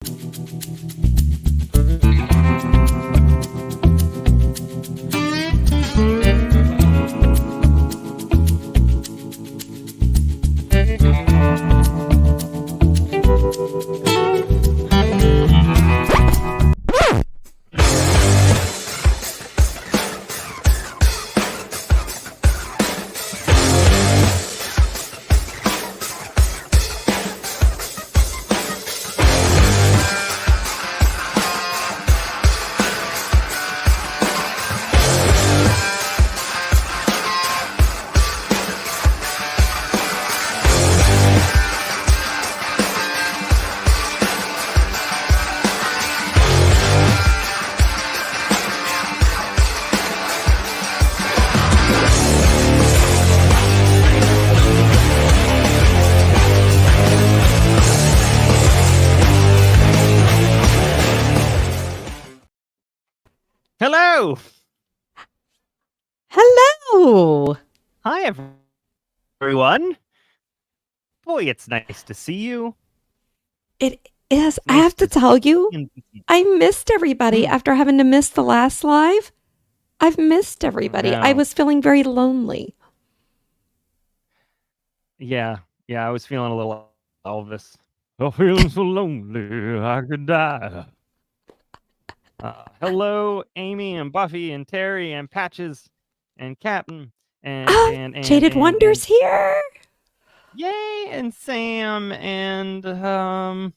Hello. Hello. Hi, everyone. Boy, it's nice to see you. It is. I have to tell you, I missed everybody after having to miss the last live. I've missed everybody. I was feeling very lonely. Yeah, I was feeling a little Elvis. I'm feeling so lonely, I could die. Hello, Amy and Buffy and Terry and Patches and Captain and Jaded Wonders here. Yay, and Sam and I'm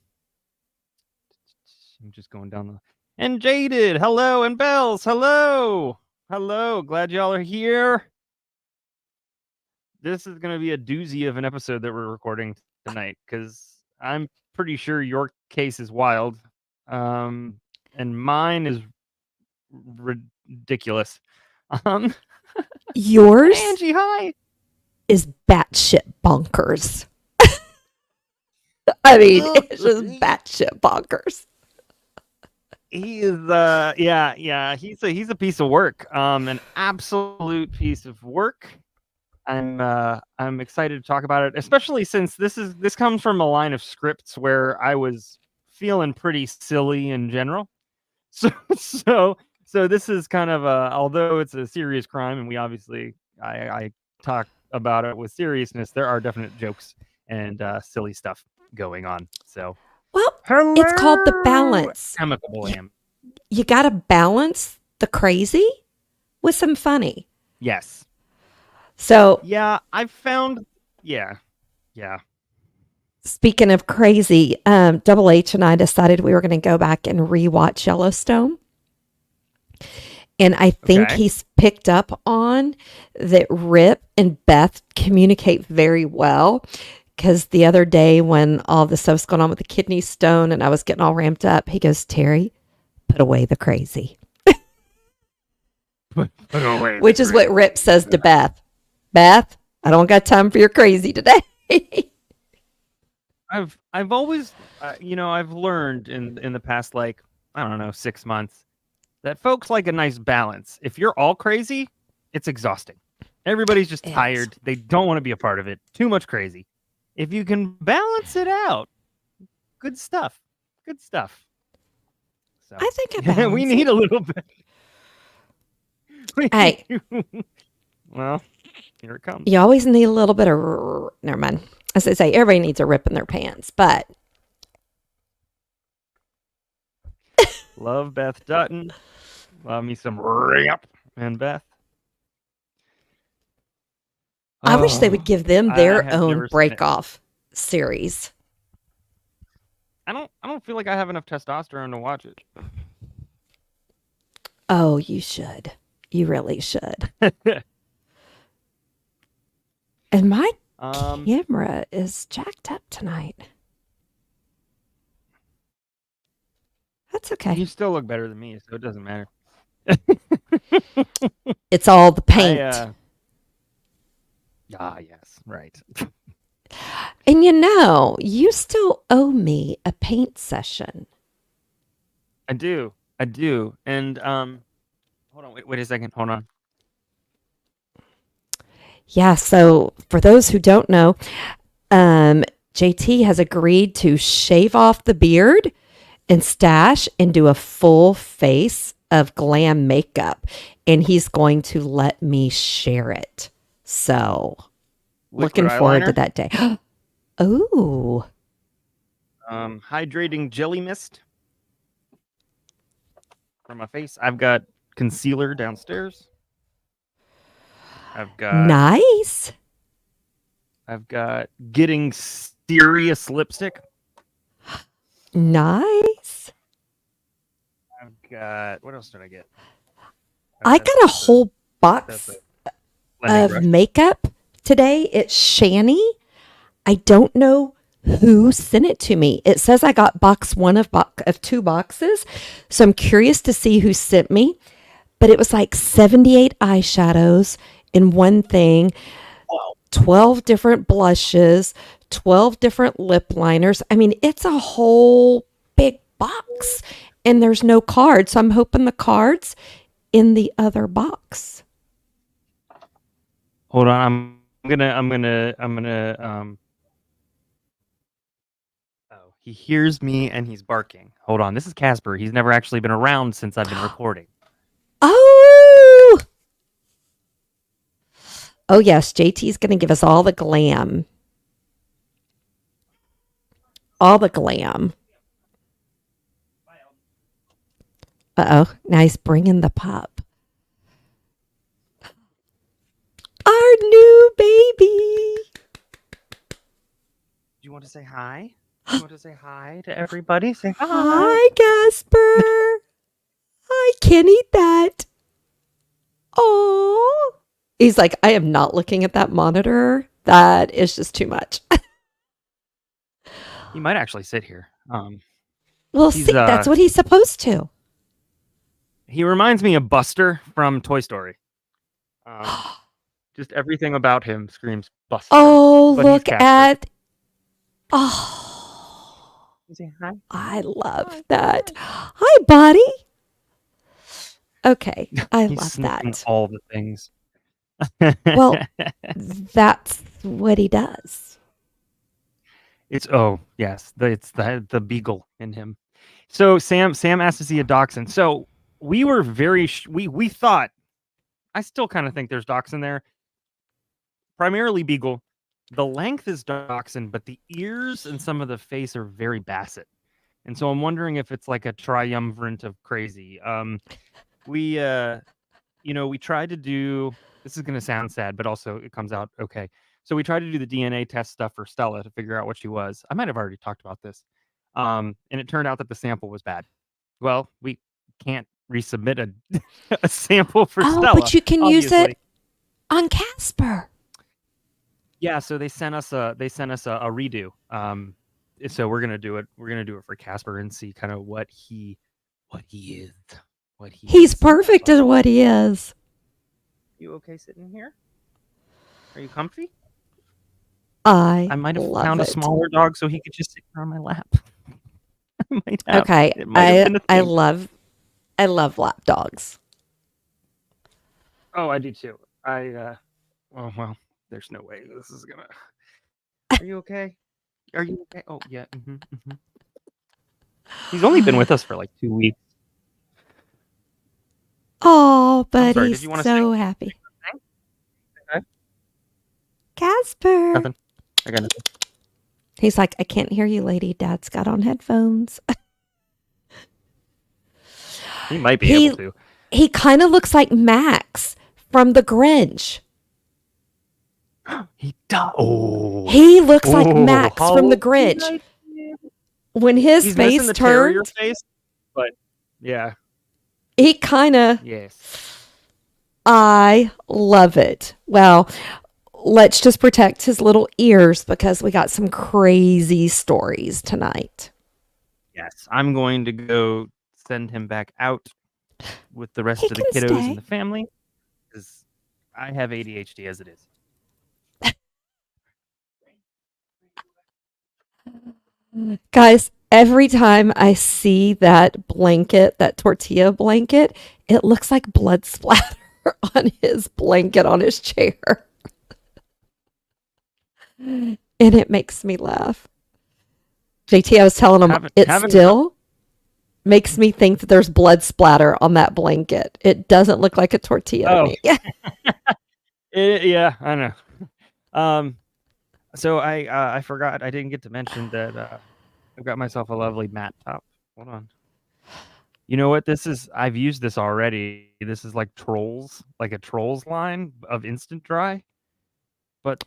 just going down the and Jaded. Hello, and Bells. Hello. Glad y'all are here. This is going to be a doozy of an episode that we're recording tonight because I'm pretty sure your case is wild. And mine is ridiculous. Yours, Angie, hi, is batshit bonkers. I mean, it's just batshit bonkers. He is, yeah. He's a piece of work. An absolute piece of work. I'm excited to talk about it, especially since this comes from a line of scripts where I was feeling pretty silly in general. So this is kind of although it's a serious crime, and we obviously I talk about it with seriousness, there are definite jokes and silly stuff going on. So it's called the balance. Amicable am. You got to balance the crazy with some funny. Yes. So yeah, I've found yeah. Speaking of crazy, Double H and I decided we were going to go back and rewatch Yellowstone. And I think he's picked up on that Rip and Beth communicate very well. Because the other day when all this stuff was going on with the kidney stone and I was getting all ramped up, he goes, Terry, put away the crazy. Put away Which is what Rip says to Beth. Beth, I don't got time for your crazy today. I've always, I've learned in the past, 6 months that folks like a nice balance. If you're all crazy, it's exhausting. Everybody's just tired. They don't want to be a part of it. Too much crazy. If you can balance it out, good stuff. So I think we need a little bit. Hey. Well, here it comes. You always need a little bit of, never mind. As I say, everybody needs a rip in their pants, but. Love Beth Dutton. Love me some Rip and Beth. I wish they would give them their own break-off series. I don't feel like I have enough testosterone to watch it. Oh, you should. You really should. And my camera is jacked up tonight. That's okay. You still look better than me, so it doesn't matter. It's all the paint. Yes, right. And you still owe me a paint session. I do. And hold on, wait a second. Hold on. Yeah, so for those who don't know, JT has agreed to shave off the beard and stash and do a full face of glam makeup, and he's going to let me share it. So, Liquid looking forward to eyeliner. that day. Oh, Hydrating jelly mist for my face. I've got concealer downstairs. I've nice. getting serious lipstick. Nice. I've got, what else did I get? I got a whole box blending of brush. makeup today. It's Shani. I don't know who sent it to me. It says I got box one of 2 boxes. So I'm curious to see who sent me. But it was like 78 eyeshadows in one thing, 12 different blushes, 12 different lip liners. I mean, it's a whole big box, and there's no card. So I'm hoping the card's in the other box. Hold on, I'm gonna oh, he hears me and he's barking. Hold on, this is Casper. He's never actually been around since I've been recording. Oh! Oh, yes, JT's going to give us all the glam. All the glam. Uh-oh, now he's bringing the pup. Our new baby. Do you want to say hi? Do you want to say hi to everybody? Say hi. Hi, Casper. I can't eat that. Oh. He's like, I am not looking at that monitor. That is just too much. He might actually sit here. We'll see. That's what he's supposed to. He reminds me of Buster from Toy Story. Just everything about him screams Buster. Oh, look at. Oh, hi? I love that. Hi, buddy. Okay, I He's love sniffing that. all the things. Well, that's what he does. It's the beagle in him. So Sam asked to see a dachshund. So we were we thought, I still kind of think there's dachshund there. Primarily beagle. The length is dachshund, but the ears and some of the face are very basset. And so I'm wondering if it's like a triumvirate of crazy. We tried to do, this is going to sound sad, but also it comes out okay. So we tried to do the DNA test stuff for Stella to figure out what she was. I might have already talked about this. And it turned out that the sample was bad. Well, we can't resubmit a sample for Stella. But you can use it on Casper. Yeah, so they sent us a redo. So we're gonna do it. We're gonna do it for Casper and see kind of what he is. He's perfect at what he is. You okay sitting here? Are you comfy? I might have love found it. a smaller dog so he could just sit on my lap. Okay, I love lap dogs. Oh, I do too. Oh well, there's no way this is gonna. Are you okay? Are you okay? Oh yeah. He's only been with us for like 2 weeks. Oh, but sorry, he's so happy. Casper. Nothing. I got nothing. He's like, I can't hear you, lady. Dad's got on headphones. He might be able to. He kind of looks like Max from The Grinch. He does. Oh. He looks like Max from The Grinch. When his face the turned, terrier face, but yeah, he kind of. Yes. I love it. Well, let's just protect his little ears because we got some crazy stories tonight. Yes, I'm going to go send him back out with the rest of the kiddos and the family because I have ADHD as it is. Guys, every time I see that blanket, that tortilla blanket, it looks like blood splatter on his blanket on his chair. And it makes me laugh. JT, I was telling him it's still makes me think that there's blood splatter on that blanket. It doesn't look like a tortilla to me. Yeah, I know. So I forgot, I didn't get to mention that I've got myself a lovely mat top. Hold on. You know what this is? I've used this already. This is like Trolls, like a Trolls line of instant dry. But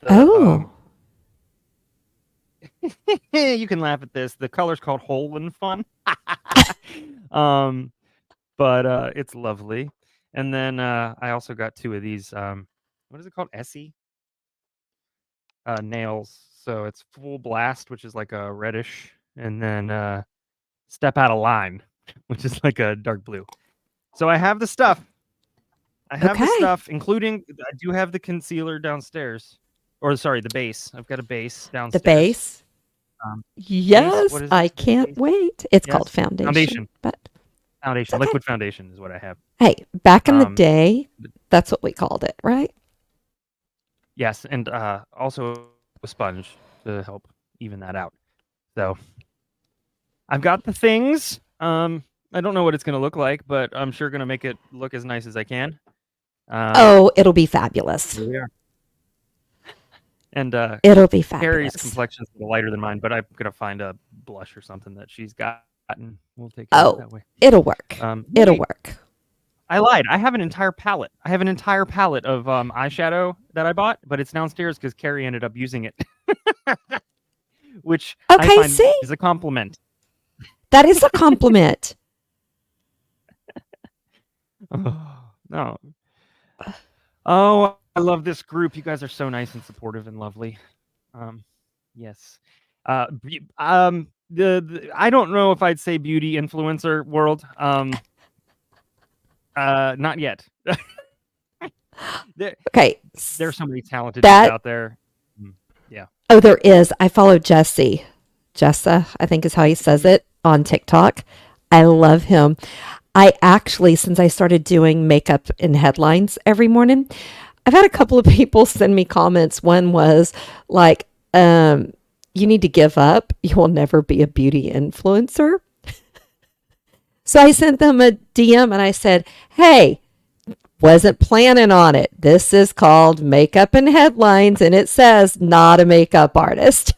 you can laugh at this. The color's called Hole in Fun. But it's lovely. And then I also got 2 of these. What is it called? Essie nails. So it's Full Blast, which is like a reddish, and then Step Out of Line, which is like a dark blue. So I have the stuff. The stuff, including I do have the concealer downstairs. Or sorry, the base. I've got a base downstairs. The base? Yes, base? I can't wait. It's called foundation. Foundation. Liquid foundation is what I have. Hey, back in the day, that's what we called it, right? Yes, and also a sponge to help even that out. So I've got the things. I don't know what it's going to look like, but I'm sure going to make it look as nice as I can. It'll be fabulous. Here we are. And it'll be fabulous. Carrie's complexion is a little lighter than mine, but I'm going to find a blush or something that she's gotten. We'll take it that way. It'll work. It'll work. I lied. I have an entire palette. I have an entire palette of eyeshadow that I bought, but it's downstairs because Carrie ended up using it. Which I find is a compliment. That is a compliment. No. Oh, I love this group. You guys are so nice and supportive and lovely. Yes. I don't know if I'd say beauty influencer world. Not yet. There's so many talented people out there. Yeah. Oh, there is. I follow Jessa, I think is how he says it, on TikTok. I love him. I actually, since I started doing makeup in headlines every morning, I've had a couple of people send me comments. One was like, you need to give up. You will never be a beauty influencer. So I sent them a DM and I said, hey, wasn't planning on it. This is called makeup and headlines, and it says not a makeup artist.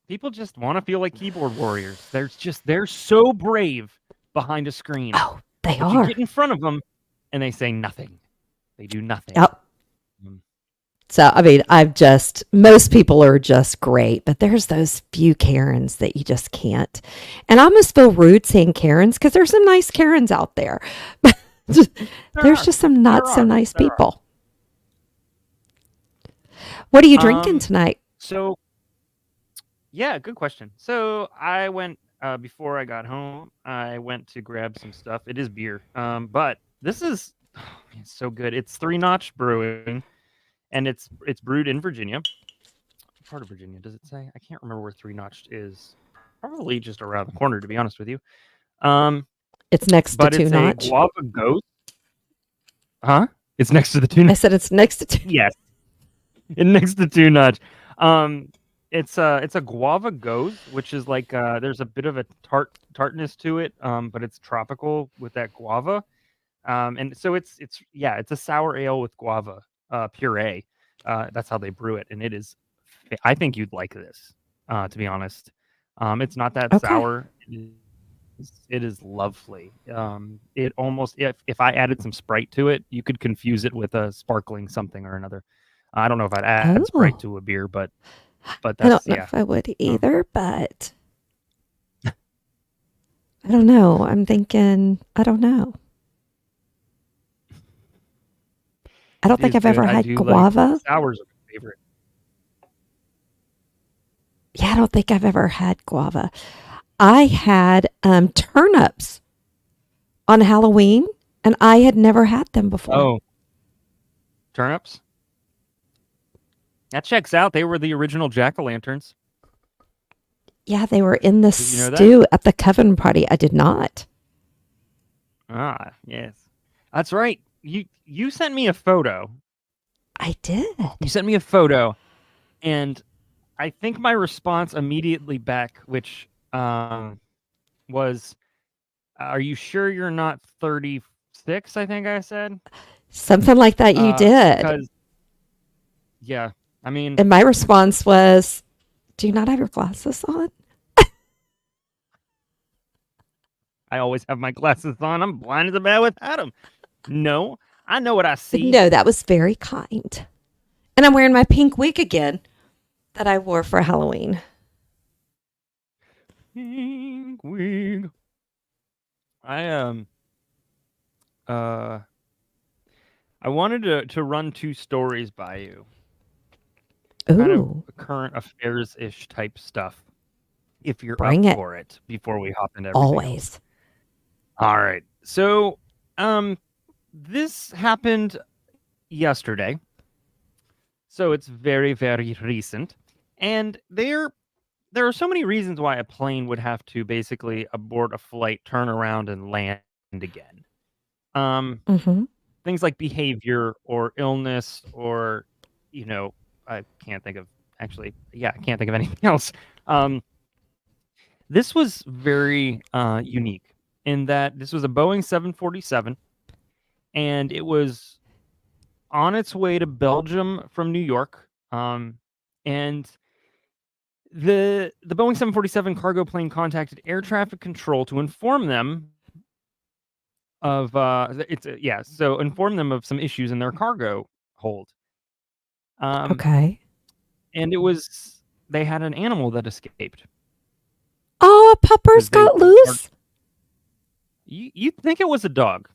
People just want to feel like keyboard warriors. They're so brave behind a screen. Oh, they are. You get in front of them and they say nothing. They do nothing. Yep. So, I mean, most people are just great, but there's those few Karens that you just can't. And I almost feel rude saying Karens because there's some nice Karens out there. There's just some not so nice people. What are you drinking tonight? So, yeah, good question. So I went, before I got home, I went to grab some stuff. It is beer. But this is it's so good. It's 3 Notch Brewing. And it's brewed in Virginia. What part of Virginia does it say? I can't remember where 3 Notched is. Probably just around the corner, to be honest with you. It's next to 2 Notch. It's a Guava Ghost. Huh? It's next to the 2 Notch. I said it's next to 2. Yes. It's next to 2 Notch. It's a Guava Ghost, which is like there's a bit of a tartness to it, but it's tropical with that guava. And so it's a sour ale with guava. Puree. That's how they brew it, and it is. I think you'd like this, to be honest. It's not that sour. It is lovely. It almost if I added some Sprite to it, you could confuse it with a sparkling something or another. I don't know if I'd add Sprite to a beer, but that's, I don't know if I would either, but I don't know. I'm thinking I don't know. I don't think I've ever had guava. Like, sours are my favorite. Yeah, I don't think I've ever had guava. I had turnips on Halloween, and I had never had them before. Oh, turnips? That checks out. They were the original jack-o'-lanterns. Yeah, they were in the stew at the coven party. I did not. Ah, yes. That's right. You sent me a photo. I did. You sent me a photo, and I think my response immediately back, which was, are you sure you're not 36? I think I said something like that. You did. Because, yeah, I mean, and my response was, "Do you not have your glasses on?" I always have my glasses on. I'm blind as a bat without them. No, I know what I But see. no, that was very kind. And I'm wearing my pink wig again that I wore for Halloween. Pink wig. I wanted to run 2 stories by you. Ooh. Kind of current affairs-ish type stuff. If you're Bring up it. for it before we hop into everything Always. else. All right. So, this happened yesterday. So it's very, very recent. And there are so many reasons why a plane would have to basically abort a flight, turn around, and land again. Things like behavior or illness or, I can't think of anything else. This was very unique in that this was a Boeing 747, and it was on its way to Belgium from New York. And the Boeing 747 cargo plane contacted air traffic control to inform them of inform them of some issues in their cargo hold. Okay. And they had an animal that escaped. Oh, a puppers got loose? You think it was a dog?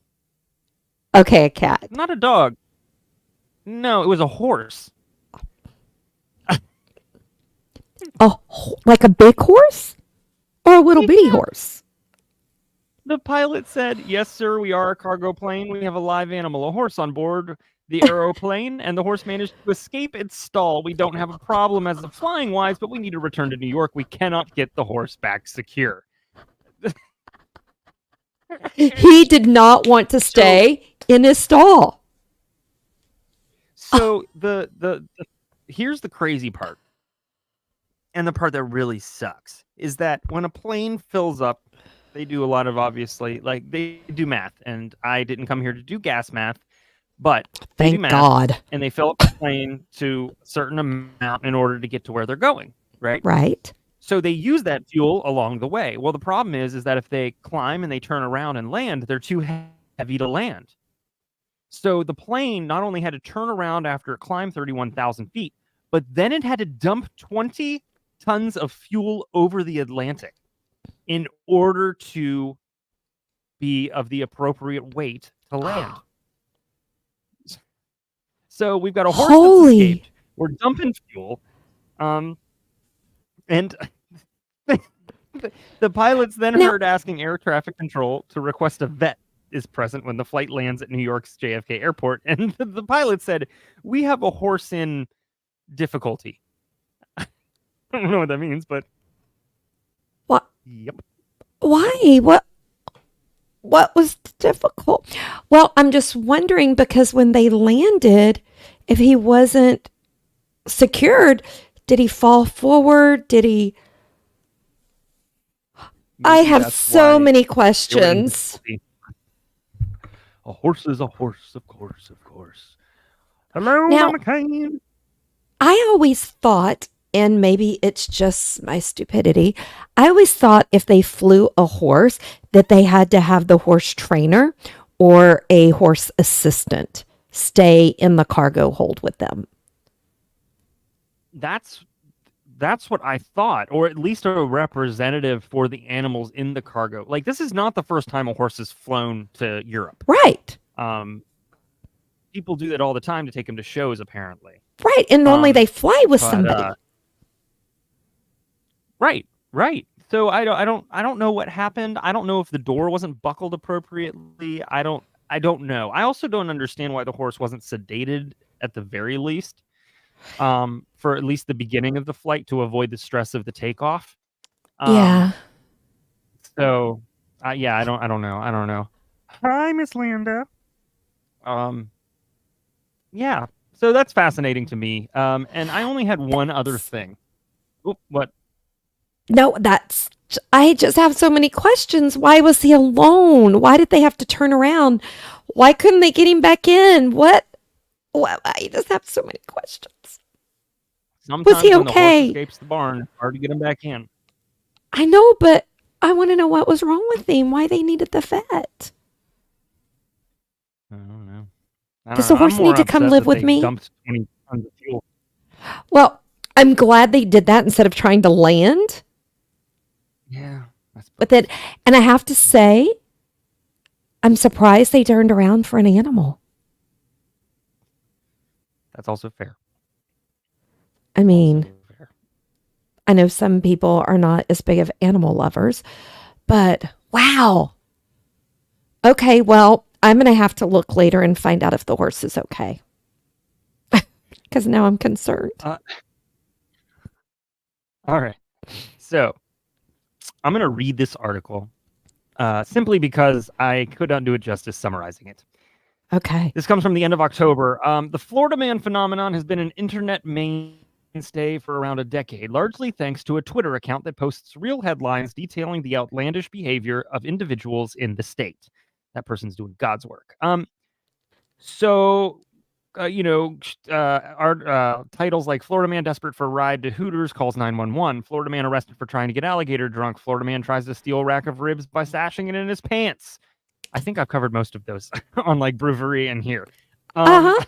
Okay, a cat. Not a dog. No, it was a horse. Like a big horse? Or a little bitty horse? The pilot said, "Yes, sir, we are a cargo plane. We have a live animal, a horse on board the aeroplane, and the horse managed to escape its stall. We don't have a problem as of flying wise, but we need to return to New York. We cannot get the horse back secure." He did not want to stay in his stall. So here's the crazy part. And the part that really sucks is that when a plane fills up, they do a lot of, obviously, like, they do math. And I didn't come here to do gas math, but they do math. Thank God. And they fill up the plane to a certain amount in order to get to where they're going, right? Right. So they use that fuel along the way. Well, the problem is that if they climb and they turn around and land, they're too heavy to land. So the plane not only had to turn around after it climbed 31,000 feet, but then it had to dump 20 tons of fuel over the Atlantic in order to be of the appropriate weight to land. So we've got a horse that's escaped. We're dumping fuel. And the pilots then heard asking air traffic control to request a vet is present when the flight lands at New York's JFK airport. And the pilot said, "We have a horse in difficulty." I don't know what that means, but what? Yep. Why? What was difficult? Well, I'm just wondering because when they landed, if he wasn't secured, did he fall forward? Did he? I have so many questions. A horse is a horse, of course, of course. Hello, Mama Kane. I always thought, and maybe it's just my stupidity, I always thought if they flew a horse that they had to have the horse trainer or a horse assistant stay in the cargo hold with them. That's what I thought, or at least a representative for the animals in the cargo. Like, this is not the first time a horse has flown to Europe. Right. People do that all the time to take them to shows, apparently. Right, and normally they fly with somebody. Right. So I don't know what happened. I don't know if the door wasn't buckled appropriately. I don't know. I also don't understand why the horse wasn't sedated at the very least, for at least the beginning of the flight to avoid the stress of the takeoff. Yeah. So, I don't know. Hi, Miss Linda. Yeah. So that's fascinating to me. And I only had one other thing. Oh, what? No, that's I just have so many questions. Why was he alone? Why did they have to turn around? Why couldn't they get him back in? What? I just have so many questions. Sometimes was he when the horse okay? escapes the barn, it's hard to get him back in. I know, but I want to know what was wrong with him. Why they needed the vet? I don't know. Does the horse need to come live with me? Dumped 20 tons of fuel. Well, I'm glad they did that instead of trying to land. Yeah. But then, and I have to say, I'm surprised they turned around for an animal. That's also fair. I mean, I know some people are not as big of animal lovers, but wow. Okay, well, I'm going to have to look later and find out if the horse is okay. Because now I'm concerned. All right. So I'm going to read this article simply because I could not do it justice summarizing it. Okay. This comes from the end of October. The Florida man phenomenon has been an internet mainstay for around a decade, largely thanks to a Twitter account that posts real headlines detailing the outlandish behavior of individuals in the state. That person's doing God's work. Our titles like Florida man desperate for a ride to Hooters calls 911. Florida man arrested for trying to get alligator drunk. Florida man tries to steal a rack of ribs by sashing it in his pants. I think I've covered most of those on like brewery and here. But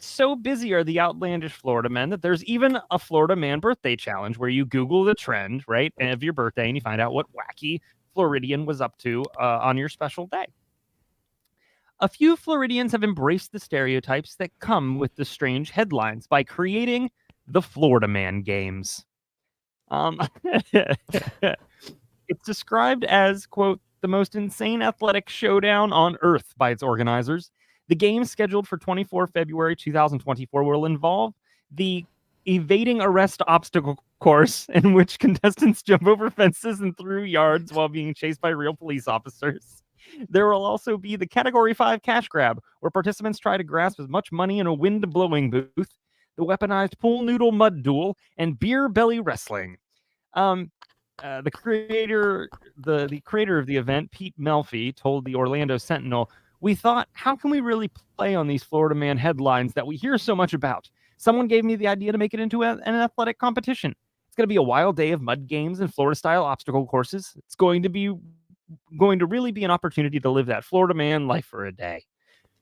so busy are the outlandish Florida men that there's even a Florida man birthday challenge where you Google the trend, right, of your birthday and you find out what wacky Floridian was up to on your special day. A few Floridians have embraced the stereotypes that come with the strange headlines by creating the Florida Man Games. It's described as, quote, the most insane athletic showdown on Earth by its organizers. The games scheduled for 24 February 2024 will involve the evading arrest obstacle course in which contestants jump over fences and through yards while being chased by real police officers. There will also be the Category 5 cash grab, where participants try to grasp as much money in a wind-blowing booth, the weaponized pool noodle mud duel, and beer belly wrestling. The creator of the event, Pete Melfi, told the Orlando Sentinel, "We thought, how can we really play on these Florida man headlines that we hear so much about? Someone gave me the idea to make it into an athletic competition. It's going to be a wild day of mud games and Florida-style obstacle courses. It's going to really be an opportunity to live that Florida man life for a day."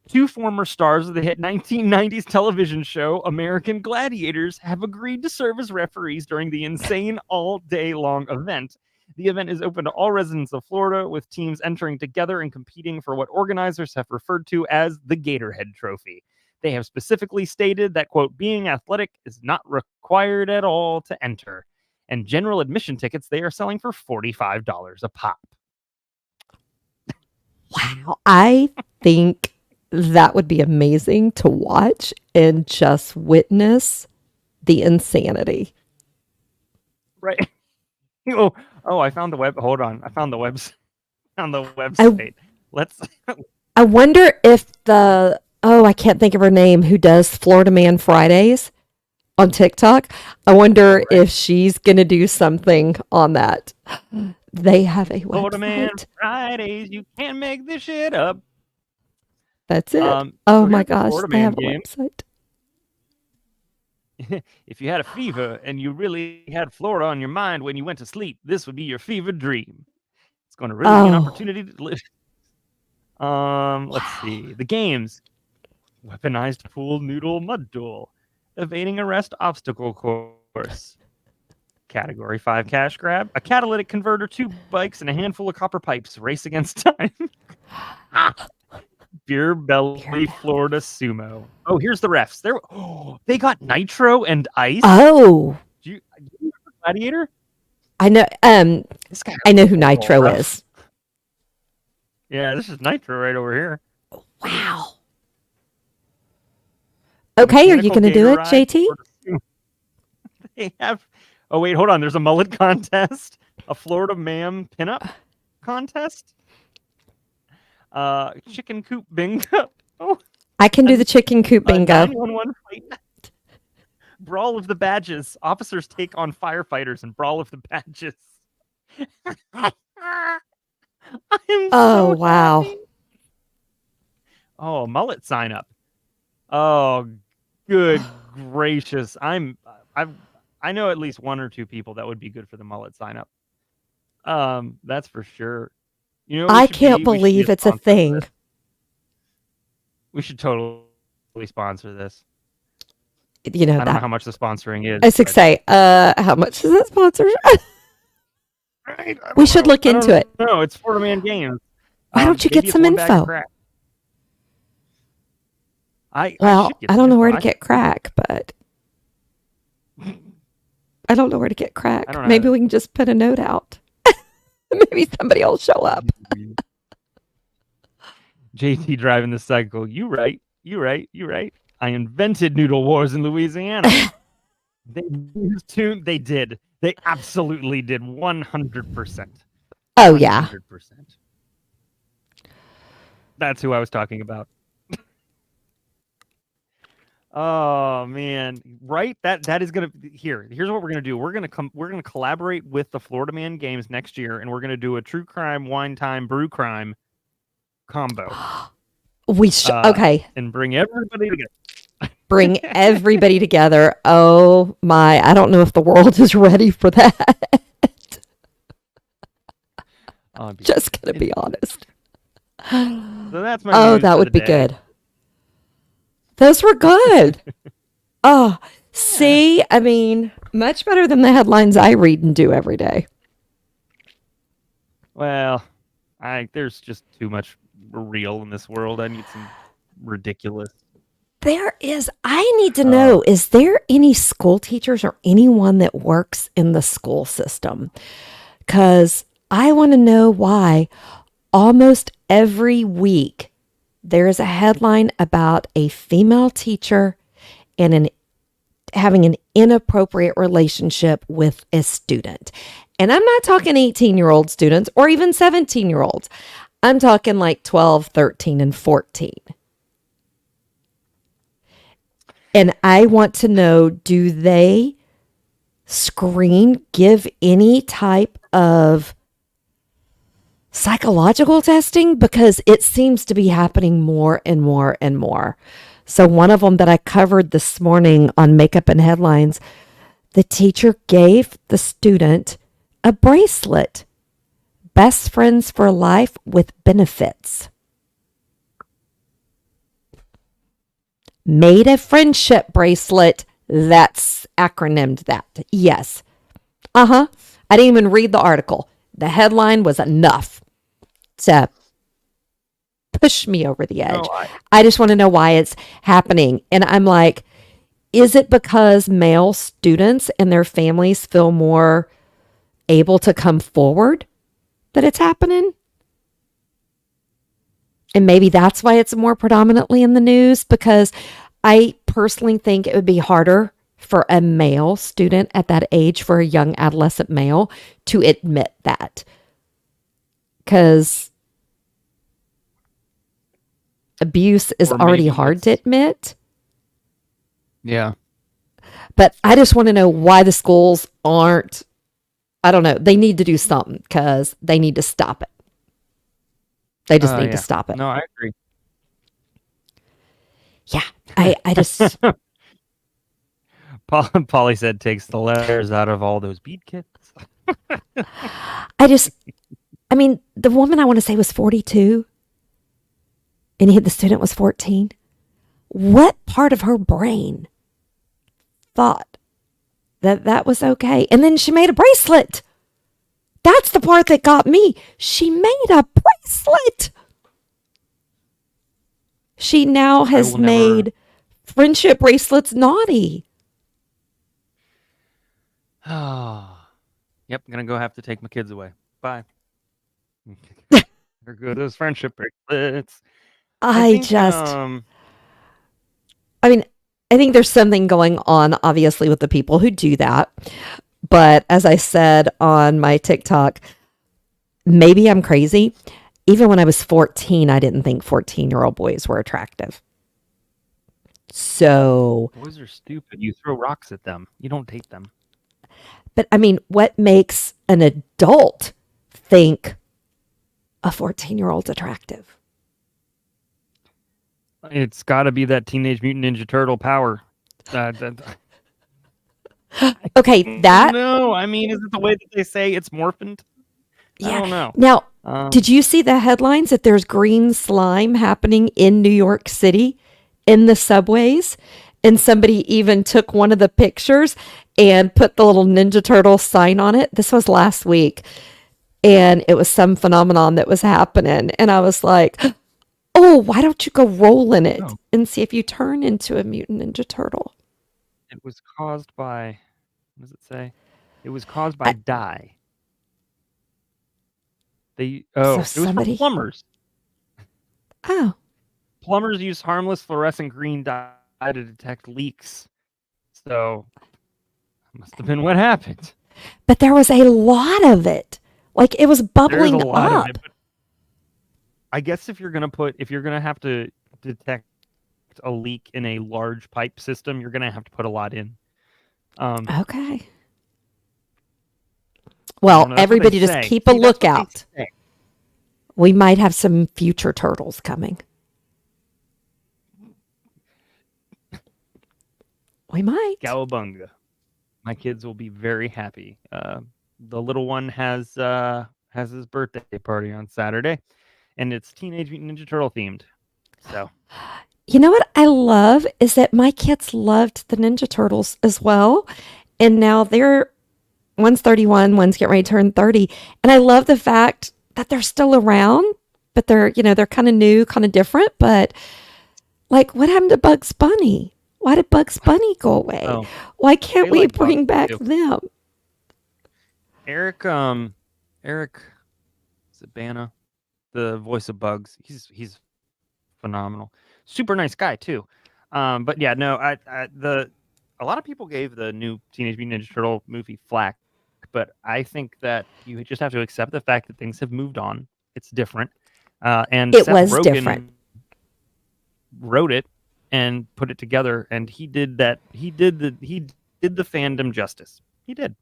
Two former stars of the hit 1990s television show American Gladiators have agreed to serve as referees during the insane all-day-long event. The event is open to all residents of Florida, with teams entering together and competing for what organizers have referred to as the Gatorhead Trophy. They have specifically stated that, quote, being athletic is not required at all to enter. And general admission tickets they are selling for $45 a pop. Wow. I think that would be amazing to watch and just witness the insanity. Right. I found the web. Hold on. I found the website. I wonder if I can't think of her name, who does Florida Man Fridays on TikTok. I wonder if she's going to do something on that. They have a Florida website. Man Fridays. You can't make this shit up. That's it. Oh my gosh, they have a website. If you had a fever and you really had Florida on your mind when you went to sleep, this would be your fever dream. It's going to really be an opportunity to live. Let's see. The games. Weaponized pool noodle mud duel. Evading arrest obstacle course. Category 5 cash grab. A catalytic converter, 2 bikes, and a handful of copper pipes. Race against time. Beer belly Florida sumo. Oh, here's the refs. They got Nitro and Ice. Oh, you Gladiator? I know. I know who Nitro is. Yeah, this is Nitro right over here. Wow. Okay, are you going to do it, JT? They have. Oh wait, hold on. There's a mullet contest, a Florida Ma'am pinup contest. Chicken coop bingo. I can do the chicken coop bingo. 911 fight. Brawl of the Badges. Officers take on firefighters in Brawl of the Badges. I am so wow. happy. Oh, mullet sign up. Oh, good gracious. I know at least one or two people that would be good for the mullet sign up. That's for sure. You know, I can't believe it's a thing. We should totally sponsor this. You know, I don't know how much the sponsoring is. I was say, how much is that sponsorship? Right? We should look into it. No, it's Florida Man Games. Why don't you get some info? I don't know where to get crack, but I don't know where to get crack. Maybe we can just put a note out. Maybe somebody will show up. JT driving the cycle. You right. I invented Noodle Wars in Louisiana. They did. They absolutely did. 100%. Oh, yeah. 100%. That's who I was talking about. Oh man, right? That is gonna here's what we're gonna do. We're gonna collaborate with the Florida Man Games next year, and we're gonna do a true crime, wine time, brew crime combo. We should okay. And bring everybody together. Bring everybody together. Oh my, I don't know if the world is ready for that. Just gonna be honest. So that's my that would be good. Those were good. Oh, see, I mean, much better than the headlines I read and do every day. Well, there's just too much real in this world. I need some ridiculous. I need to know, is there any school teachers or anyone that works in the school system? Because I want to know why almost every week there is a headline about a female teacher and having an inappropriate relationship with a student. And I'm not talking 18-year-old students or even 17-year-olds. I'm talking like 12, 13, and 14. And I want to know, do they give any type of psychological testing? Because it seems to be happening more and more and more. So one of them that I covered this morning on Makeup and Headlines, the teacher gave the student a bracelet, Best Friends for Life with Benefits. Made a friendship bracelet. That's acronymed that. Yes. I didn't even read the article. The headline was enough to push me over the edge. No, I just want to know why it's happening. And I'm like, is it because male students and their families feel more able to come forward that it's happening? And maybe that's why it's more predominantly in the news, because I personally think it would be harder for a male student at that age, for a young adolescent male, to admit that. Because abuse is already hard to admit. Yeah. But I just want to know why the schools aren't, I don't know, they need to do something, because they need to stop it. They just need to stop it. No, I agree. Yeah, I just... Polly said takes the letters out of all those bead kits. I mean, the woman I want to say was 42, and the student was 14. What part of her brain thought that was okay? And then she made a bracelet. That's the part that got me. She made a bracelet. She now has made friendship bracelets naughty. Oh, yep. I'm going to have to take my kids away. Bye. They're good as friendship bracelets. I think there's something going on, obviously, with the people who do that. But as I said on my TikTok, maybe I'm crazy. Even when I was 14, I didn't think 14-year-old boys were attractive. So, Boys are stupid. You throw rocks at them. You don't date them. but I mean, what makes an adult think a 14-year-old's attractive? It's got to be that Teenage Mutant Ninja Turtle power. Okay, that. No, I mean, is it the way that they say it's morphined? Yeah. I don't know. Now, did you see the headlines that there's green slime happening in New York City in the subways? And somebody even took one of the pictures and put the little Ninja Turtle sign on it. This was last week. And it was some phenomenon that was happening. And I was like, oh, why don't you go roll in it and see if you turn into a mutant Ninja Turtle? It was caused by, what does it say? It was caused by dye. It was from plumbers. Oh. Plumbers use harmless fluorescent green dye to detect leaks. So, must have been what happened. But there was a lot of it. Like, it was bubbling up. But I guess if you're gonna have to detect a leak in a large pipe system, you're gonna have to put a lot in. Okay. Well, everybody just keep a lookout. We might have some future turtles coming. We might. Cowabunga. My kids will be very happy. The little one has his birthday party on Saturday, and it's Teenage Mutant Ninja Turtle themed. So, you know what I love is that my kids loved the Ninja Turtles as well, and now one's 31, one's getting ready to turn 30, and I love the fact that they're still around, but they're kind of new, kind of different. But like, what happened to Bugs Bunny? Why did Bugs Bunny go away? Why can't we bring back them? Eric Zabana, the voice of Bugs, he's phenomenal. Super nice guy too. But yeah, no, a lot of people gave the new Teenage Mutant Ninja Turtle movie flack, but I think that you just have to accept the fact that things have moved on. It's different. And it Seth was Rogen different. Wrote it and put it together, and he did that. He did the fandom justice. He did.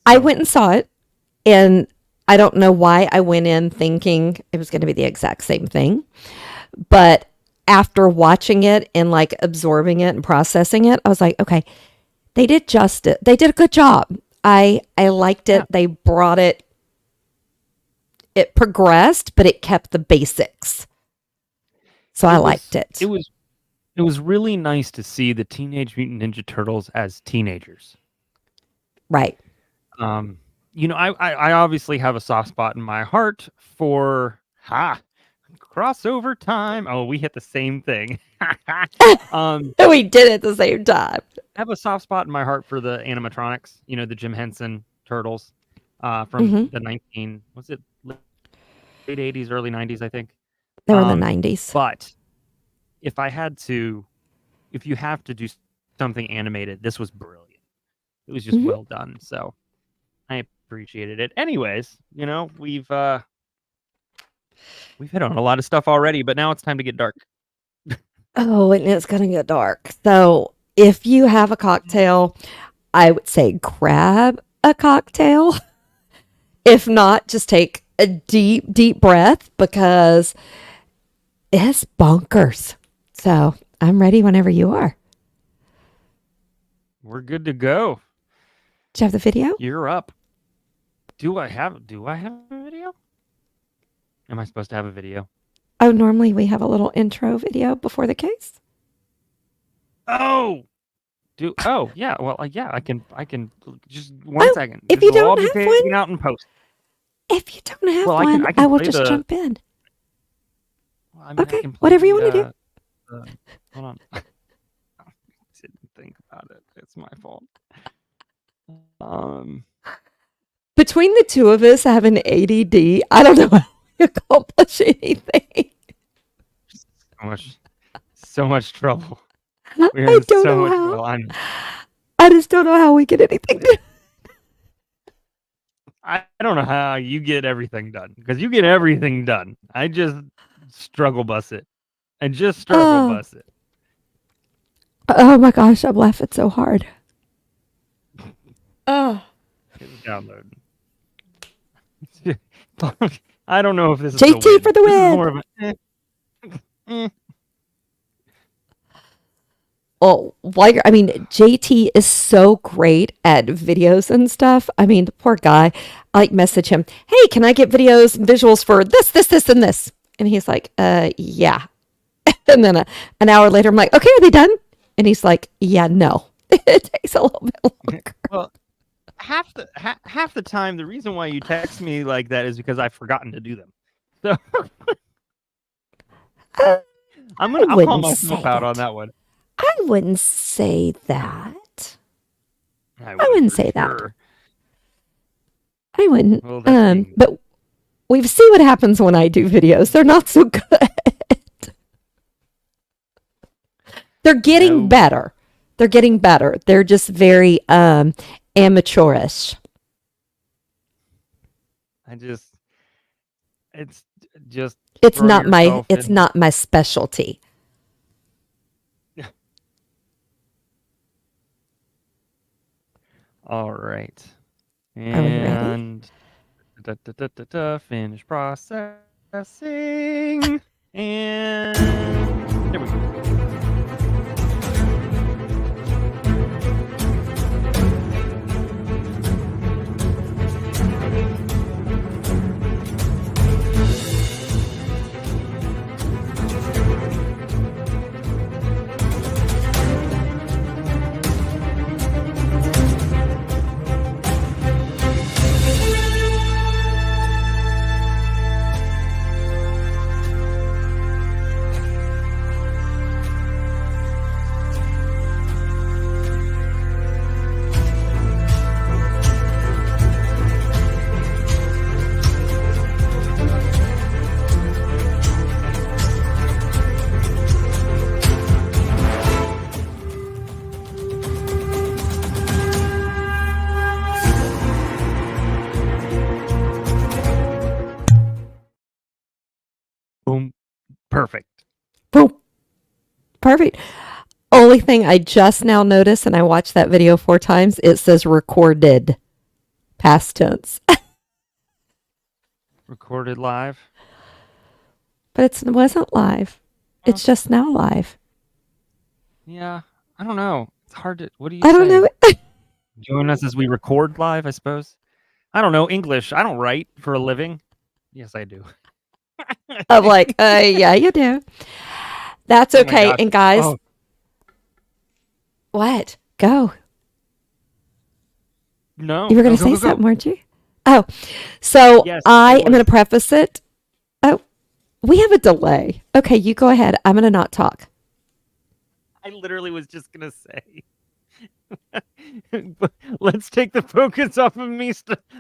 I went and saw it, and I don't know why I went in thinking it was going to be the exact same thing, but after watching it and like absorbing it and processing it, I was like, okay, they did justice. They did a good job. I liked it. Yeah. They brought it. It progressed, but it kept the basics. So I liked it. It was really nice to see the Teenage Mutant Ninja Turtles as teenagers. Right. I obviously have a soft spot in my heart for crossover time. Oh, we hit the same thing. We did it at the same time. I have a soft spot in my heart for the animatronics. The Jim Henson Turtles from the late 80s, early 90s, I think. They were in the 90s. But if you have to do something animated, this was brilliant. It was just well done. So I appreciated it. Anyways, we've hit on a lot of stuff already, but now it's time to get dark. Oh, and it's going to get dark. So if you have a cocktail, I would say grab a cocktail. If not, just take a deep, deep breath because it's bonkers. So I'm ready whenever you are. We're good to go. Do you have the video? You're up. Do I have a video? Am I supposed to have a video? Oh, normally we have a little intro video before the case. Oh, yeah. Well, yeah, I can just one second. If you don't have one, out in post. If you don't have one, I will just jump in. Well, okay, whatever you want to do. Hold on. I didn't think about it. It's my fault. Between the two of us having ADD, I don't know how we accomplish anything. So much trouble. I don't know how. I just don't know how we get anything done. I don't know how you get everything done because you get everything done. I just struggle bus it. Bus it. Oh my gosh, I'm laughing so hard. Oh. It's downloading. I don't know if this is JT a win. for the This is win. more of a Well, JT is so great at videos and stuff. I mean, the poor guy. I like message him, hey, can I get videos and visuals for this, and this? And he's like, yeah. And then an hour later, I'm like, okay, are they done? And he's like, yeah, no. It takes a little bit longer. Well, half the time, the reason why you text me like that is because I've forgotten to do them. So I'll call myself out on that one. I wouldn't say that. I wouldn't say that. I wouldn't. Well, but we see what happens when I do videos. They're not so good. They're getting better. They're getting better. They're just very amateurish. It's not my specialty. All right. And finish processing. And there we go. Boom. Perfect. Boom. Perfect. Only thing I just now noticed, and I watched that video 4 times, it says recorded. Past tense. Recorded live. But it wasn't live. It's just now live. Yeah. I don't know. It's hard to... What do you I don't know. Join us as we record live, I suppose. I don't know. English. I don't write for a living. Yes, I do. I'm like, yeah, you do. That's okay. Oh, and guys, What? Go. No. You were going to say something, weren't you? Oh, so yes, I am going to preface it. Oh, we have a delay. Okay, you go ahead. I'm going to not talk. I literally was just going to say, let's take the focus off of me.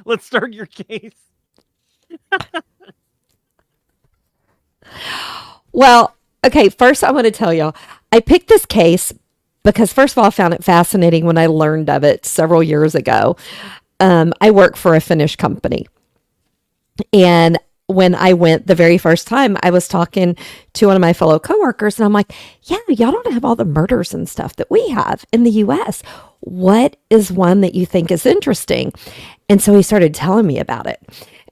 Let's start your case. Well, okay, first I want to tell y'all, I picked this case because first of all, I found it fascinating when I learned of it several years ago. I work for a Finnish company. And when I went the very first time, I was talking to one of my fellow coworkers and I'm like, yeah, y'all don't have all the murders and stuff that we have in the US. What is one that you think is interesting? And so he started telling me about it.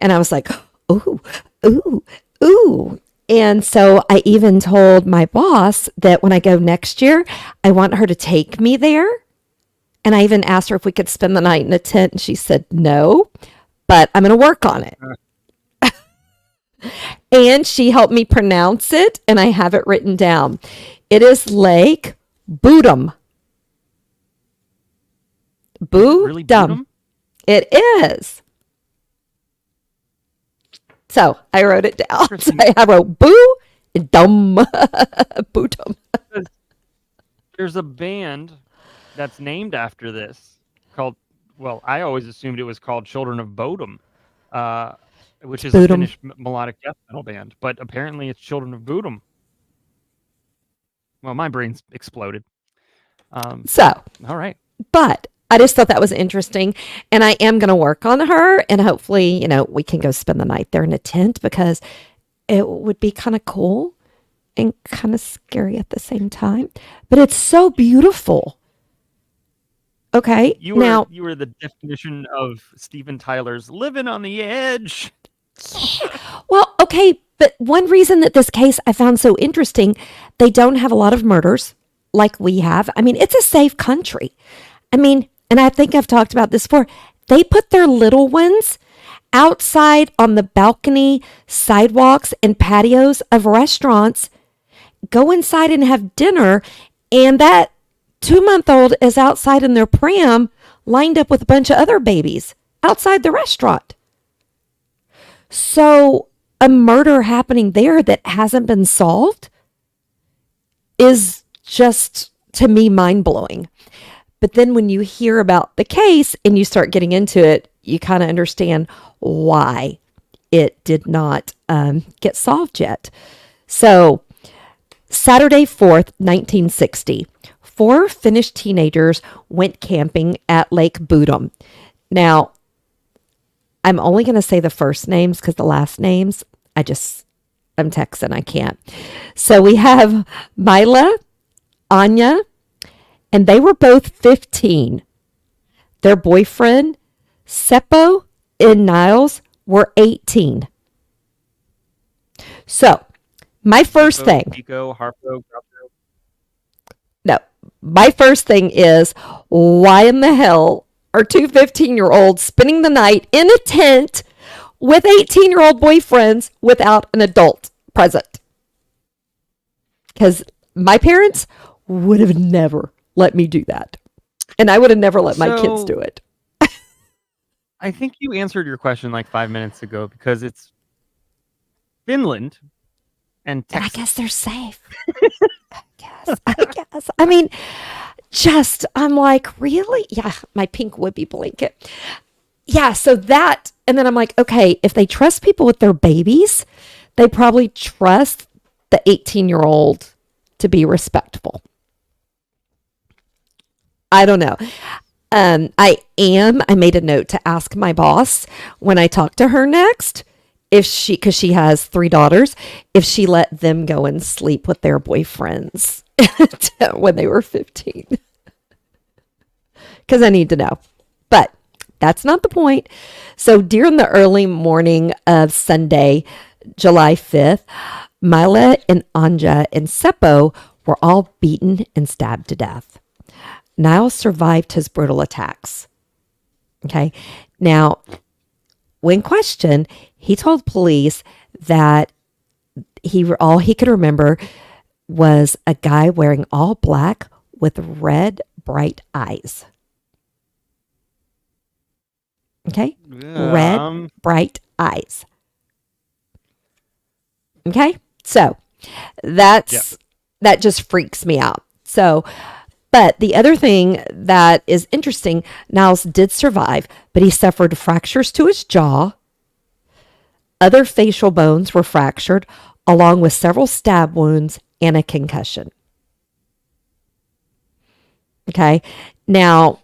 And I was like, ooh, ooh, ooh. And so I even told my boss that when I go next year, I want her to take me there. And I even asked her if we could spend the night in a tent. And she said, no, but I'm going to work on it. And she helped me pronounce it. And I have it written down. It is Lake Bodom. Really Bodom. It is. So I wrote it down. So I wrote boo and dumb. Bodom. There's a band that's named after this called, well, I always assumed it was called Children of Bodom, which is a Finnish melodic death metal band, but apparently it's Children of Bodom. Well, my brain's exploded. So, all right. But I just thought that was interesting. And I am going to work on her. And hopefully, we can go spend the night there in a tent because it would be kind of cool and kind of scary at the same time. But it's so beautiful. Okay, You were the definition of Steven Tyler's living on the edge. Well, okay, but one reason that this case I found so interesting, they don't have a lot of murders like we have. I mean, it's a safe country. I mean, and I think I've talked about this before. They put their little ones outside on the balcony, sidewalks, and patios of restaurants, go inside and have dinner, and that 2-month-old is outside in their pram, lined up with a bunch of other babies outside the restaurant. So a murder happening there that hasn't been solved is just, to me, mind-blowing. But then when you hear about the case and you start getting into it, you kind of understand why it did not get solved yet. So Saturday 4th, 1960, 4 Finnish teenagers went camping at Lake Bodom. Now, I'm only going to say the first names because the last names, I'm Texan, I can't. So we have Maila, Anja, and they were both 15. Their boyfriend, Seppo and Nils, were 18. So, my first thing. Pico, Harpo, No, my first thing is, why in the hell are 2 15-year-olds spending the night in a tent with 18-year-old boyfriends without an adult present? Because my parents would have never let me do that. And I would have never let my kids do it. I think you answered your question like 5 minutes ago because it's Finland and Texas. And I guess they're safe. I guess. I mean, I'm like, really? Yeah, my pink whoopee blanket. Yeah, so that, and then I'm like, okay, if they trust people with their babies, they probably trust the 18-year-old to be respectful. I don't know. I made a note to ask my boss when I talk to her next, because she has 3 daughters, if she let them go and sleep with their boyfriends when they were 15. Because I need to know. But that's not the point. So during the early morning of Sunday, July 5th, Maila and Anja and Seppo were all beaten and stabbed to death. Nils survived his brutal attacks. Okay. Now, when questioned, he told police that all he could remember was a guy wearing all black with red, bright eyes. Okay? Red, bright eyes. Okay? So, that just freaks me out. So, but the other thing that is interesting, Nils did survive, but he suffered fractures to his jaw. Other facial bones were fractured, along with several stab wounds and a concussion. Okay. Now,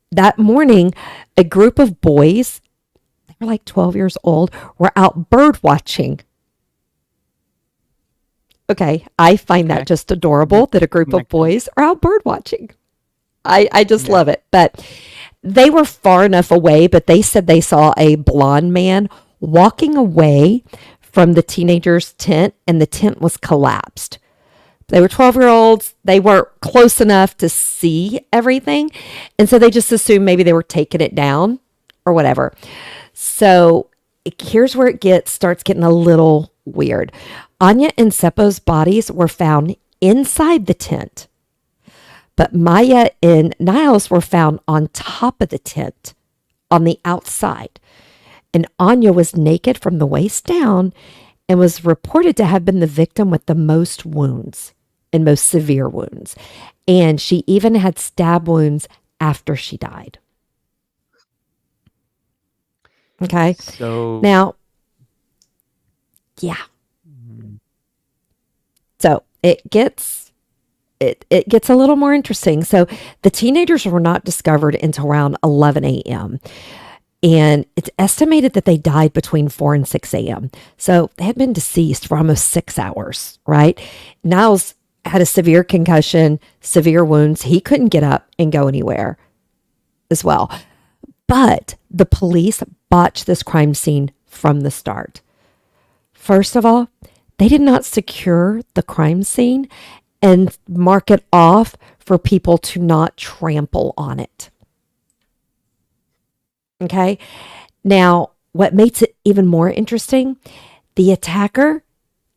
that morning, a group of boys, they were like 12 years old, were out bird watching. Okay, I find that just adorable that a group of boys are out bird watching. I just love it. But they were far enough away, but they said they saw a blonde man walking away from the teenager's tent, and the tent was collapsed. They were 12-year-olds. They weren't close enough to see everything, and so they just assumed maybe they were taking it down or whatever. So here's where it starts getting a little weird. Anja and Seppo's bodies were found inside the tent, but Maila and Nils were found on top of the tent on the outside. And Anja was naked from the waist down and was reported to have been the victim with the most wounds and most severe wounds. And she even had stab wounds after she died. Okay. So now, yeah. So it gets a little more interesting. So the teenagers were not discovered until around 11 a.m. And it's estimated that they died between 4 and 6 a.m. So they had been deceased for almost 6 hours, right? Niles had a severe concussion, severe wounds. He couldn't get up and go anywhere as well. But the police botched this crime scene from the start. First of all, they did not secure the crime scene and mark it off for people to not trample on it. Okay. Now, what makes it even more interesting, the attacker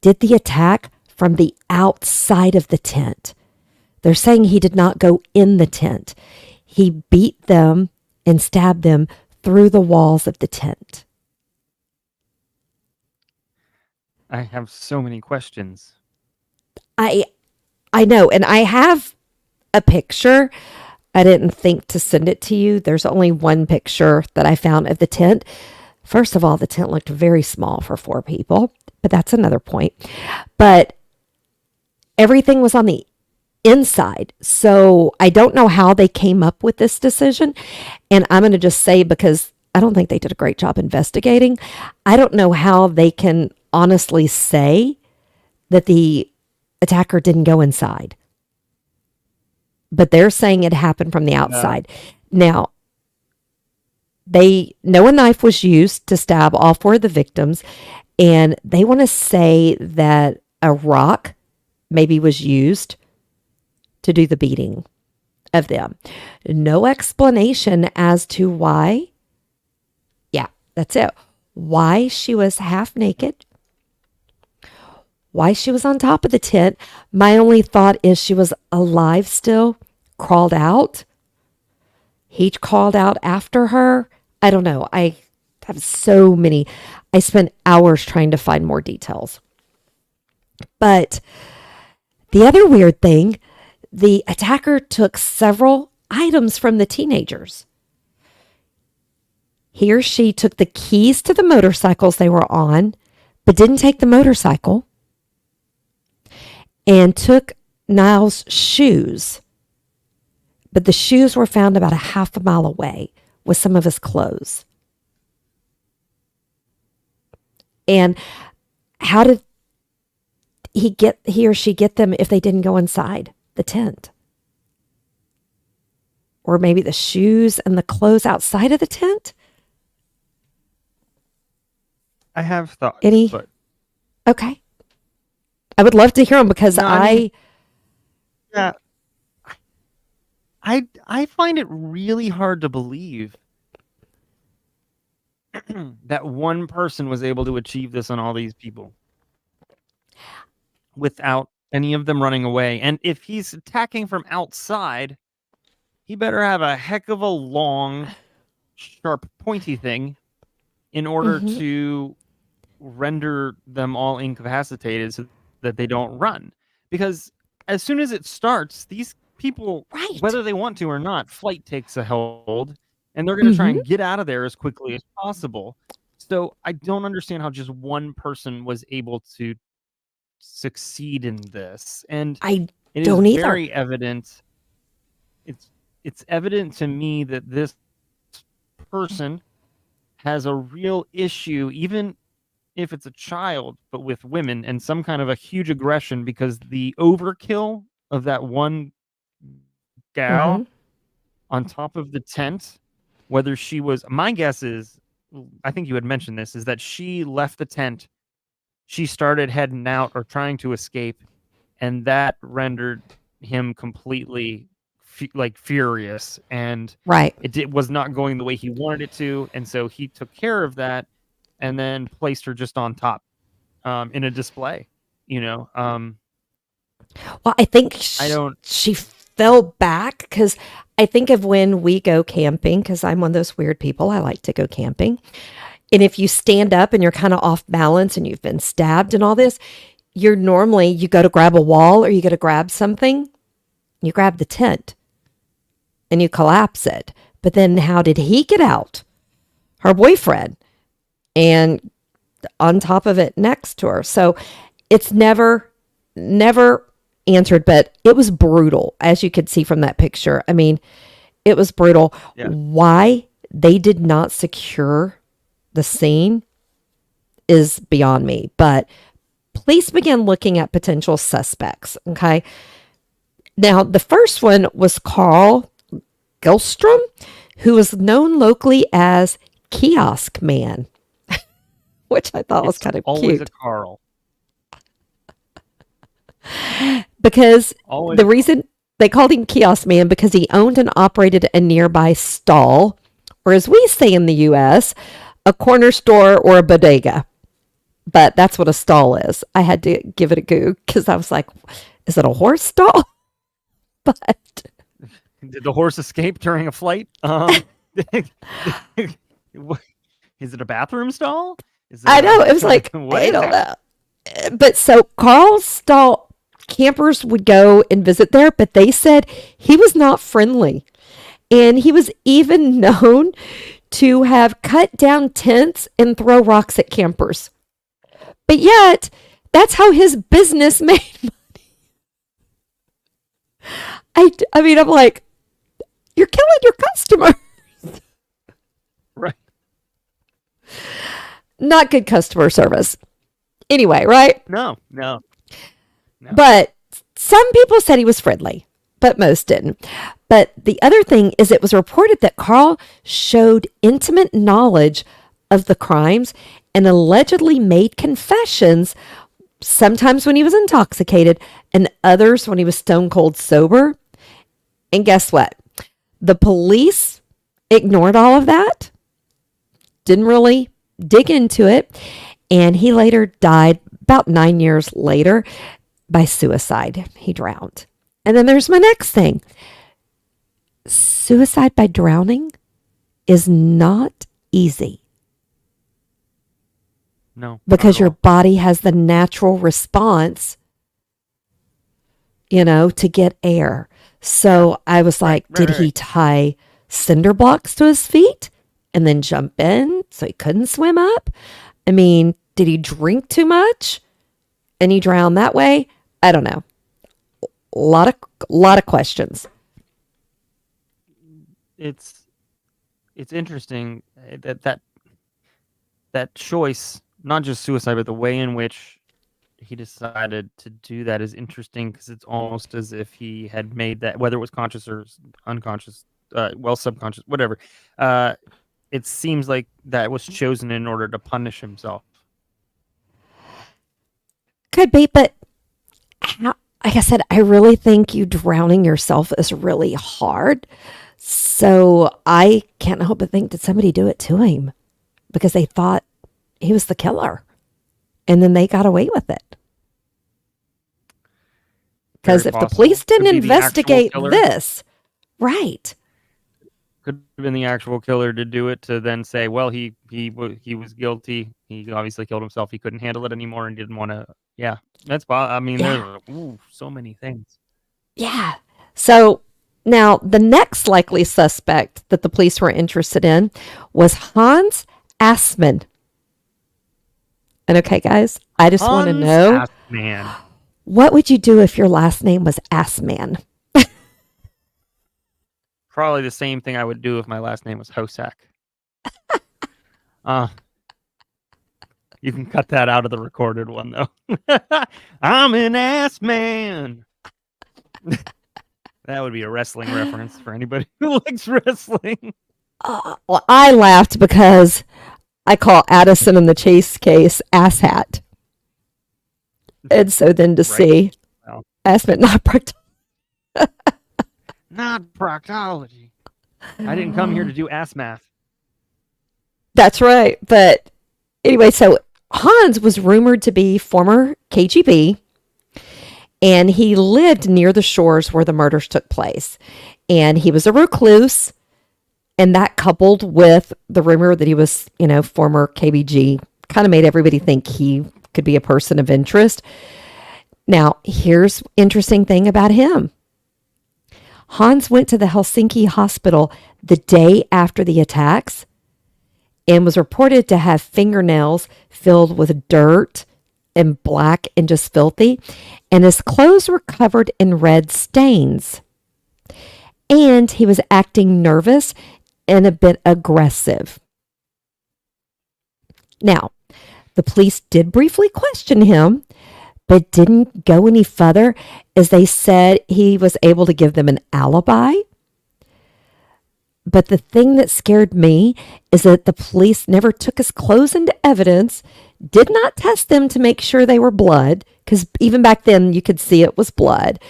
did the attack from the outside of the tent. They're saying he did not go in the tent. He beat them and stabbed them through the walls of the tent. I have so many questions. I know, and I have a picture. I didn't think to send it to you. There's only one picture that I found of the tent. First of all, the tent looked very small for 4 people, but that's another point. But everything was on the inside. So I don't know how they came up with this decision. And I'm going to just say, because I don't think they did a great job investigating, I don't know how they can honestly say that the attacker didn't go inside. But they're saying it happened from the outside. Now, no knife was used to stab all 4 of the victims, and they want to say that a rock maybe was used to do the beating of them. No explanation as to why. Yeah, that's it. Why she was half naked. Why she was on top of the tent. My only thought is she was alive still, crawled out. He crawled out after her. I don't know. I have so many. I spent hours trying to find more details. But the other weird thing, the attacker took several items from the teenagers. He or she took the keys to the motorcycles they were on, but didn't take the motorcycle, and took Niles' shoes. But the shoes were found about a half a mile away with some of his clothes. And how did he or she get them if they didn't go inside the tent? Or maybe the shoes and the clothes outside of the tent? I have thoughts. But... Okay. I would love to hear them because I find it really hard to believe that one person was able to achieve this on all these people without any of them running away. And if he's attacking from outside, he better have a heck of a long, sharp, pointy thing in order to render them all incapacitated so that they don't run. Because as soon as it starts, these people, whether they want to or not, flight takes a hold, and they're going to try and get out of there as quickly as possible. So I don't understand how just one person was able to succeed in this. And I it don't is either. Very evident. It's evident to me that this person has a real issue, even if it's a child, but with women, and some kind of a huge aggression, because the overkill of that one gal on top of the tent, whether she was, my guess is, I think you had mentioned this, is that she left the tent, she started heading out or trying to escape, and that rendered him completely furious, and it was not going the way he wanted it to, and so he took care of that and then placed her just on top in a display, Well, I think she fell back, because I think of when we go camping, because I'm one of those weird people. I like to go camping. And if you stand up and you're kind of off balance and you've been stabbed and all this, you go to grab a wall or you go to grab something, you grab the tent and you collapse it. But then how did he get out? Her boyfriend. And on top of it next to her. So it's never answered, but it was brutal, as you could see from that picture. I mean, it was brutal. Yeah. Why they did not secure the scene is beyond me. But police began looking at potential suspects. Okay. Now, the first one was Carl Gillstrom, who was known locally as Kiosk Man, which I thought was kind of always cute. A Carl. Because Always. The reason they called him Kiosk Man because he owned and operated a nearby stall, or as we say in the U.S., a corner store or a bodega. But that's what a stall is. I had to give it a go because I was like, is it a horse stall? But did the horse escape during a flight? Is it a bathroom stall? I know. It was like, I don't know. But so Carl's stall, campers would go and visit there, but they said he was not friendly. And he was even known to have cut down tents and throw rocks at campers. But yet, that's how his business made money. I mean, I'm like, you're killing your customers. Right. Not good customer service. Anyway, right? No. But some people said he was friendly, but most didn't. But the other thing is it was reported that Carl showed intimate knowledge of the crimes and allegedly made confessions, sometimes when he was intoxicated and others when he was stone cold sober. And guess what? The police ignored all of that, didn't really dig into it, and he later died about 9 years later by suicide. He drowned. And then there's my next thing. Suicide by drowning is not easy. No. Because your body has the natural response, to get air. So I was like, did he tie cinder blocks to his feet and then jump in so he couldn't swim up? I mean, did he drink too much and he drowned that way? I don't know. A lot of questions. It's interesting that choice, not just suicide, but the way in which he decided to do that is interesting because it's almost as if he had made that, whether it was conscious or unconscious, subconscious, whatever. It seems like that was chosen in order to punish himself. Could be, but like I said, I really think you drowning yourself is really hard. So I can't help but think, did somebody do it to him? Because they thought he was the killer. And then they got away with it. Because if the police didn't investigate this, right. Could have been the actual killer to do it, to then say, well, he was guilty. He obviously killed himself. He couldn't handle it anymore and didn't want to. Yeah, that's. I mean, there's so many things. Yeah. So now the next likely suspect that the police were interested in was Hans Assmann. And okay, guys, I just want to know, Assmann. What would you do if your last name was Assmann? Probably the same thing I would do if my last name was Hosak. You can cut that out of the recorded one, though. I'm an ass man. That would be a wrestling reference for anybody who likes wrestling. Well, I laughed because I call Addison in the Chase case asshat. And so then to see Assmann, not proctology. Not proctology. I didn't come here to do ass math. That's right. But anyway, so Hans was rumored to be former KGB, and he lived near the shores where the murders took place. And he was a recluse, and that coupled with the rumor that he was, former KBG, kind of made everybody think he could be a person of interest. Now, here's interesting thing about him. Hans went to the Helsinki hospital the day after the attacks and was reported to have fingernails filled with dirt and black and just filthy, and his clothes were covered in red stains. And he was acting nervous and a bit aggressive. Now, the police did briefly question him, but didn't go any further, as they said he was able to give them an alibi. But the thing that scared me is that the police never took his clothes into evidence, did not test them to make sure they were blood, because even back then you could see it was blood.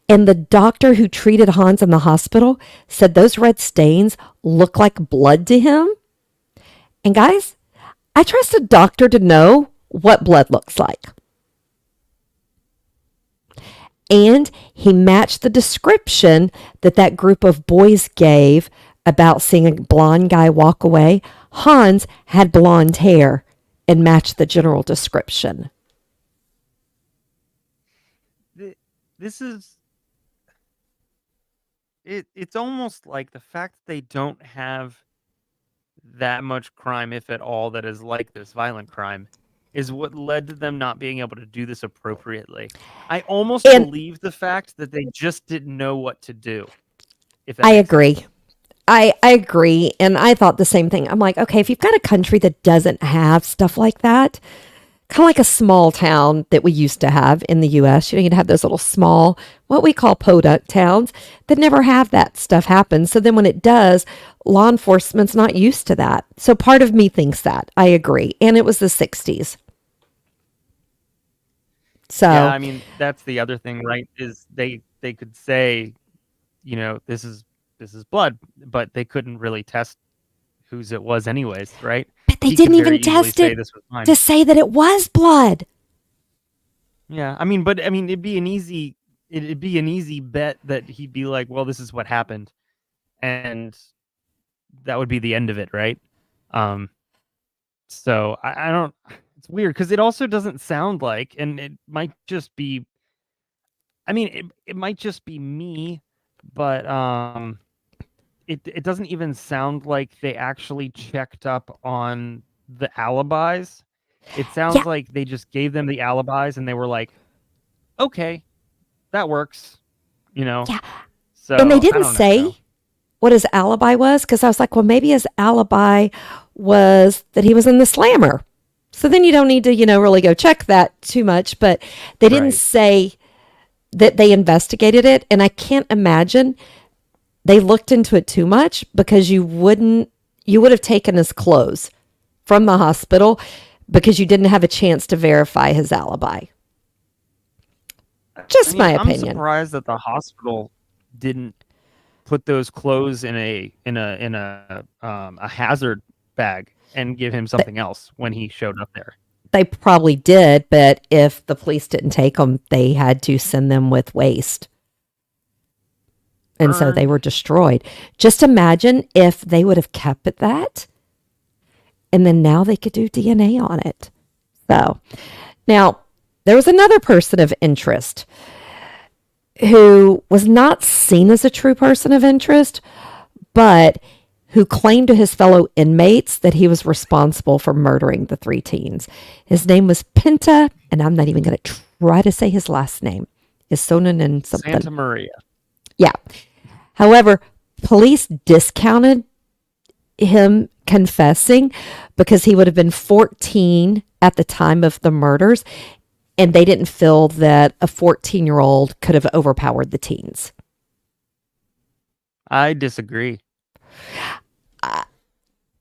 And the doctor who treated Hans in the hospital said those red stains look like blood to him. And guys, I trust a doctor to know what blood looks like. And he matched the description that group of boys gave about seeing a blonde guy walk away. Hans had blonde hair and matched the general description. This is... It's almost like the fact that they don't have that much crime, if at all, that is like this violent crime, is what led to them not being able to do this appropriately. I almost believe the fact that they just didn't know what to do. I agree. I agree. And I thought the same thing. I'm like, okay, if you've got a country that doesn't have stuff like that, kind of like a small town that we used to have in the U.S., you'd have those little small, what we call podunk towns that never have that stuff happen. So then when it does, law enforcement's not used to that. So part of me thinks that. I agree. And it was the 60s. So yeah, I mean, that's the other thing, right? Is they could say, this is blood, but they couldn't really test whose it was anyways, right? But they didn't even test it to say that it was blood. Yeah, it'd be an easy bet that he'd be like, well, this is what happened, and that would be the end of it, right? So I don't... It's weird because it also doesn't sound like, and it might just be... it might just be me, but it doesn't even sound like they actually checked up on the alibis. It sounds like they just gave them the alibis and they were like, okay, that works, Yeah. So, and they didn't say what his alibi was, because I was like, well, maybe his alibi was that he was in the slammer. So then you don't need to, really go check that too much. But they didn't say that they investigated it. And I can't imagine they looked into it too much, because you would have taken his clothes from the hospital because you didn't have a chance to verify his alibi. Just my opinion. I'm surprised that the hospital didn't put those clothes in a hazard bag and give him something else when he showed up there. They probably did, but if the police didn't take them, they had to send them with waste. And so they were destroyed. Just imagine if they would have kept at that, and then now they could do DNA on it. So now there was another person of interest who was not seen as a true person of interest, but who claimed to his fellow inmates that he was responsible for murdering the 3 teens. His name was Pinta, and I'm not even going to try to say his last name. Is Sonnen and something. Santa Maria. Yeah. However, police discounted him confessing because he would have been 14 at the time of the murders, and they didn't feel that a 14-year-old could have overpowered the teens. I disagree.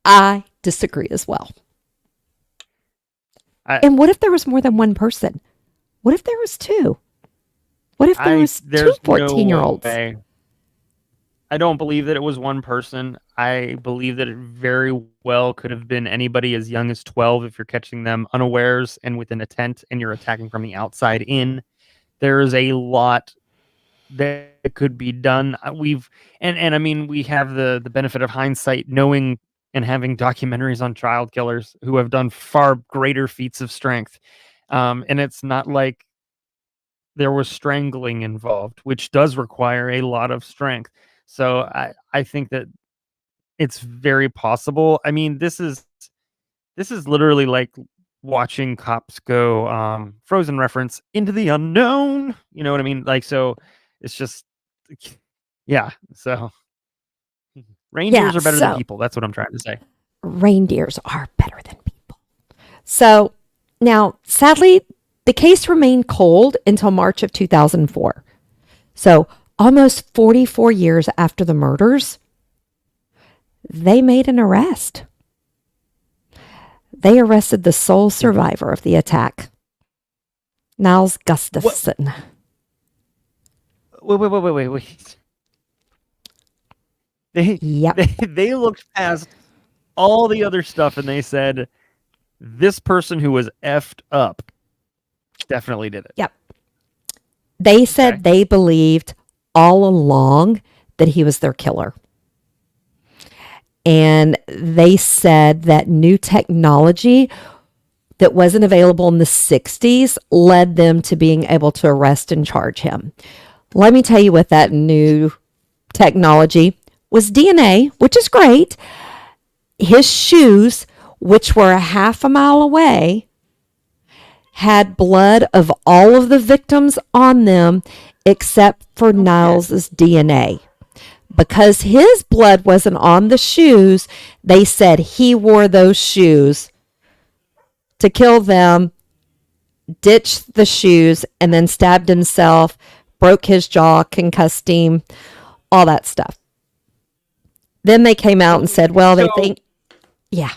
I disagree as well. And what if there was more than one person? What if there was 2? What if there was 2 14-year-olds? No, I don't believe that it was one person. I believe that it very well could have been anybody as young as 12 if you're catching them unawares and within a tent and you're attacking from the outside in. There is a lot that could be done. We have the benefit of hindsight, knowing and having documentaries on child killers who have done far greater feats of strength. And it's not like there was strangling involved, which does require a lot of strength. So I think that it's very possible. I mean, this is literally like watching cops go, Frozen reference, into the unknown. You know what I mean? Like, so it's just, yeah. So Reindeers are better than people. That's what I'm trying to say. Reindeers are better than people. So now, sadly, the case remained cold until March of 2004. So almost 44 years after the murders, they made an arrest. They arrested the sole survivor of the attack, Nils Gustafsson. Wait. They looked past all the other stuff and they said, this person who was effed up definitely did it. Yep. They said they believed all along that he was their killer. And they said that new technology that wasn't available in the 60s led them to being able to arrest and charge him. Let me tell you what that new technology was: DNA, which is great. His shoes, which were a half a mile away, had blood of all of the victims on them except for Niles's DNA. Because his blood wasn't on the shoes, they said he wore those shoes to kill them, ditched the shoes, and then stabbed himself, broke his jaw, concussed him, all that stuff. Then they came out and said, well, they think, yeah.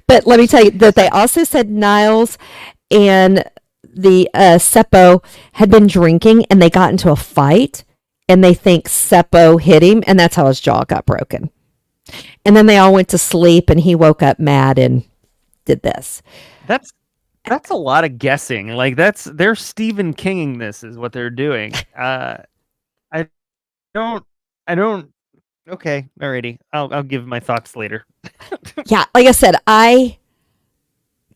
But let me tell you that they also said Niles and the Seppo had been drinking and they got into a fight. And they think Seppo hit him, and that's how his jaw got broken. And then they all went to sleep, and he woke up mad and did this. That's a lot of guessing. Like they're Stephen Kinging this is what they're doing. I don't. Okay, alrighty. I'll give my thoughts later. Yeah, like I said,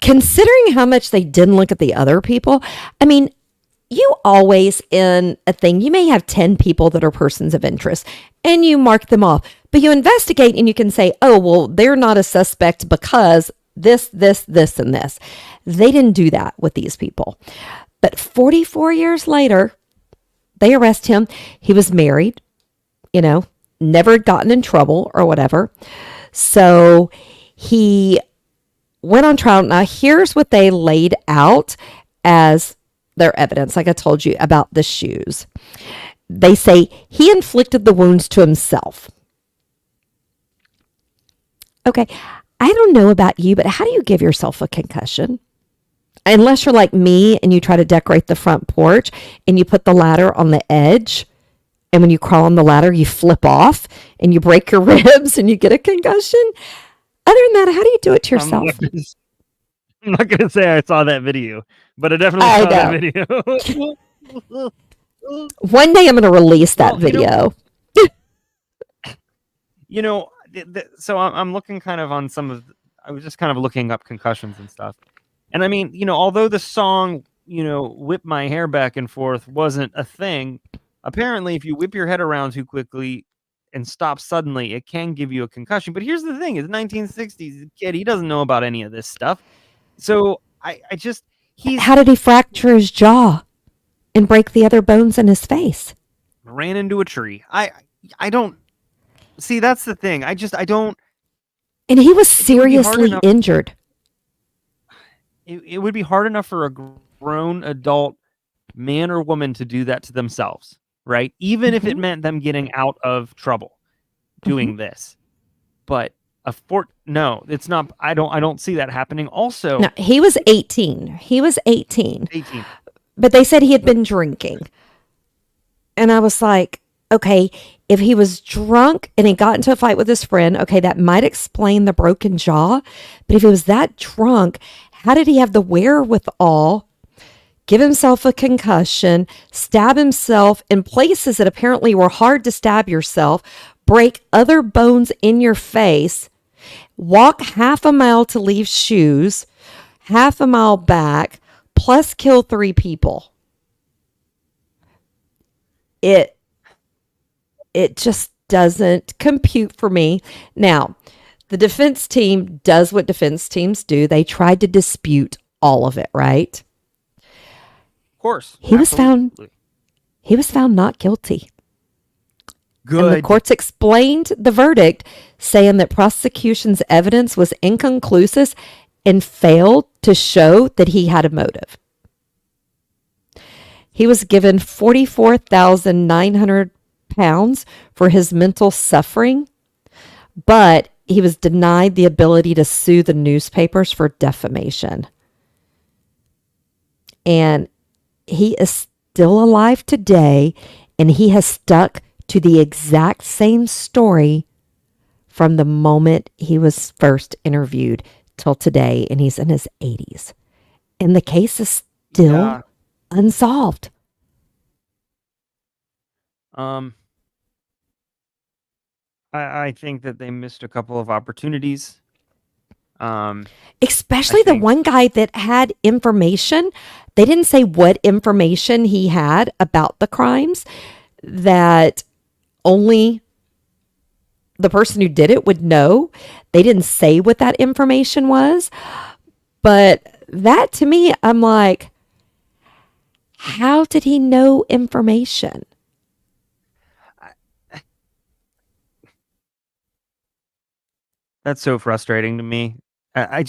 considering how much they didn't look at the other people, I mean, you always, in a thing, you may have 10 people that are persons of interest and you mark them off, but you investigate and you can say, oh, well, they're not a suspect because this, and this. They didn't do that with these people. But 44 years later, they arrest him. He was married, never gotten in trouble or whatever. So he went on trial. Now, here's what they laid out as their evidence, like I told you about the shoes. They say he inflicted the wounds to himself. Okay, I don't know about you, but how do you give yourself a concussion? Unless you're like me and you try to decorate the front porch and you put the ladder on the edge, and when you crawl on the ladder, you flip off and you break your ribs and you get a concussion. Other than that, how do you do it to yourself? I'm not going to say I saw that video, but I definitely saw that video. One day I'm going to release that video. So I'm looking kind of on I was just kind of looking up concussions and stuff. And I mean, although the song, whip my hair back and forth wasn't a thing, apparently if you whip your head around too quickly and stop suddenly, it can give you a concussion. But here's the thing, it's 1960s kid, he doesn't know about any of this stuff. So how did he fracture his jaw and break the other bones in his face? Ran into a tree. I don't see. That's the thing. I don't. And he was seriously injured. It would be hard enough for a grown adult man or woman to do that to themselves, right? Even if it meant them getting out of trouble doing this. But no, it's not. I don't see that happening. Also, no, he was 18. 18. But they said he had been drinking. And I was like, okay, if he was drunk and he got into a fight with his friend, okay, that might explain the broken jaw. But if he was that drunk, how did he have the wherewithal, give himself a concussion, stab himself in places that apparently were hard to stab yourself, break other bones in your face, walk half a mile to leave shoes, half a mile back, plus kill 3 people? It just doesn't compute for me. Now, the defense team does what defense teams do. They tried to dispute all of it, right? Of course. He was found not guilty. And the Good. courts explained the verdict, saying that prosecution's evidence was inconclusive and failed to show that he had a motive. He was given £44,900 for his mental suffering, but he was denied the ability to sue the newspapers for defamation. And he is still alive today, and he has stuck to the exact same story from the moment he was first interviewed till today, and he's in his 80s. And the case is still unsolved. I think that they missed a couple of opportunities. Especially the one guy that had information. They didn't say what information he had about the crimes, that only the person who did it would know. They didn't say what that information was. But that, to me, I'm like, how did he know information? That's so frustrating to me. I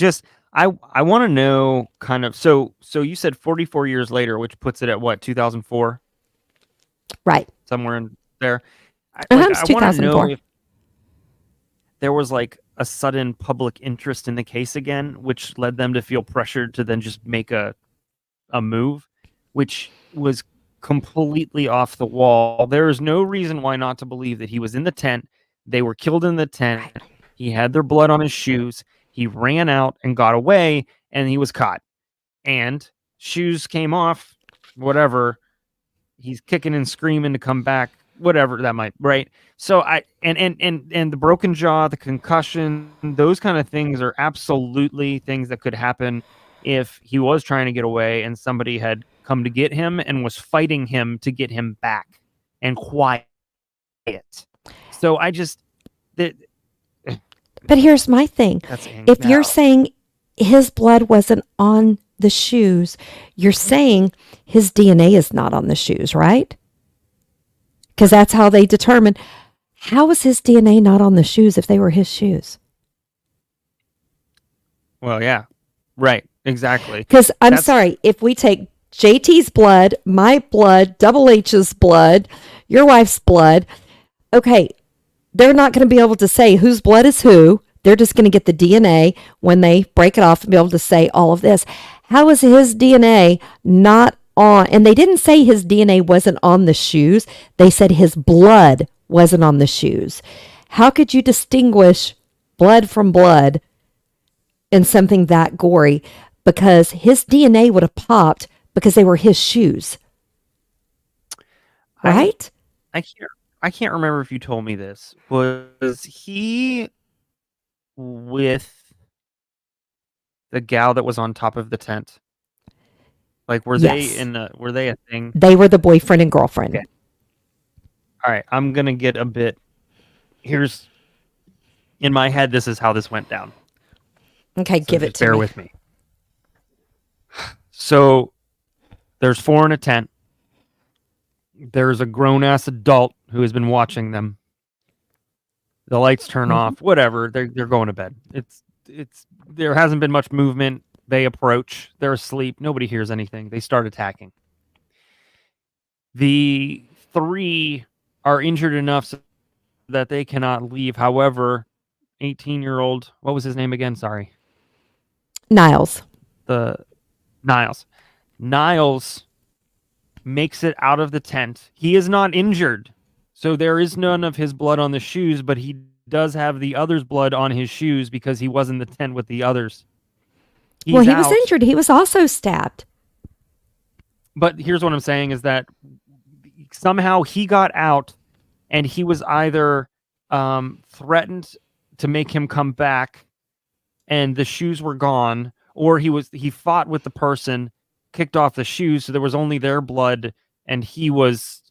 want to know kind of, so you said 44 years later, which puts it at what, 2004? Right. Somewhere in there. I want to 2004. know if there was like a sudden public interest in the case again, which led them to feel pressured to then just make a move, which was completely off the wall. There is no reason why not to believe that he was in the tent. They were killed in the tent. Right. He had their blood on his shoes. He ran out and got away, and he was caught. And shoes came off, whatever. He's kicking and screaming to come back, whatever that might, right? So and the broken jaw, the concussion, those kind of things are absolutely things that could happen if he was trying to get away and somebody had come to get him and was fighting him to get him back and quiet. So I just... But here's my thing. If you're saying his blood wasn't on the shoes, you're saying his DNA is not on the shoes, right? Because that's how they determine. How was his DNA not on the shoes if they were his shoes? Well, yeah. Right. Exactly. Because I'm sorry, if we take JT's blood, my blood, Double H's blood, your wife's blood, okay, they're not going to be able to say whose blood is who. They're just going to get the DNA when they break it off and be able to say all of this. How is his DNA not on? And they didn't say his DNA wasn't on the shoes. They said his blood wasn't on the shoes. How could you distinguish blood from blood in something that gory? Because his DNA would have popped because they were his shoes. Right? I can't remember if you told me this. Was he with the gal that was on top of the tent? Like, were they a thing? They were the boyfriend and girlfriend. Okay. All right, I'm gonna get a bit. Here's in my head. This is how this went down. Okay, so give it to me. Bear with me. So there's 4 in a tent. There's a grown-ass adult who has been watching them. The lights turn off, whatever. They're going to bed. It's there hasn't been much movement. They approach. They're asleep. Nobody hears anything. They start attacking. The 3 are injured enough so that they cannot leave. However, 18-year-old, what was his name again? Sorry. Niles. Niles makes it out of the tent. He is not injured. So there is none of his blood on the shoes, but he does have the other's blood on his shoes because he was in the tent with the others. He was injured. He was also stabbed. But here's what I'm saying is that somehow he got out and he was either threatened to make him come back and the shoes were gone, or he fought with the person, kicked off the shoes, so there was only their blood, and the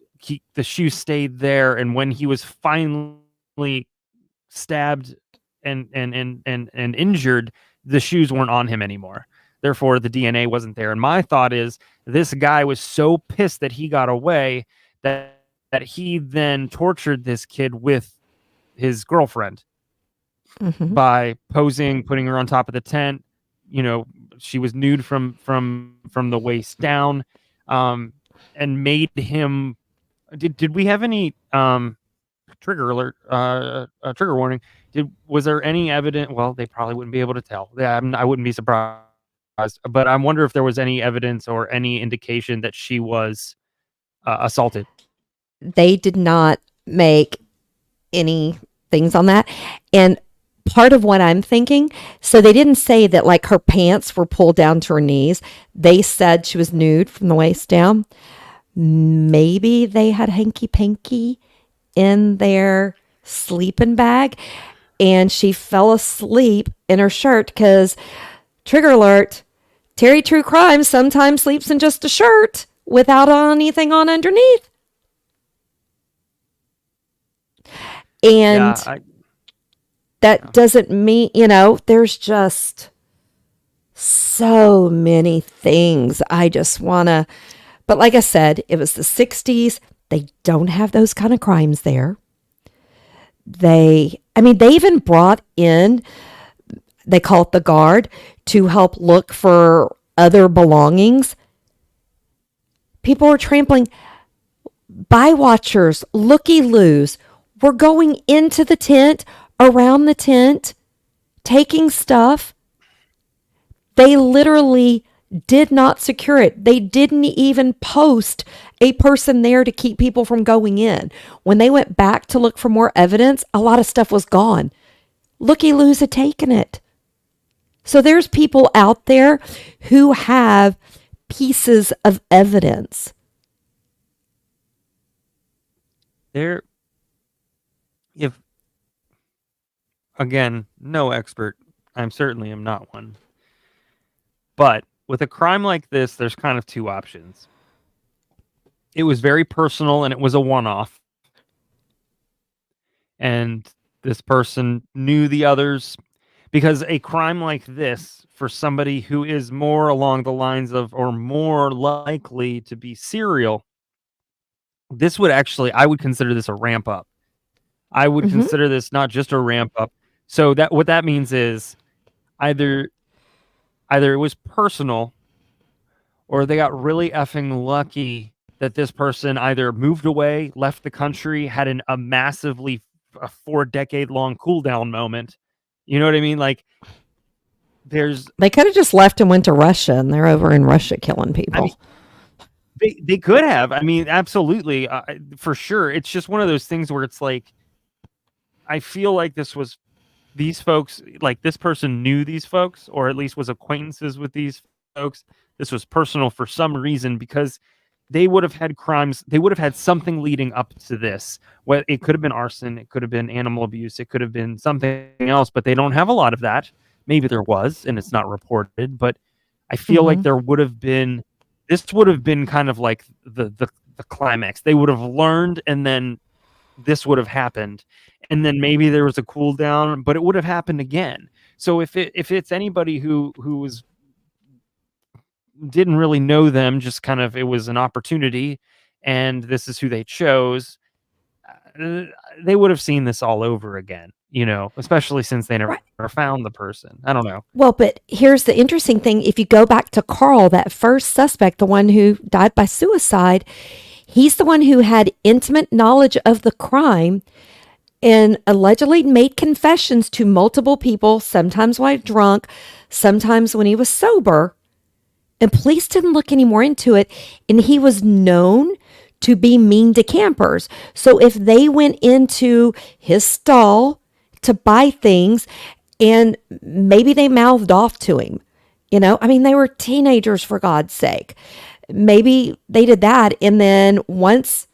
shoes stayed there, and when he was finally stabbed and injured, the shoes weren't on him anymore. Therefore, the DNA wasn't there. And my thought is this guy was so pissed that he got away that he then tortured this kid with his girlfriend by posing, putting her on top of the tent. She was nude from the waist down, and made him. Did we have any trigger alert? Trigger warning. Was there any evidence? Well, they probably wouldn't be able to tell. I wouldn't be surprised. But I wonder if there was any evidence or any indication that she was assaulted. They did not make any things on that. And part of what I'm thinking, so they didn't say that like her pants were pulled down to her knees. They said she was nude from the waist down. Maybe they had hanky-panky in their sleeping bag and she fell asleep in her shirt because, trigger alert, Terry True Crime sometimes sleeps in just a shirt without anything on underneath. And that doesn't mean, there's just so many things. I just want to, but like I said, it was the 60s. They don't have those kind of crimes there. They even brought in, they call it the guard, to help look for other belongings. People were trampling. Bywatchers, looky-loos, were going into the tent, around the tent, taking stuff. They literally did not secure it. They didn't even post a person there to keep people from going in. When they went back to look for more evidence, a lot of stuff was gone. Looky-loos had taken it. So there's people out there who have pieces of evidence. Again, no expert. I certainly am not one. But with a crime like this, there's kind of two options. It was very personal and it was a one-off. And this person knew the others. Because a crime like this, for somebody who is more along the lines of, or more likely to be serial, this would actually, I would consider this a ramp up. I would consider this not just a ramp up. So that what that means is either it was personal, or they got really effing lucky that this person either moved away, left the country, had a 4-decade-long cool down moment. You know what I mean? Like, they could have just left and went to Russia, and they're over in Russia killing people. They could have. I mean, absolutely, for sure. It's just one of those things where it's like, I feel like these folks, like this person knew these folks, or at least was acquaintances with these folks. This was personal for some reason, because they would have had crimes. They would have had something leading up to this. Well, it could have been arson. It could have been animal abuse. It could have been something else, but they don't have a lot of that. Maybe there was, and it's not reported, but I feel like there would have been, this would have been kind of like the climax. They would have learned, and then this would have happened. And then maybe there was a cool down, but it would have happened again. So if it's anybody who didn't really know them, just kind of, it was an opportunity and this is who they chose, they would have seen this all over again, especially since they never found the person. I don't know. Well, but here's the interesting thing. If you go back to Carl, that first suspect, the one who died by suicide, he's the one who had intimate knowledge of the crime and allegedly made confessions to multiple people, sometimes while drunk, sometimes when he was sober. And police didn't look any more into it. And he was known to be mean to campers. So if they went into his stall to buy things and maybe they mouthed off to him, they were teenagers, for God's sake. Maybe they did that. And then once,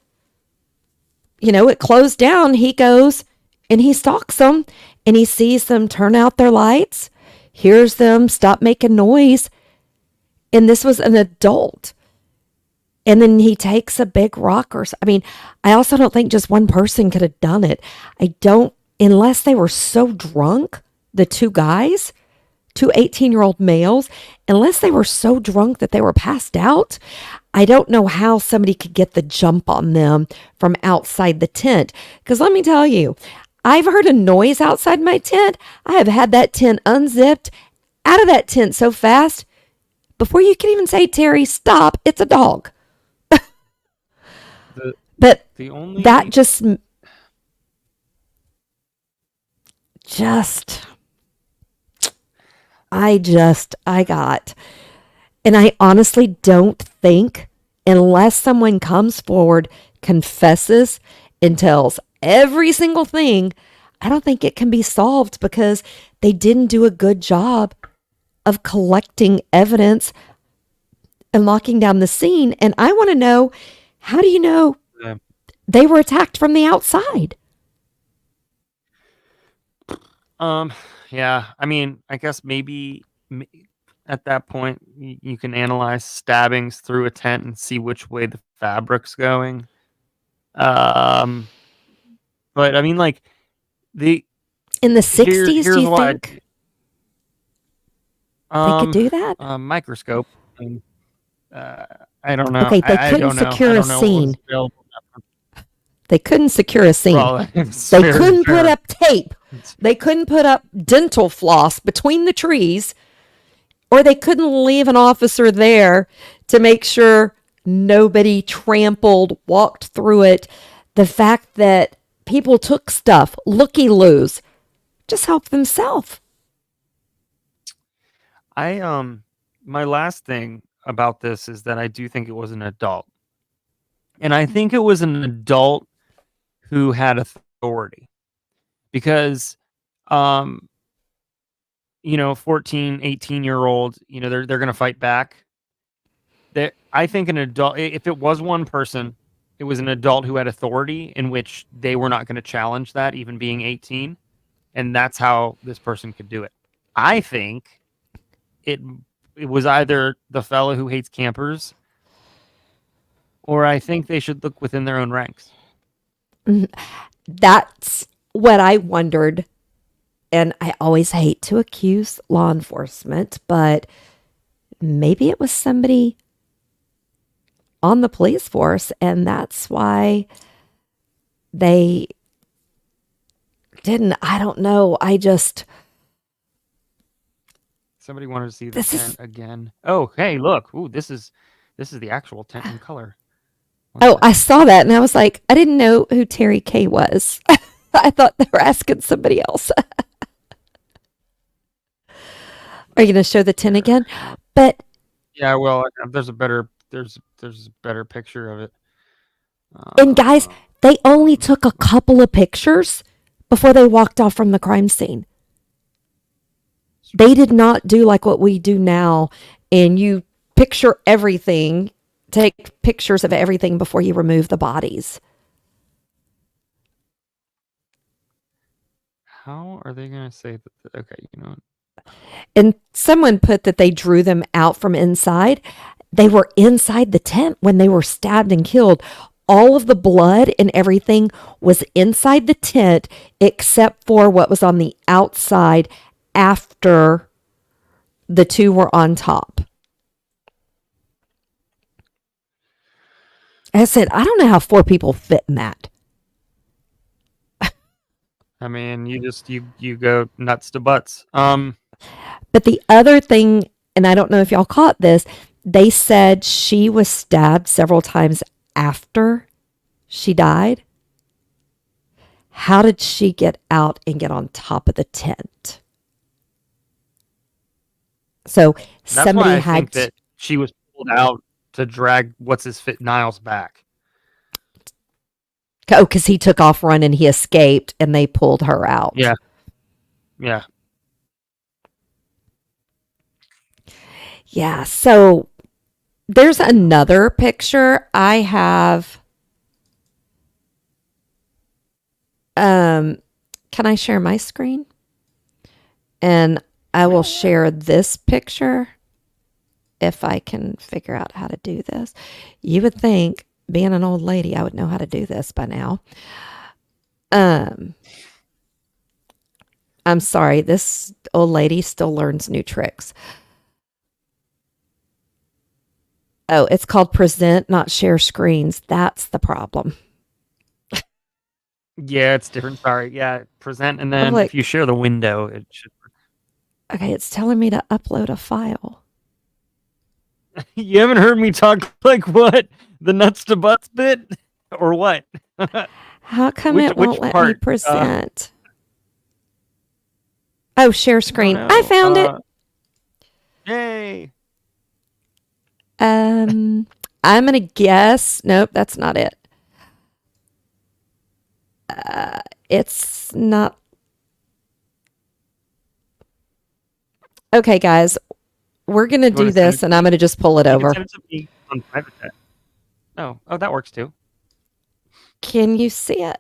it closed down, he goes and he stalks them and he sees them turn out their lights, hears them stop making noise. And this was an adult. And then he takes a big rock I also don't think just one person could have done it. Unless they were so drunk, the two guys, two 18-year-old males, unless they were so drunk that they were passed out. I don't know how somebody could get the jump on them from outside the tent. Because let me tell you, I've heard a noise outside my tent. I have had that tent unzipped out of that tent so fast, before you can even say, Terry, stop, it's a dog. But that I got. And I honestly don't think, unless someone comes forward, confesses, and tells every single thing, I don't think it can be solved, because they didn't do a good job of collecting evidence and locking down the scene. And I want to know, how do you know they were attacked from the outside? Yeah, I mean, I guess maybe at that point you can analyze stabbings through a tent and see which way the fabric's going. But I mean, like, in the 60s, do you think they could do that? Microscope. I don't know. Okay, they couldn't secure a scene. They couldn't secure a scene. Well, they couldn't put up tape. They couldn't put up dental floss between the trees, or they couldn't leave an officer there to make sure nobody trampled, walked through it. The fact that people took stuff, looky-loos, just help themselves. My last thing about this is that I do think it was an adult. And I think it was an adult who had authority. Because 14, 18-year-old, they're going to fight back. I think an adult, if it was one person, it was an adult who had authority, in which they were not going to challenge that, even being 18. And that's how this person could do it. I think it was either the fellow who hates campers, or I think they should look within their own ranks. That's what I wondered. And I always hate to accuse law enforcement, but maybe it was somebody on the police force, and that's why they didn't. I don't know. Somebody wanted to see the tent again. Oh, hey, look. Ooh, this is the actual tent in color. I saw that, and I was like, I didn't know who Terry K was. I thought they were asking somebody else. Are you going to show the tent again? But yeah, well, there's a better picture of it. And guys, they only took a couple of pictures before they walked off from the crime scene. They did not do like what we do now, and you picture everything, take pictures of everything before you remove the bodies. How are they going to say that? Okay, And someone put that they drew them out from inside. They were inside the tent when they were stabbed and killed. All of the blood and everything was inside the tent, except for what was on the outside after the two were on top. I said, I don't know how 4 people fit in that. I mean, you go nuts to butts. But the other thing, and I don't know if y'all caught this, they said she was stabbed several times after she died. How did she get out and get on top of the tent? So That's somebody why I had think that she was pulled out to drag Niles back. Oh, because he took off running, he escaped, and they pulled her out. Yeah. Yeah, so there's another picture I have. Can I share my screen? And I will share this picture if I can figure out how to do this. You would think, being an old lady, I would know how to do this by now. I'm sorry. This old lady still learns new tricks. Oh, it's called present, not share screens. That's the problem. Yeah, it's different. Sorry. Yeah, present, and I'm then like, if you share the window, it should. okay, it's telling me to upload a file. You haven't heard me talk like what? The nuts to butts bit? Or what? How come Which it won't let me part? present? Oh, share I don't screen. know. I found it. Yay. I'm gonna guess. Nope, that's not it. It's not. Okay, guys, we're gonna You wanna do send this, it and to I'm me? gonna just pull it You can over. send it to me on private chat. Oh, that works too. Can you see it?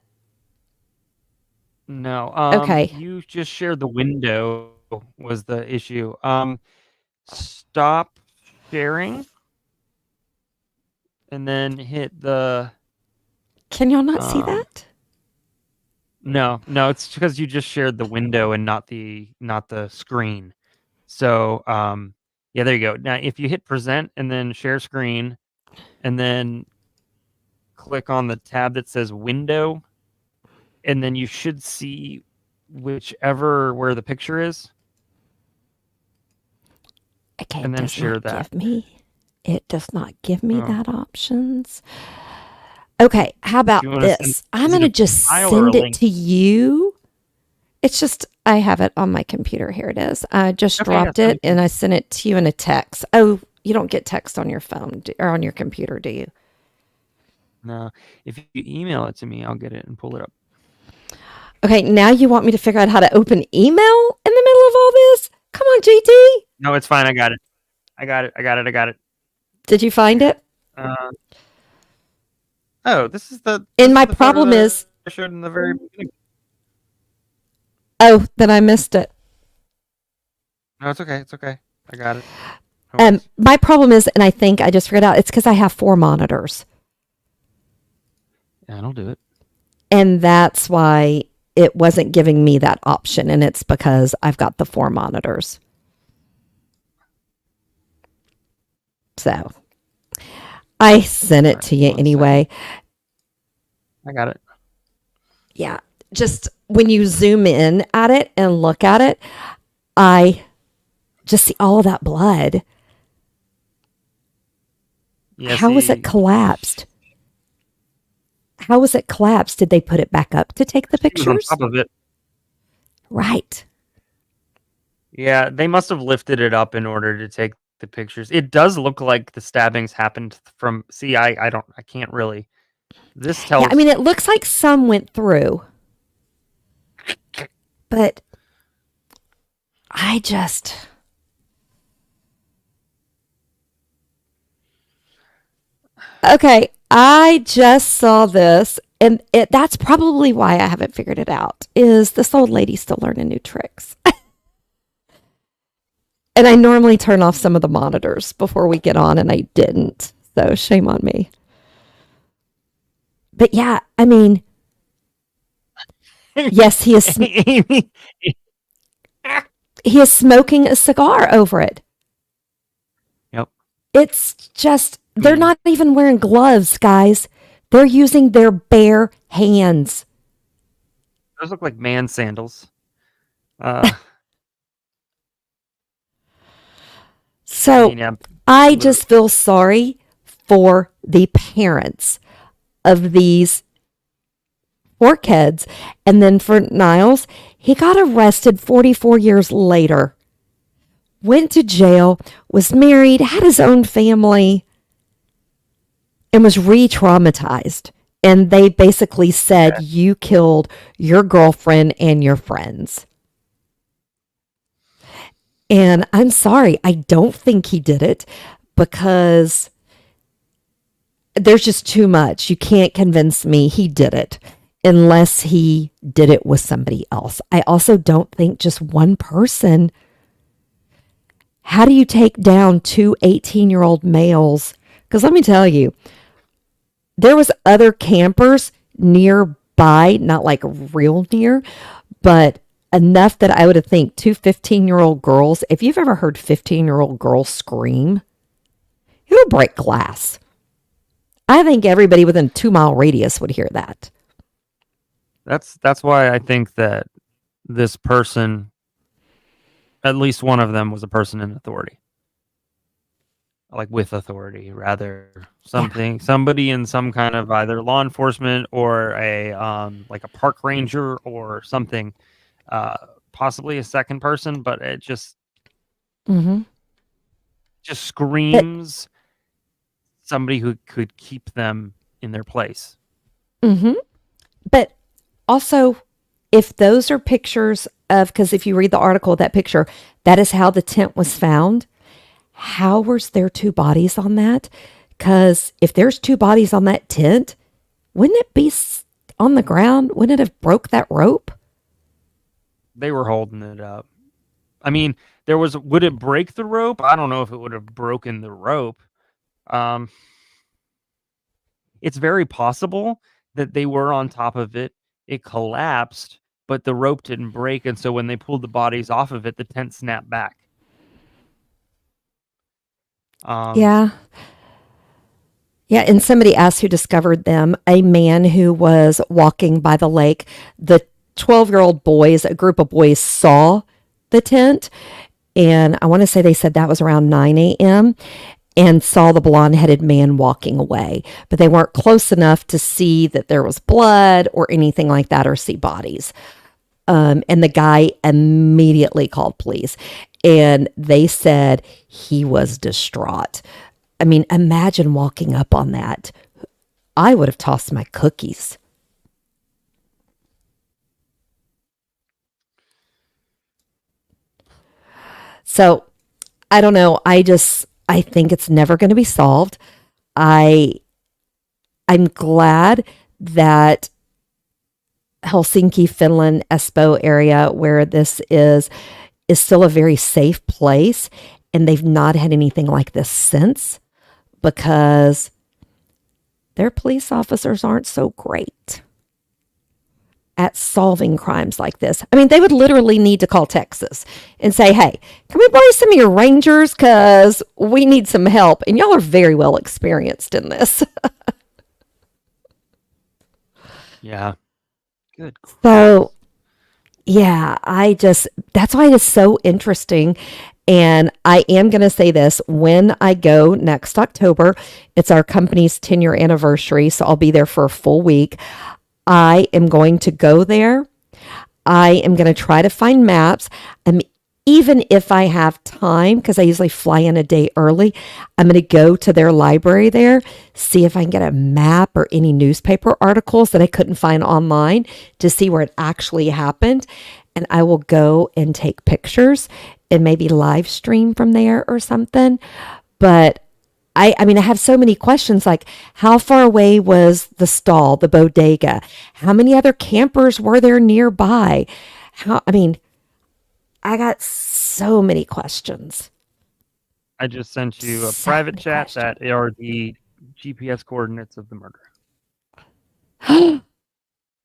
No. Okay. You just shared the window was the issue. Stop sharing and then hit the. Can y'all not see that? No, it's because you just shared the window and not the screen. So, yeah, there you go. Now, if you hit present and then share screen, and then click on the tab that says window, and then you should see where the picture is. Okay, and it then does share not that. give me. It does not give me Oh. that options. Okay, how about Do you wanna this? send- I'm is it gonna a just file or a send it link? to you. It's just I have it on my computer. Here it is. I just Okay, yeah, dropped send it it to and me. I sent it to you in a text. Oh, you don't get text on your phone or on your computer, do you? No, if you email it to me, I'll get it and pull it up. Okay, now you want me to figure out how to open email in the middle of all this? Come on, GT. No, it's fine. I got it. I got it. Did you find it? Oh, this is the. And this my is the photo problem that is, I showed in the very beginning. oh, then I missed it. No, it's okay. It's okay. I got it. No worries. My problem is, and I think I just figured out, it's because I have 4 monitors. Yeah, I'll do it. And that's why it wasn't giving me that option. And it's because I've got the 4 monitors. So I sent it to you anyway. I got it. Yeah. Just when you zoom in at it and look at it, I just see all of that blood. Yeah, How was it collapsed? How was it collapsed? Did they put it back up to take the pictures? On top of it. Right. Yeah, they must have lifted it up in order to take the pictures. It does look like the stabbings happened from. See, I can't really. This tells. Yeah, I mean, it looks like some went through, but I just. Okay, I just saw this, and that's probably why I haven't figured it out, is this old lady still learning new tricks. And I normally turn off some of the monitors before we get on, and I didn't. So shame on me. But yeah, I mean, yes, he is. He is smoking a cigar over it. Yep. It's just, they're not even wearing gloves, guys. They're using their bare hands. Those look like man sandals. So I just feel sorry for the parents of these 4 kids. And then for Niles, he got arrested 44 years later, went to jail, was married, had his own family, and was re-traumatized. And they basically said, you killed your girlfriend and your friends. And I'm sorry, I don't think he did it because there's just too much. You can't convince me he did it unless he did it with somebody else. I also don't think just one person. How do you take down 2 18-year-old males? Because let me tell you, there was other campers nearby, not like real near, but enough that I would have think two 15-year-old girls, if you've ever heard 15-year-old girls scream, it'll break glass. I think everybody within a 2-mile radius would hear that. That's why I think that this person, at least one of them, was a person in authority. Like with authority, rather somebody in some kind of either law enforcement or a like a park ranger or something, possibly a second person, but it just screams somebody who could keep them in their place. But also, if those are pictures of, because if you read the article, that picture, that is how the tent was found. How was there 2 bodies on that? Because if there's 2 bodies on that tent, wouldn't it be on the ground? Wouldn't it have broke that rope? They were holding it up. I mean, would it break the rope? I don't know if it would have broken the rope. It's very possible that they were on top of it. It collapsed, but the rope didn't break. And so when they pulled the bodies off of it, the tent snapped back. Yeah. And somebody asked who discovered them. A man who was walking by the lake. The 12-year-old boys, a group of boys, saw the tent. And I want to say they said that was around 9 a.m. and saw the blonde-headed man walking away. But they weren't close enough to see that there was blood or anything like that or see bodies. And the guy immediately called police. And they said he was distraught. I mean, imagine walking up on that. I would have tossed my cookies. So, I don't know. I think it's never going to be solved. I'm glad that Helsinki, Finland, Espoo area where this is still a very safe place, and they've not had anything like this since because their police officers aren't so great at solving crimes like this. I mean, they would literally need to call Texas and say, hey, can we borrow some of your rangers because we need some help, and y'all are very well experienced in this. Yeah. Good. So, yeah, that's why it is so interesting. And I am going to say this, when I go next October, it's our company's 10-year anniversary. So I'll be there for a full week. I am going to go there. I am going to try to find maps. Even if I have time, because I usually fly in a day early, I'm going to go to their library there, see if I can get a map or any newspaper articles that I couldn't find online to see where it actually happened. And I will go and take pictures and maybe live stream from there or something. But I mean, I have so many questions, like how far away was the stall, the bodega? How many other campers were there nearby? I got so many questions. I just sent you a private chat that are the GPS coordinates of the murder. Oh,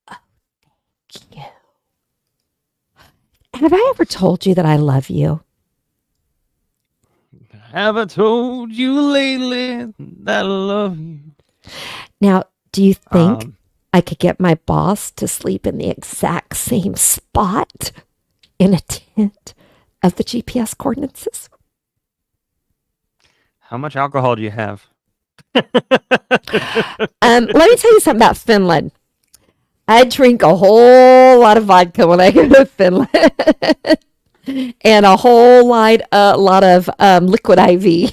thank you. Have I ever told you that I love you? Have I told you lately that I love you? Now, do you think I could get my boss to sleep in the exact same spot in a tent of the GPS coordinates? How much alcohol do you have? Let me tell you something about Finland. I drink a whole lot of vodka when I go to Finland. And a whole lot of liquid IV.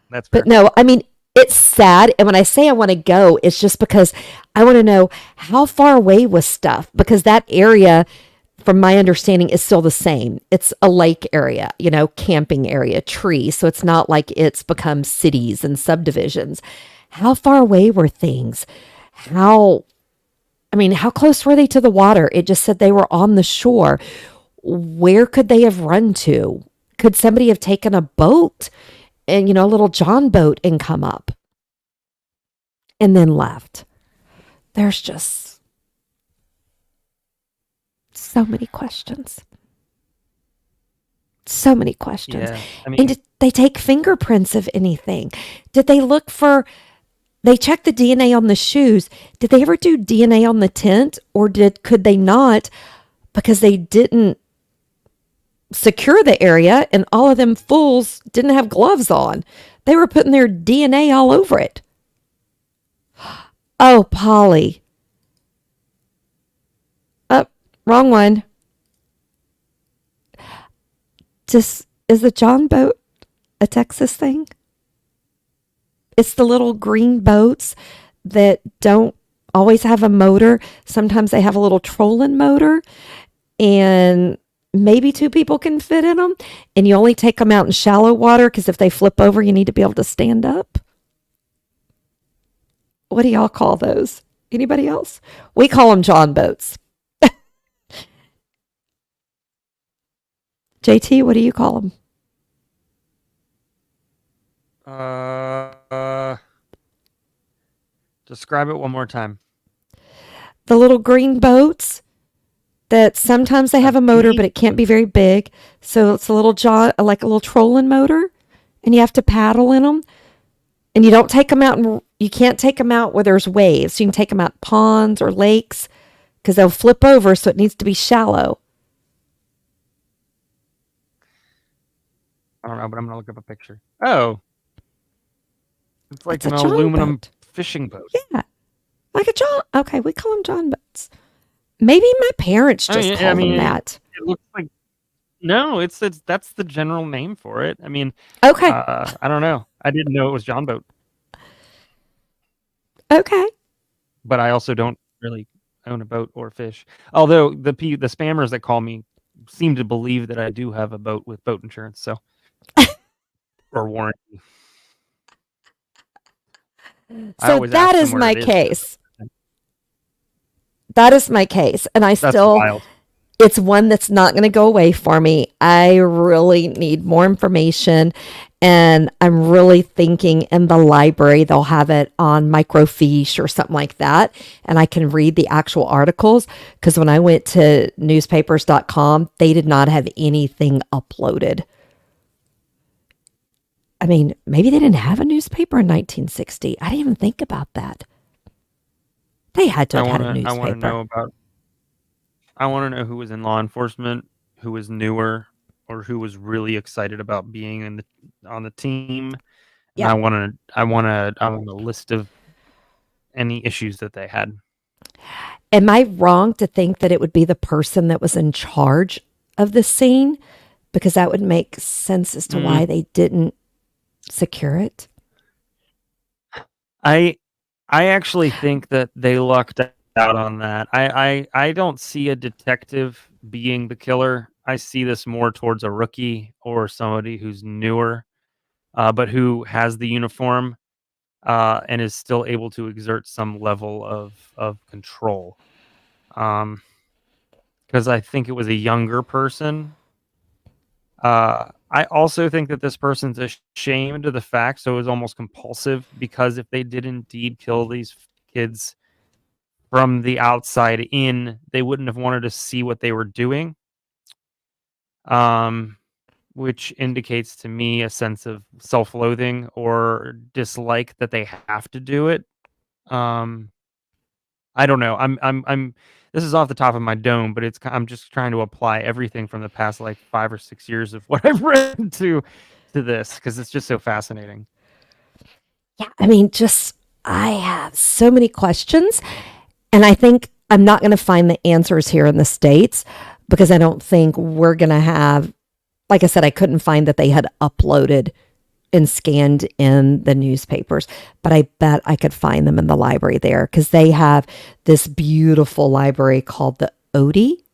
That's fair. But no, I mean, it's sad. And when I say I want to go, it's just because I want to know how far away was stuff. Because that area, from my understanding, is still the same. It's a lake area, camping area, trees. So it's not like it's become cities and subdivisions. How far away were things? How close were they to the water? It just said they were on the shore. Where could they have run to? Could somebody have taken a boat and, a little John boat and come up and then left? There's just So many questions. So many questions. Yeah, I And mean, did they take fingerprints of anything? Did they look for, they checked the DNA on the shoes. Did they ever do DNA on the tent, or could they not because they didn't secure the area and all of them fools didn't have gloves on? They were putting their DNA all over it. Oh, Polly. Oh, wrong one. Just, is the John boat a Texas thing? It's the little green boats that don't always have a motor. Sometimes they have a little trolling motor, and maybe two people can fit in them. And you only take them out in shallow water because if they flip over, you need to be able to stand up. What do y'all call those? Anybody else? We call them John boats. JT, what do you call them? Describe it one more time. The little green boats that sometimes they have a motor, but it can't be very big. So it's a little like a little trolling motor, and you have to paddle in them. And you don't take them out, and you can't take them out where there's waves. You can take them out ponds or lakes because they'll flip over. So it needs to be shallow. I don't know, but I'm gonna look up a picture. Oh, it's like It's an a John aluminum boat. fishing boat. Yeah, like a John. Okay, we call them John boats. Maybe my parents just call them that. It looks like no. It's that's the general name for it. I mean, Okay. I don't know. I didn't know it was John boat, Okay. but I also don't really own a boat or fish. Although the spammers that call me seem to believe that I do have a boat with boat insurance, so or warranty. So that is my case. That is my case. And That's wild. it's one that's not going to go away for me. I really need more information. And I'm really thinking in the library, they'll have it on microfiche or something like that. And I can read the actual articles. Because when I went to newspapers.com, they did not have anything uploaded. I mean, maybe they didn't have a newspaper in 1960. I didn't even think about that. They had to have had a newspaper. I want to know who was in law enforcement, who was newer, or who was really excited about being on the team. Yeah. And I want a list of any issues that they had. Am I wrong to think that it would be the person that was in charge of the scene? Because that would make sense as to why they didn't secure it. I actually think that they lucked out on that. I don't see a detective being the killer. I see this more towards a rookie or somebody who's newer, but who has the uniform and is still able to exert some level of control. Because I think it was a younger person. I also think that this person's ashamed of the fact, so it was almost compulsive, because if they did indeed kill these kids from the outside in, they wouldn't have wanted to see what they were doing. Which indicates to me a sense of self-loathing or dislike that they have to do it. I don't know. I'm this is off the top of my dome, but I'm just trying to apply everything from the past like 5 or 6 years of what I've read to this, because it's just so fascinating. Yeah, I mean, I have so many questions, and I think I'm not going to find the answers here in the States, because I don't think we're going to have, like I said, I couldn't find that they had uploaded and scanned in the newspapers, but I bet I could find them in the library there, because they have this beautiful library called the Odi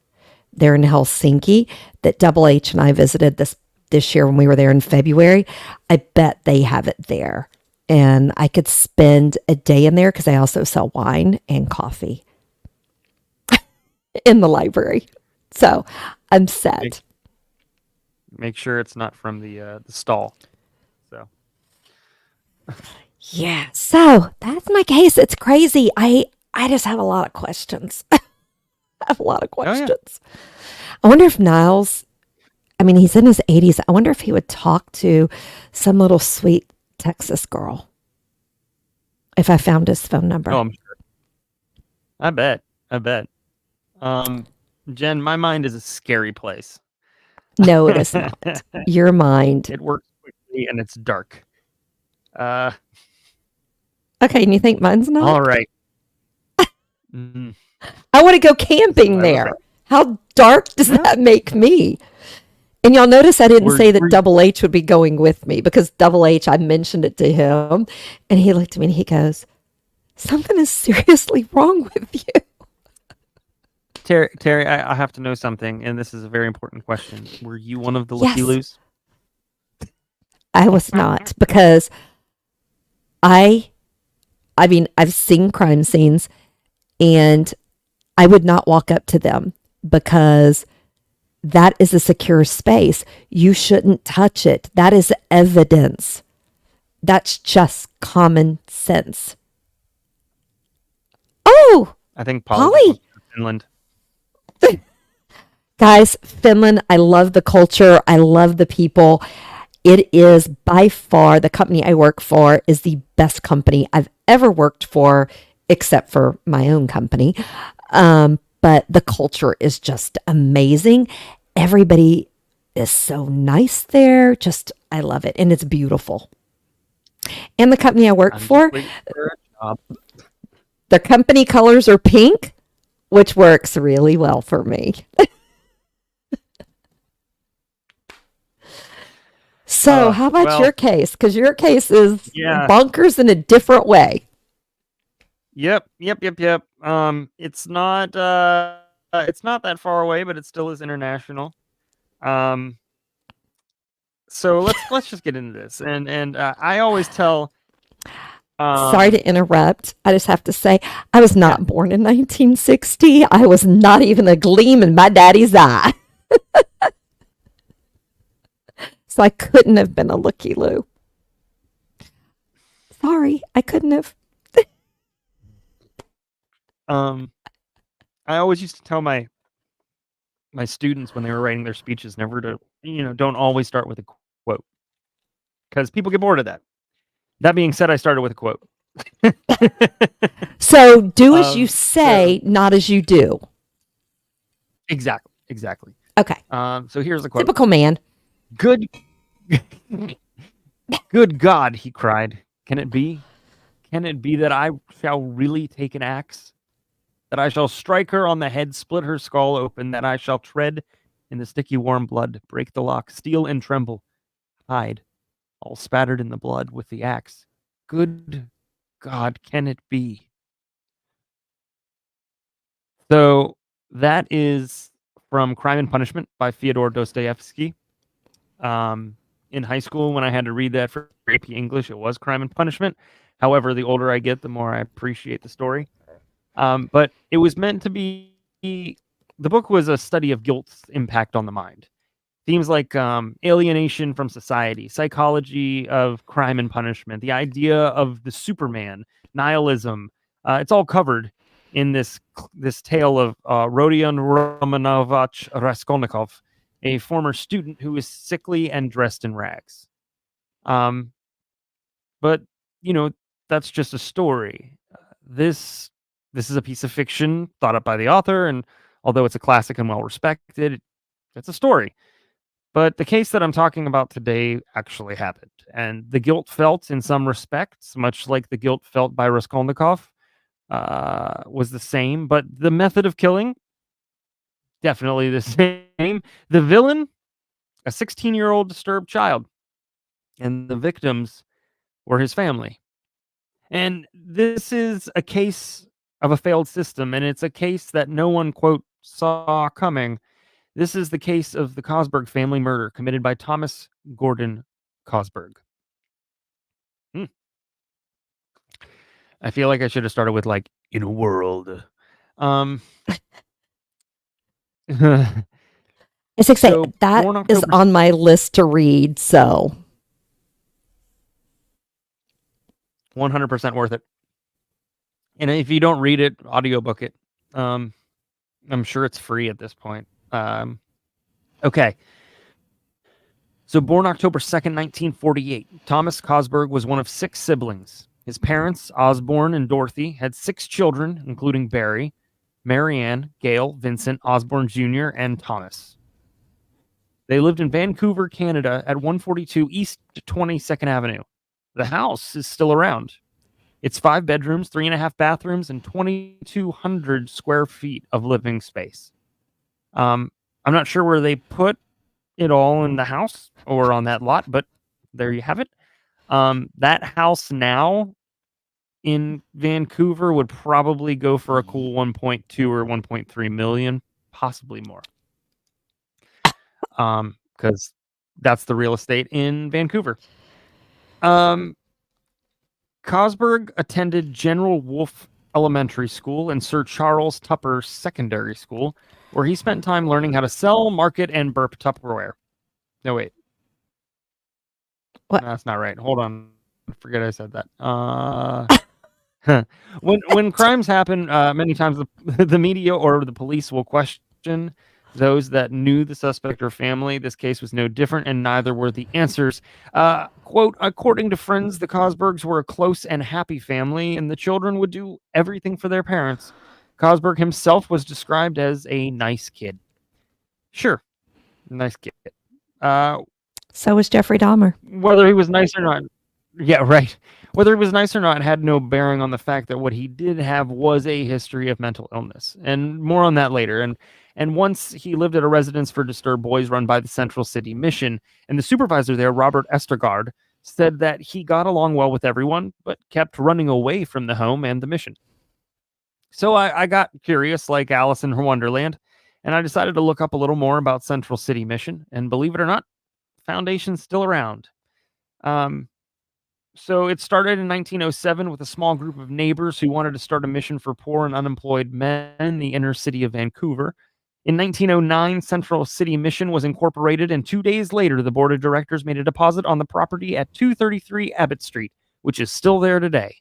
there in Helsinki that Double H and I visited this year when we were there in February. I bet they have it there, and I could spend a day in there because they also sell wine and coffee in the library. So I'm set. Make sure it's not from the stall. So yeah, so that's my case. It's crazy. I just have a lot of questions. have a lot of Oh yeah. questions. I wonder if Niles, I mean, he's in his 80s. I wonder if he would talk to some little sweet Texas girl if I found his phone Oh, number. I'm sure. I bet. Jen, my mind is a scary place. No, it is not. Your mind. It works quickly and it's dark. Okay, and you think mine's not? All right. Mm, I want to go camping I was there. like, How dark does that make me? And y'all notice I didn't say that we're- Double H would be going with me because Double H, I mentioned it to him, and he looked at me and he goes, "Something is seriously wrong with you." Terry, I have to know something, and this is a very important question. Were you one of the Yes. looky-loos? I was not, because I mean, I've seen crime scenes and I would not walk up to them because that is a secure space. You shouldn't touch it. That is evidence. That's just common sense. Oh, I think Polly. Finland. Guys, Finland, I love the culture. I love the people. It is by far the company I work for is the best company I've ever worked for, except for my own company. But the culture is just amazing. Everybody is so nice there. Just, I love it. And it's beautiful. And the company I work I'm for, just waiting for a job. the company colors are pink, which works really well for me. So, how about well, your case? Because your case is Yeah. bonkers in a different way. Yep. It's not that far away, but it still is international. So let's just get into this. And I always tell. Sorry to interrupt. I just have to say, I was not born in 1960. I was not even a gleam in my daddy's eye. So I couldn't have been a looky-loo. Sorry, I couldn't have. I always used to tell my students when they were writing their speeches never to, don't always start with a quote, because people get bored of that. That being said, I started with a quote. So do as you So- say, not as you do. Exactly. Okay. So here's the quote. Typical man. Good God, he cried. Can it be? Can it be that I shall really take an axe? That I shall strike her on the head, split her skull open, that I shall tread in the sticky warm blood, break the lock, steal and tremble, hide, all spattered in the blood with the axe. Good God, can it be? So that is from Crime and Punishment by Fyodor Dostoevsky. In high school, when I had to read that for AP English, it was Crime and Punishment. However, the older I get, the more I appreciate the story. But it was meant to be, the book was a study of guilt's impact on the mind. Themes like alienation from society, psychology of crime and punishment, the idea of the Superman, nihilism. It's all covered in this tale of Rodion Romanovich Raskolnikov, a former student who is sickly and dressed in rags. But that's just a story. This is a piece of fiction thought up by the author, and although it's a classic and well respected, it's a story. But the case that I'm talking about today actually happened, and the guilt felt in some respects, much like the guilt felt by Raskolnikov, was the same, but the method of killing, definitely the same. The villain, a 16-year-old disturbed child, and the victims were his family. And this is a case of a failed system, and it's a case that no one, quote, saw coming. This is the case of the Cosberg family murder committed by Thomas Gordon Cosberg. I feel like I should have started with, like, in a world. It's exciting. So, That born is October- on my list to read. So 100% worth it. And if you don't read it, audiobook it. I'm sure it's free at this point. Okay. So born October 2nd, 1948, Thomas Cosberg was one of 6 siblings. His parents, Osborne and Dorothy, had 6 children, including Barry, Marianne, Gail, Vincent, Osborne Jr., and Thomas. They lived in Vancouver, Canada at 142 East 22nd Avenue. The house is still around. It's 5 bedrooms, 3.5 bathrooms, and 2,200 square feet of living space. I'm not sure where they put it all in the house or on that lot, but there you have it. That house now in Vancouver would probably go for a cool 1.2 or 1.3 million, possibly more. Because that's the real estate in Vancouver. Cosberg attended General Wolfe Elementary School and Sir Charles Tupper Secondary School, where he spent time learning how to sell, market, and burp Tupperware. No, wait. What? No, that's not right. Hold on. I forget I said that. When crimes happen, many times the media or the police will question those that knew the suspect or family. This case was no different, and neither were the answers. Quote, according to friends, the Cosbergs were a close and happy family, and the children would do everything for their parents. Cosberg himself was described as a nice kid. Sure, nice kid. So was Jeffrey Dahmer. Whether he was nice or not. Yeah, right. Whether he was nice or not had no bearing on the fact that what he did have was a history of mental illness. And more on that later. And once he lived at a residence for disturbed boys run by the Central City Mission, and the supervisor there, Robert Estergaard, said that he got along well with everyone, but kept running away from the home and the mission. So I got curious, like Alice in her Wonderland, and I decided to look up a little more about Central City Mission, and believe it or not, Foundation's still around. So it started in 1907 with a small group of neighbors who wanted to start a mission for poor and unemployed men in the inner city of Vancouver. In 1909, Central City Mission was incorporated, and 2 days later, the board of directors made a deposit on the property at 233 Abbott Street, which is still there today.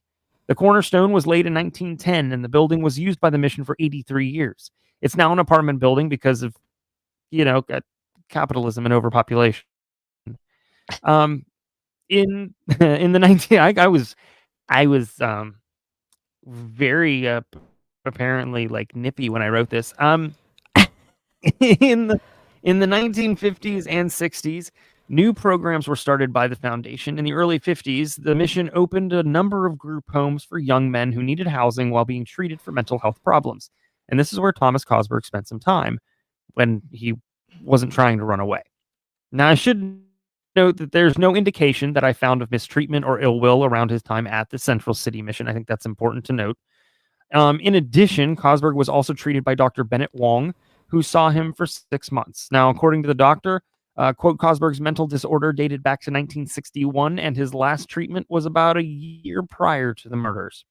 The cornerstone was laid in 1910, and the building was used by the mission for 83 years. It's now an apartment building because of, capitalism and overpopulation. In the 19 I was very apparently like nippy when I wrote this. In the 1950s and 60s, new programs were started by the foundation. In the early 50s, the mission opened a number of group homes for young men who needed housing while being treated for mental health problems. And this is where Thomas Cosberg spent some time when he wasn't trying to run away. Now, I should note that there's no indication that I found of mistreatment or ill will around his time at the Central City Mission. I think that's important to note. In addition, Cosberg was also treated by Dr. Bennett Wong, who saw him for 6 months. Now, according to the doctor, quote, Cosberg's mental disorder dated back to 1961, and his last treatment was about a year prior to the murders.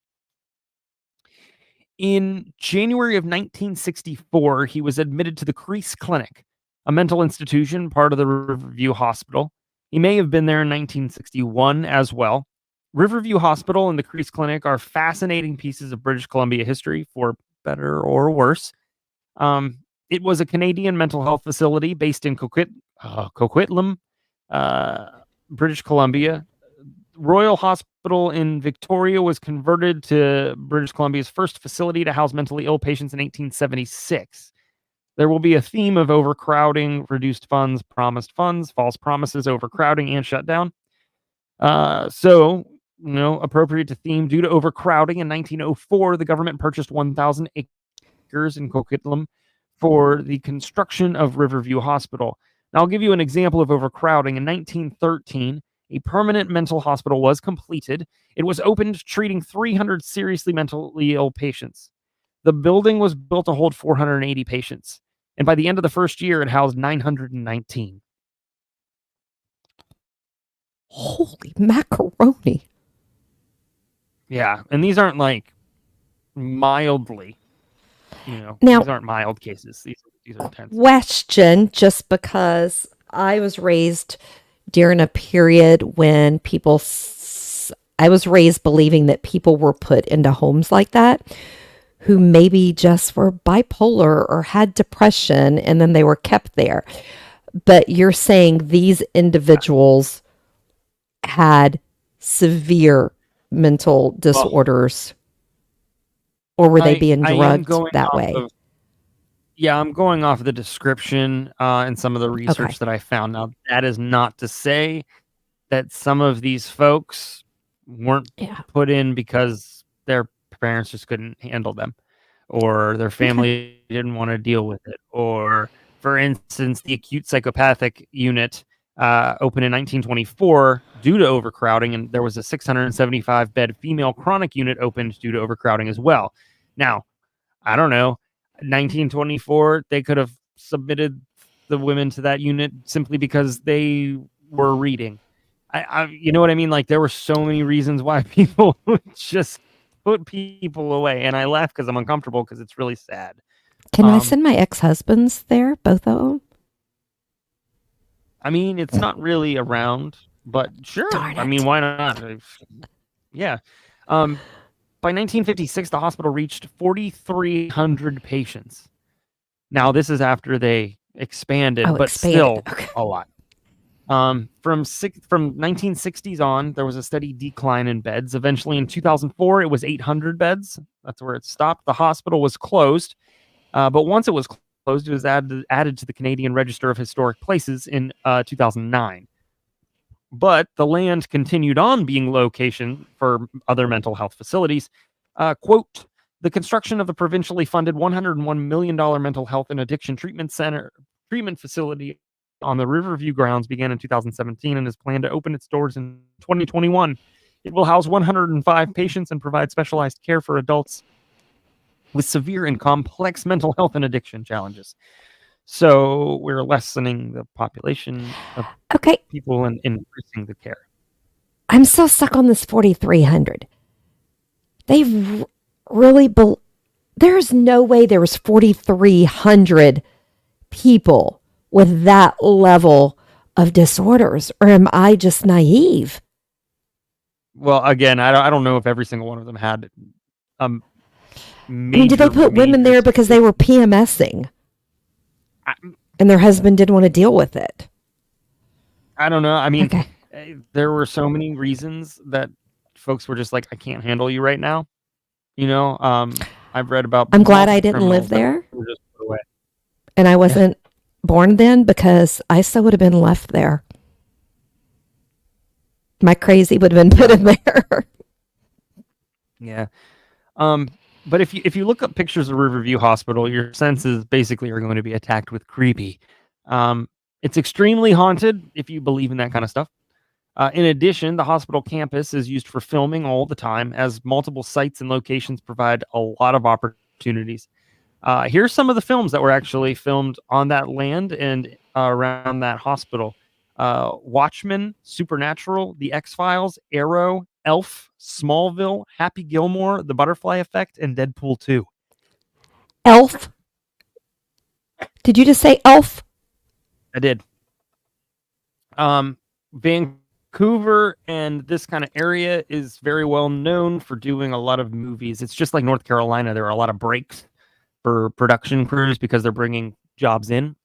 In January of 1964, he was admitted to the Crease Clinic, a mental institution, part of the Riverview Hospital. He may have been there in 1961 as well. Riverview Hospital and the Crease Clinic are fascinating pieces of British Columbia history, for better or worse. It was a Canadian mental health facility based in Coquitlam, British Columbia. Royal Hospital in Victoria was converted to British Columbia's first facility to house mentally ill patients in 1876. There will be a theme of overcrowding, reduced funds, promised funds, false promises, overcrowding, and shutdown. Appropriate to theme, due to overcrowding in 1904, the government purchased 1,000 acres in Coquitlam for the construction of Riverview Hospital. Now, I'll give you an example of overcrowding. In 1913, a permanent mental hospital was completed. It was opened, treating 300 seriously mentally ill patients. The building was built to hold 480 patients, and by the end of the first year, it housed 919. Holy macaroni. Yeah, and these aren't like mildly, Now, these aren't mild cases. These are intense. Question, just because I was raised during a period when I was raised believing that people were put into homes like that. who maybe just were bipolar or had depression and then they were kept there. But you're saying these individuals had severe mental Well, disorders, or were they being I am drugged going that off way? of I'm going off the description and some of the Okay. research that I found. Now, that is not to say that some of these folks weren't Yeah. put in because their parents just couldn't handle them, or their Okay. family didn't want to deal with it, or, for instance, the acute psychopathic unit opened in 1924 due to overcrowding, and there was a 675 bed female chronic unit opened due to overcrowding as well. Now, I don't know, 1924, they could have submitted the women to that unit simply because they were reading. You know what I mean? Like, there were so many reasons why people would just put people away, and I laugh because I'm uncomfortable because it's really sad. Can I send my ex-husbands there, both of them? I mean, it's not really around, but sure. Darn I mean, it. why not? Yeah. By 1956, the hospital reached 4,300 patients. Now, this is after they expanded, Oh, but expanded. still Okay. a lot. From 1960s on, there was a steady decline in beds. Eventually, in 2004, it was 800 beds. That's where it stopped. The hospital was closed, but once it was closed, it was added to the Canadian Register of Historic Places in 2009. But the land continued on being location for other mental health facilities. Quote, the construction of the provincially funded $101 million mental health and addiction treatment facility on the Riverview grounds began in 2017 and is planned to open its doors in 2021. It will house 105 patients and provide specialized care for adults with severe and complex mental health and addiction challenges. So we're lessening the population of Okay. people and increasing the care. I'm still stuck on this 4,300. They really there's no way there was 4,300 people with that level of disorders, or am I just naive? Well, again, I don't know if every single one of them had I mean, did they put women there because they were PMSing and their husband didn't want to deal with it? I don't know. I mean, Okay. There were so many reasons that folks were just like, I can't handle you right now. You know, I've read about. I'm glad I didn't live there, were just put away. and I wasn't born then, because I still would have been left there. My crazy would have been put in there. Yeah. But if you look up pictures of Riverview Hospital, your senses basically are going to be attacked with creepy. It's extremely haunted if you believe in that kind of stuff. In addition, the hospital campus is used for filming all the time, as multiple sites and locations provide a lot of opportunities. Here's some of the films that were actually filmed on that land and around that hospital. Watchmen, Supernatural, The X-Files, Arrow, Elf, Smallville, Happy Gilmore, The Butterfly Effect, and Deadpool 2. Elf? Did you just say elf? I did. Vancouver and this kind of area is very well known for doing a lot of movies. It's just like North Carolina. There are a lot of breaks for production crews because they're bringing jobs in.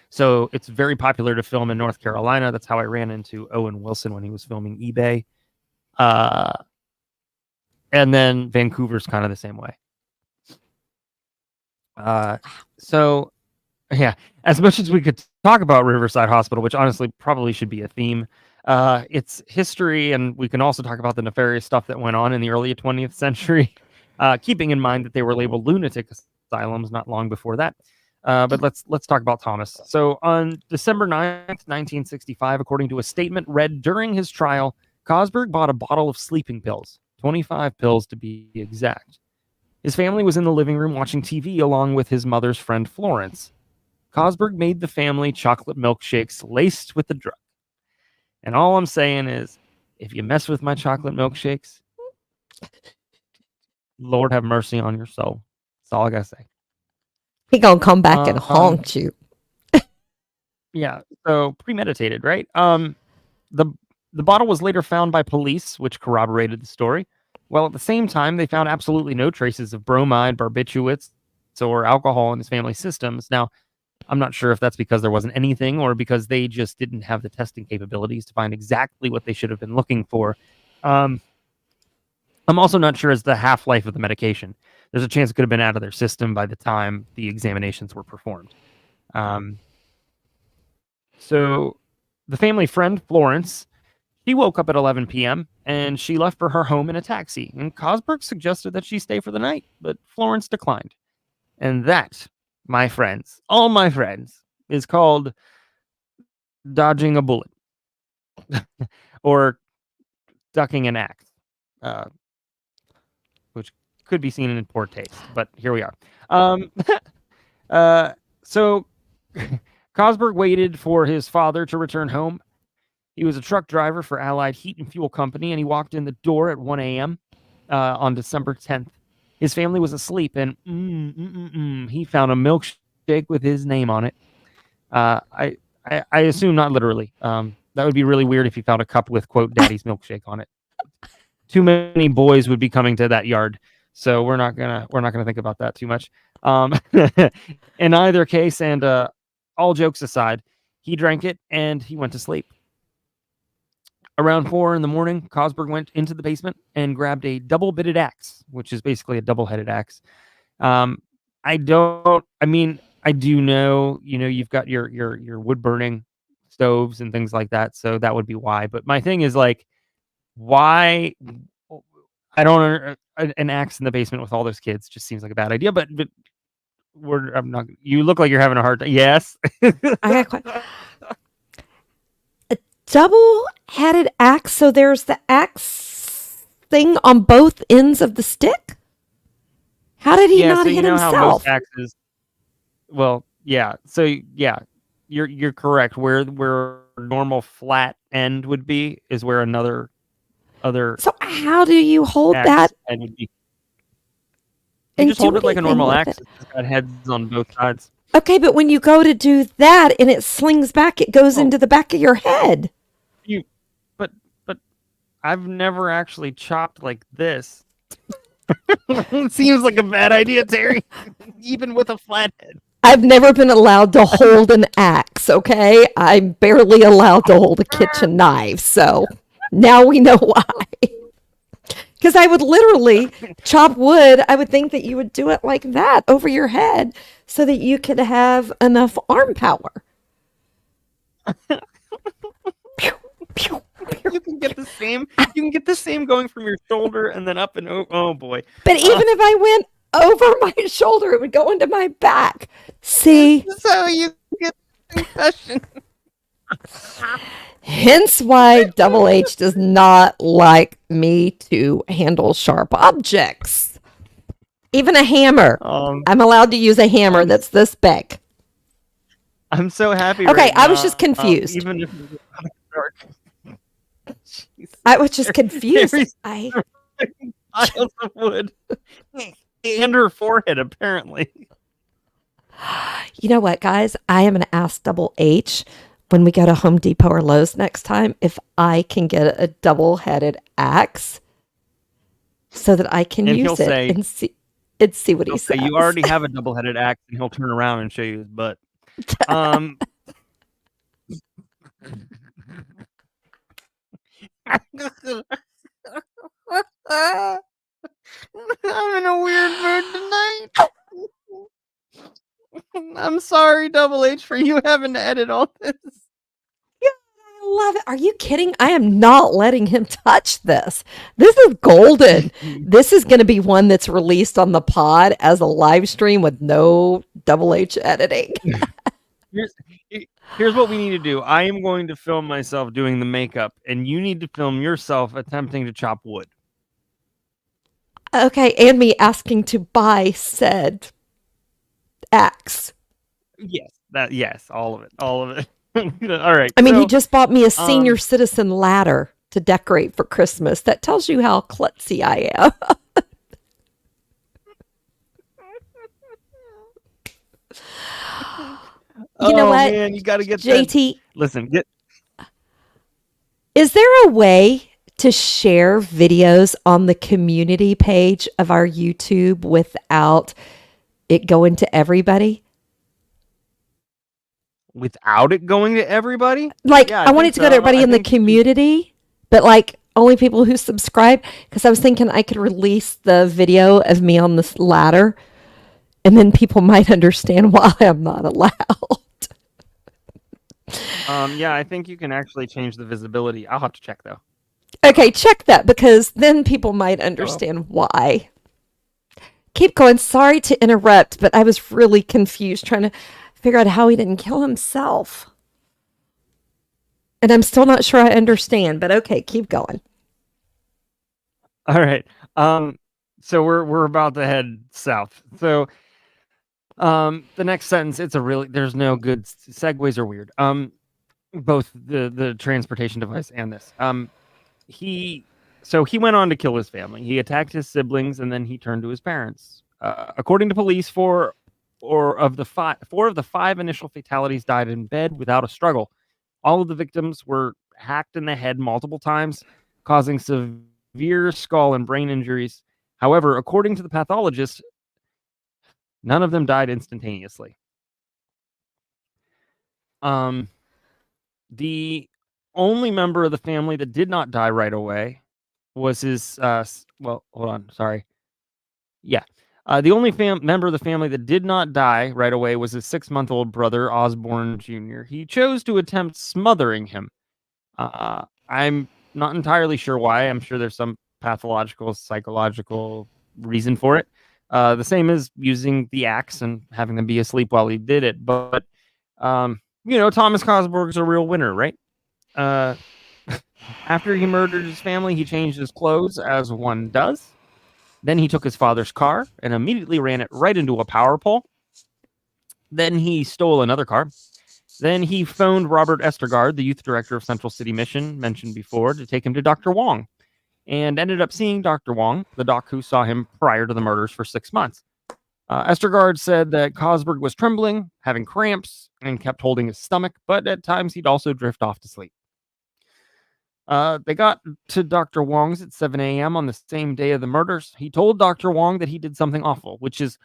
So it's very popular to film in North Carolina. That's how I ran into Owen Wilson when he was filming eBay. And then Vancouver's kind of the same way. So yeah, as much as we could talk about Riverside Hospital, which honestly probably should be a theme, its history, and we can also talk about the nefarious stuff that went on in the early 20th century, keeping in mind that they were labeled lunatic asylums not long before that. But let's talk about Thomas. So on December 9th, 1965, according to a statement read during his trial, Cosberg bought a bottle of sleeping pills, 25 pills to be exact. His family was in the living room watching TV along with his mother's friend Florence. Cosberg made the family chocolate milkshakes laced with the drug. And all I'm saying is, if you mess with my chocolate milkshakes, Lord have mercy on your soul. That's all I gotta say. He gonna come back and haunt you. Yeah, so premeditated, right? The bottle was later found by police, which corroborated the story. Well, at the same time, they found absolutely no traces of bromide, barbiturates, or alcohol in his family systems. Now, I'm not sure if that's because there wasn't anything or because they just didn't have the testing capabilities to find exactly what they should have been looking for. I'm also not sure as the half-life of the medication. There's a chance it could have been out of their system by the time the examinations were performed. So the family friend, Florence, she woke up at 11 p.m. and she left for her home in a taxi. And Cosberg suggested that she stay for the night, but Florence declined. And that, my friends, all my friends, is called dodging a bullet or ducking an axe, which could be seen in poor taste. But here we are. So Cosberg waited for his father to return home. He was a truck driver for Allied Heat and Fuel Company, and he walked in the door at 1 a.m. On December 10th. His family was asleep, and he found a milkshake with his name on it. I assume not literally. That would be really weird if he found a cup with, quote, Daddy's milkshake on it. Too many boys would be coming to that yard, so we're not gonna think about that too much. In either case, and all jokes aside, he drank it and he went to sleep. Around 4 a.m, Cosberg went into the basement and grabbed a double-bitted axe, which is basically a double-headed axe. I do know, you've got your wood-burning stoves and things like that, so that would be why. But my thing is, like, why? I don't. An axe in the basement with all those kids just seems like a bad idea. But I'm not. You look like you're having a hard time. Yes. I got a double-headed axe. So there's the axe thing on both ends of the stick. How did he not hit himself? How most axes, well, yeah. So yeah, you're correct. Where normal flat end would be is where other. So how do you hold that? And you just hold it like a normal axe. It's got heads on both sides. Okay, but when you go to do that and it slings back, it goes into the back of your head. But I've never actually chopped like this. It seems like a bad idea, Terry. Even with a flat head. I've never been allowed to hold an axe, okay? I'm barely allowed to hold a kitchen knife, so now we know why. Because I would literally chop wood. I would think that you would do it like that over your head so that you could have enough arm power. You can get the same. You can get the same going from your shoulder and then up and oh boy. But even if I went over my shoulder, it would go into my back. See? So you get concussion. Hence why Double H does not like me to handle sharp objects. Even a hammer. I'm allowed to use a hammer that's this big. I'm so happy. Okay, I was just confused. Even if it's dark. I was just confused. Piles of wood and her forehead, apparently. You know what, guys? I am going to ask Double H when we go to Home Depot or Lowe's next time if I can get a double-headed axe so that I can use it and see what he says. You already have a double-headed axe, and he'll turn around and show you his butt. I'm in a weird mood tonight. I'm sorry, Double H, for you having to edit all this. Yeah, I love it. Are you kidding? I am not letting him touch this. This is golden. This is going to be one that's released on the pod as a live stream with no Double H editing. Here's what we need to do. I am going to film myself doing the makeup, and you need to film yourself attempting to chop wood. Okay, and me asking to buy said axe. Yes, all of it. All right. I mean, he just bought me a senior citizen ladder to decorate for Christmas. That tells you how klutzy I am. You know what? Man, you got to get JT. Listen, Is there a way to share videos on the community page of our YouTube without it going to everybody? Without it going to everybody? Like, Yeah, I want it to go to everybody in the community, but like only people who subscribe. Because I was thinking I could release the video of me on this ladder, and then people might understand why I'm not allowed. Yeah, I think you can actually change the visibility. I'll have to check though. Okay, check that, because then people might understand why. Keep going. Sorry to interrupt, but I was really confused trying to figure out how he didn't kill himself. And I'm still not sure I understand, but okay, keep going. All right. So we're about to head south. So the next sentence, there's no good segues are weird. Both the transportation device and this. He went on to kill his family. He attacked his siblings, and then he turned to his parents. According to police, four of the five initial fatalities died in bed without a struggle. All of the victims were hacked in the head multiple times, causing severe skull and brain injuries. However, according to the pathologist, none of them died instantaneously. The only member of the family that did not die right away was his well, hold on, sorry. Yeah. The only member of the family that did not die right away was his 6-month-old brother, Osborne Jr. He chose to attempt smothering him. I'm not entirely sure why. I'm sure there's some pathological, psychological reason for it. The same as using the axe and having them be asleep while he did it. But, Thomas Cosberg's a real winner, right? After he murdered his family, he changed his clothes, as one does. Then he took his father's car and immediately ran it right into a power pole. Then he stole another car. Then he phoned Robert Estergaard, the youth director of Central City Mission, mentioned before, to take him to Dr. Wong, and ended up seeing Dr. Wong, the doc who saw him prior to the murders, for 6 months. Estergaard said that Cosberg was trembling, having cramps, and kept holding his stomach, but at times he'd also drift off to sleep. They got to Dr. Wong's at 7 a.m. on the same day of the murders. He told Dr. Wong that he did something awful, which is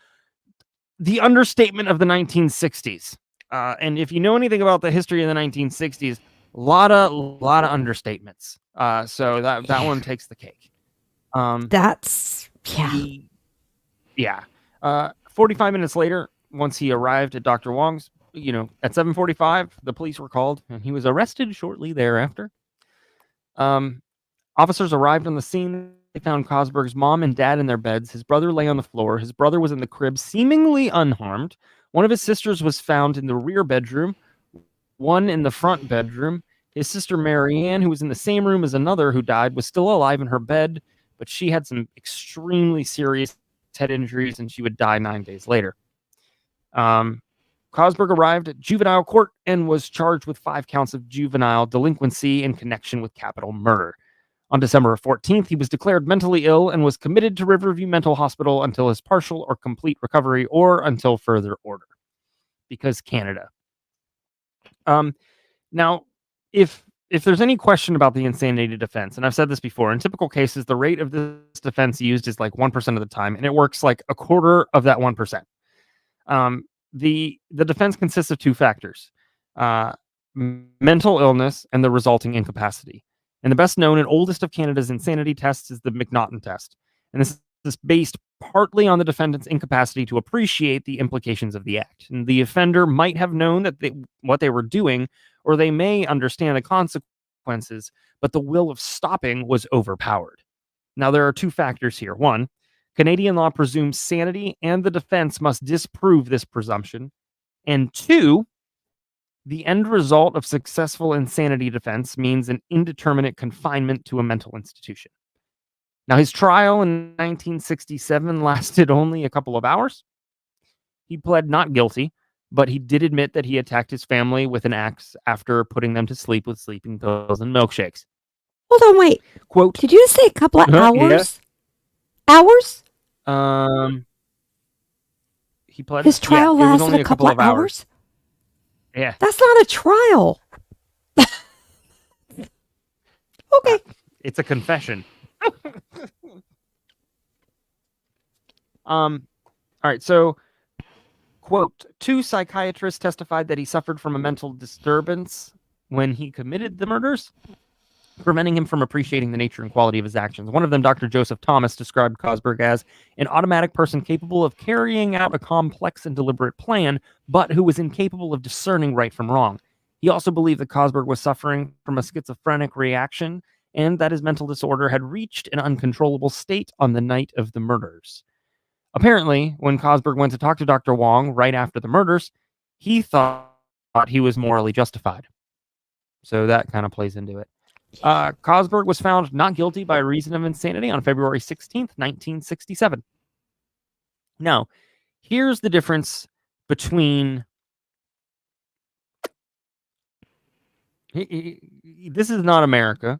the understatement of the 1960s. And if you know anything about the history of the 1960s, a lot of understatements. So that one takes the cake. That's, yeah. 45 minutes later, once he arrived at Dr. Wong's, at 7:45, the police were called, and he was arrested shortly thereafter. Officers arrived on the scene. They found Cosberg's mom and dad in their beds. His brother lay on the floor. His brother was in the crib, seemingly unharmed. One of his sisters was found in the rear bedroom, one in the front bedroom. His sister Marianne, who was in the same room as another who died, was still alive in her bed, but she had some extremely serious head injuries, and she would die 9 days later. Cosberg arrived at juvenile court and was charged with 5 counts of juvenile delinquency in connection with capital murder. On December 14th, he was declared mentally ill and was committed to Riverview Mental Hospital until his partial or complete recovery or until further order. Because Canada. Now, if there's any question about the insanity defense, and I've said this before, in typical cases, the rate of this defense used is like 1% of the time, and it works like a quarter of that 1%. The defense consists of 2 factors, mental illness and the resulting incapacity. And the best known and oldest of Canada's insanity tests is the McNaughton test. And this is based partly on the defendant's incapacity to appreciate the implications of the act. And the offender might have known that what they were doing, or they may understand the consequences, but the will of stopping was overpowered. Now, there are 2 factors here. 1, Canadian law presumes sanity, and the defense must disprove this presumption. And 2, the end result of successful insanity defense means an indeterminate confinement to a mental institution. Now, his trial in 1967 lasted only a couple of hours. He pled not guilty, but he did admit that he attacked his family with an axe after putting them to sleep with sleeping pills and milkshakes. Hold on, wait. Quote, did you just say a couple of hours? Yeah. Hours? He pled. His trial it was lasted only a couple of hours? Yeah. That's not a trial. Okay. It's a confession. All right, so quote, 2 psychiatrists testified that he suffered from a mental disturbance when he committed the murders, preventing him from appreciating the nature and quality of his actions. One of them, Dr. Joseph Thomas, described Cosberg as an automatic person capable of carrying out a complex and deliberate plan, but who was incapable of discerning right from wrong. He also believed that Cosberg was suffering from a schizophrenic reaction and that his mental disorder had reached an uncontrollable state on the night of the murders. Apparently, when Cosberg went to talk to Dr. Wong right after the murders, he thought he was morally justified. So that kind of plays into it. Cosberg was found not guilty by reason of insanity on February 16th, 1967. Now, here's the difference between... This is not America,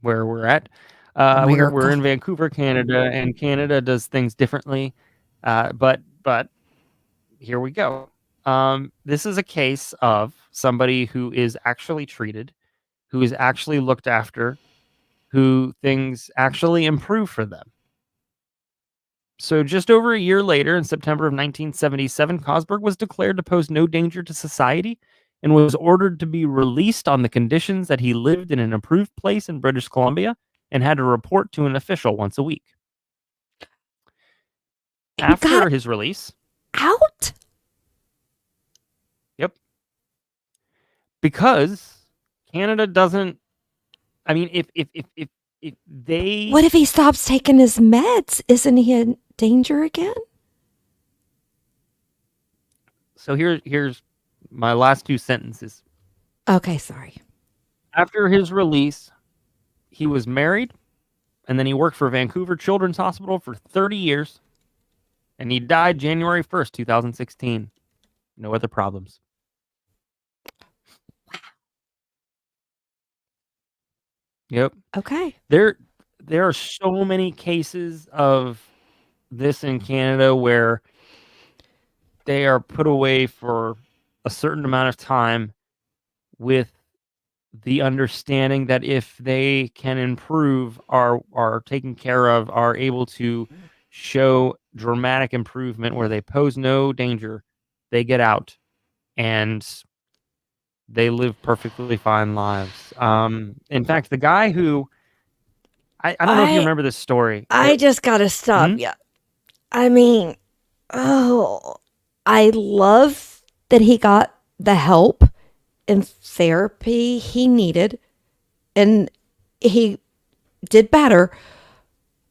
where we're at. We're in Vancouver, Canada, and Canada does things differently. But here we go. This is a case of somebody who is actually treated, who is actually looked after, who things actually improve for them. So just over a year later, in September of 1977, Cosberg was declared to pose no danger to society and was ordered to be released on the conditions that he lived in an approved place in British Columbia and had to report to an official once a week. After his release... Out? Yep. Because Canada doesn't... I mean, if they... What if he stops taking his meds? Isn't he in danger again? So here's my last 2 sentences. Okay, sorry. After his release, he was married, and then he worked for Vancouver Children's Hospital for 30 years, and he died January 1st, 2016. No other problems. Wow. Yep. Okay. There are so many cases of this in Canada where they are put away for a certain amount of time with the understanding that if they can improve, are taken care of, are able to show dramatic improvement where they pose no danger, they get out and they live perfectly fine lives. In fact, the guy who I don't know if you remember this story. I just gotta stop. Yeah. I mean, I love that he got the help and therapy he needed, and he did better.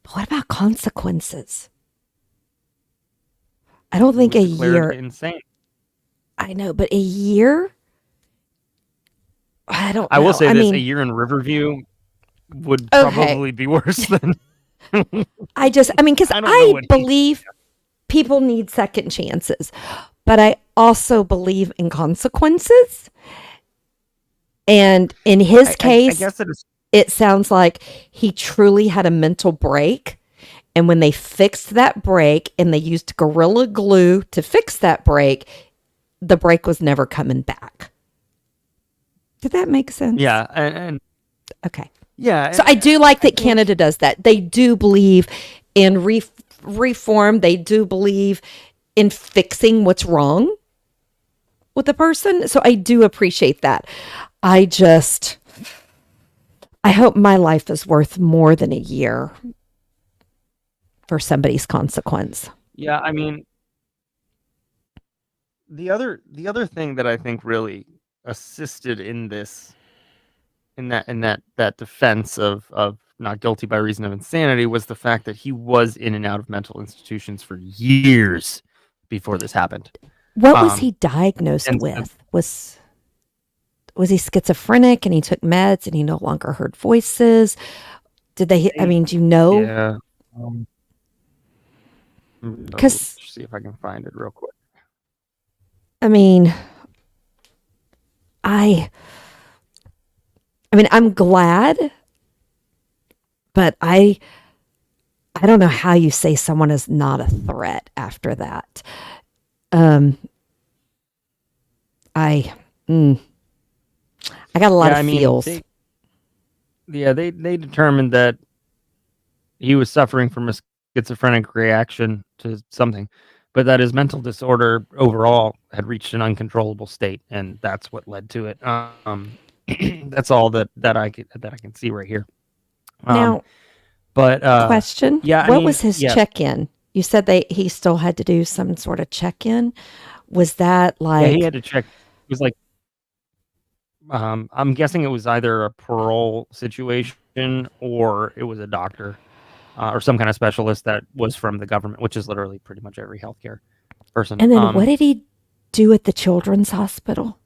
But what about consequences? I don't think a year. Insane. I know, but a year? I don't know. I will say this, a year in Riverview would probably be worse than... because I believe people need second chances, but I also believe in consequences. And in his case, I guess it sounds like he truly had a mental break. And when they fixed that break and they used Gorilla Glue to fix that break, the break was never coming back. Did that make sense? Yeah. And okay. Yeah. So I do like that Canada does that. They do believe in reform. They do believe in fixing what's wrong with the person. So I do appreciate that. I hope my life is worth more than a year for somebody's consequence. Yeah, I mean, the other thing that I think really assisted in this, in that defense of not guilty by reason of insanity, was the fact that he was in and out of mental institutions for years before this happened. What was he diagnosed with? Was he schizophrenic and he took meds and he no longer heard voices? Did they? I mean, do you know? Yeah. Because see if I can find it real quick. I mean, I'm glad, but I don't know how you say someone is not a threat after that. I got a lot of feels. they determined that he was suffering from a schizophrenic reaction to something, but that his mental disorder overall had reached an uncontrollable state, and that's what led to it. That's all that I can see right here. Now, but question: yeah, what was his check-in? You said he still had to do some sort of check-in. Was that like? Yeah, he had to check. It was like, I'm guessing it was either a parole situation or it was a doctor or some kind of specialist that was from the government, which is literally pretty much every healthcare person. And then what did he do at the children's hospital?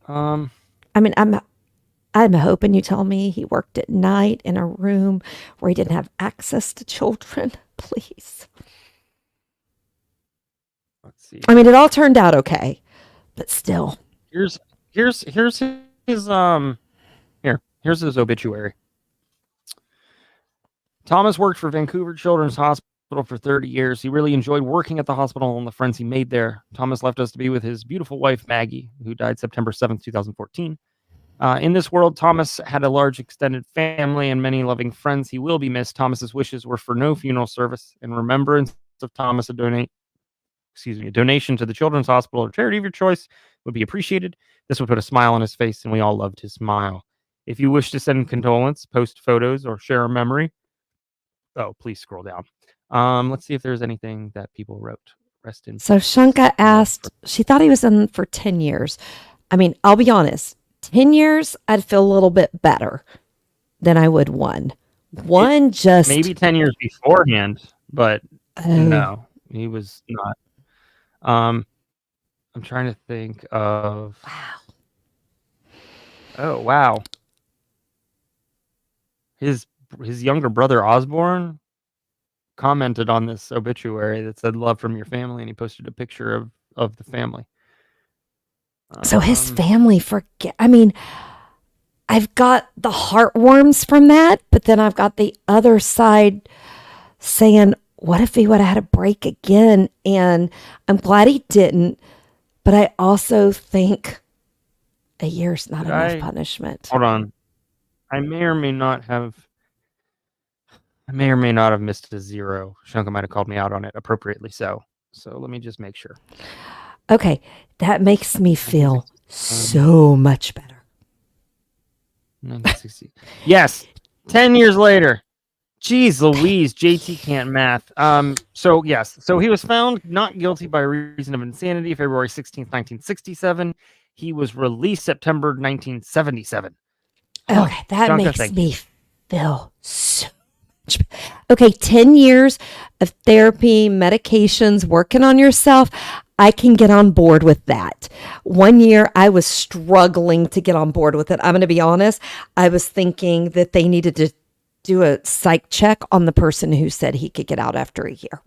I mean, I'm hoping you tell me he worked at night in a room where he didn't have access to children. Please. Let's see. I mean, it all turned out okay, but still. Here's his here's his obituary. Thomas worked for Vancouver Children's Hospital for 30 years. He really enjoyed working at the hospital and the friends he made there. Thomas left us to be with his beautiful wife, Maggie, who died September 7th, 2014. In this world, Thomas had a large extended family and many loving friends. He will be missed. Thomas's wishes were for no funeral service. In remembrance of Thomas, a donation to the Children's Hospital or charity of your choice would be appreciated. This would put a smile on his face, and we all loved his smile. If you wish to send condolence, post photos, or share a memory, please scroll down. Let's see if there's anything that people wrote. Rest in. So Shanka asked, she thought he was in for 10 years. I mean, I'll be honest. 10 years, I'd feel a little bit better than I would one. Just maybe 10 years beforehand, but no, he was not. I'm trying to think of. Wow. Oh wow. His younger brother Osborne commented on this obituary that said "Love from your family," and he posted a picture of the family. So his family I mean, I've got the heartworms from that, but then I've got the other side saying, what if he would have had a break again? And I'm glad he didn't, but I also think a year's not enough punishment. Hold on. I may or may not have missed a zero. Shanka might have called me out on it appropriately. So let me just make sure. Okay, that makes me feel so much better. 1960. Yes, 10 years later. Jeez Louise, JT can't math. So yes, so he was found not guilty by reason of insanity February 16th, 1967. He was released September 1977. Okay, that makes me feel so much better. Okay, 10 years of therapy, medications, working on yourself. I can get on board with that. 1 year, I was struggling to get on board with it. I'm going to be honest. I was thinking that they needed to do a psych check on the person who said he could get out after a year.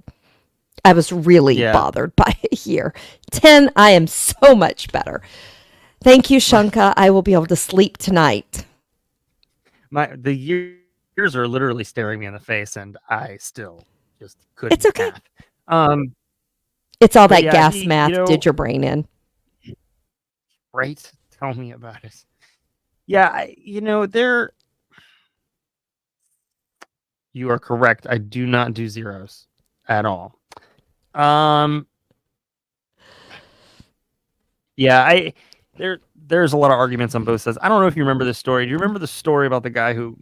I was really bothered by a year. 10, I am so much better. Thank you, Shanka. I will be able to sleep tonight. The years are literally staring me in the face, and I still just couldn't. It's okay. Math. It's all that gas math did your brain in. Right? Tell me about it. Yeah, you are correct. I do not do zeros at all. Yeah, there's a lot of arguments on both sides. I don't know if you remember this story. Do you remember the story about the guy who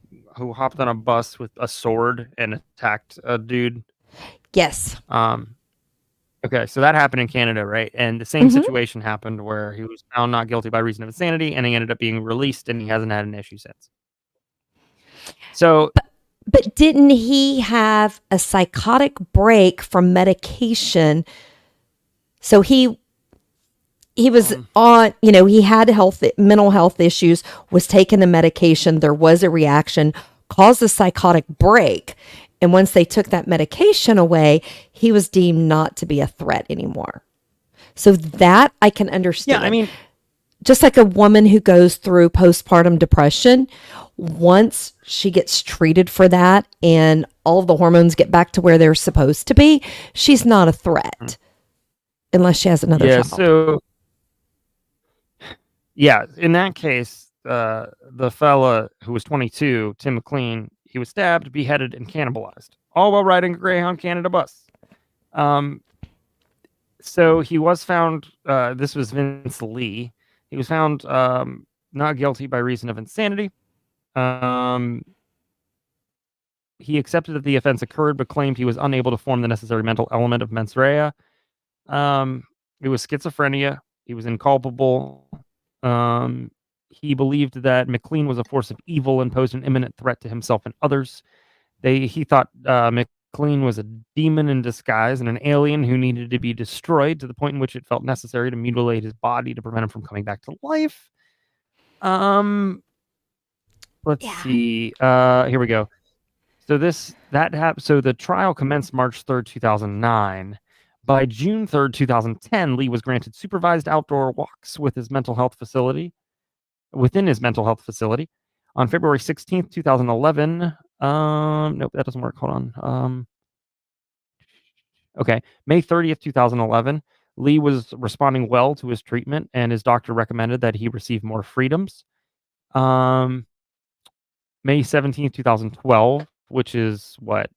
hopped on a bus with a sword and attacked a dude? Yes. Okay, so that happened in Canada, right? And the same situation happened where he was found not guilty by reason of insanity, and he ended up being released, and he hasn't had an issue since. So, but didn't he have a psychotic break from medication? So he was on, he had mental health issues, was taking the medication. There was a reaction, caused a psychotic break. And once they took that medication away, he was deemed not to be a threat anymore. So that I can understand. Yeah, I mean, just like a woman who goes through postpartum depression, once she gets treated for that and all of the hormones get back to where they're supposed to be, she's not a threat unless she has another child. So, in that case, the fella who was 22, Tim McLean, he was stabbed, beheaded, and cannibalized, all while riding a Greyhound Canada bus. So he was found, this was Vince Lee. He was found not guilty by reason of insanity. He accepted that the offense occurred, but claimed he was unable to form the necessary mental element of mens rea. It was schizophrenia. He was inculpable. He believed that McLean was a force of evil and posed an imminent threat to himself and others. He thought McLean was a demon in disguise and an alien who needed to be destroyed to the point in which it felt necessary to mutilate his body to prevent him from coming back to life. Let's see. Here we go. So the trial commenced March 3rd, 2009. By June 3rd, 2010, Lee was granted supervised outdoor walks within his mental health facility. On February 16th, 2011, nope, that doesn't work. Hold on. Okay, May 30th, 2011, Lee was responding well to his treatment, and his doctor recommended that he receive more freedoms. May 17th, 2012, which is what,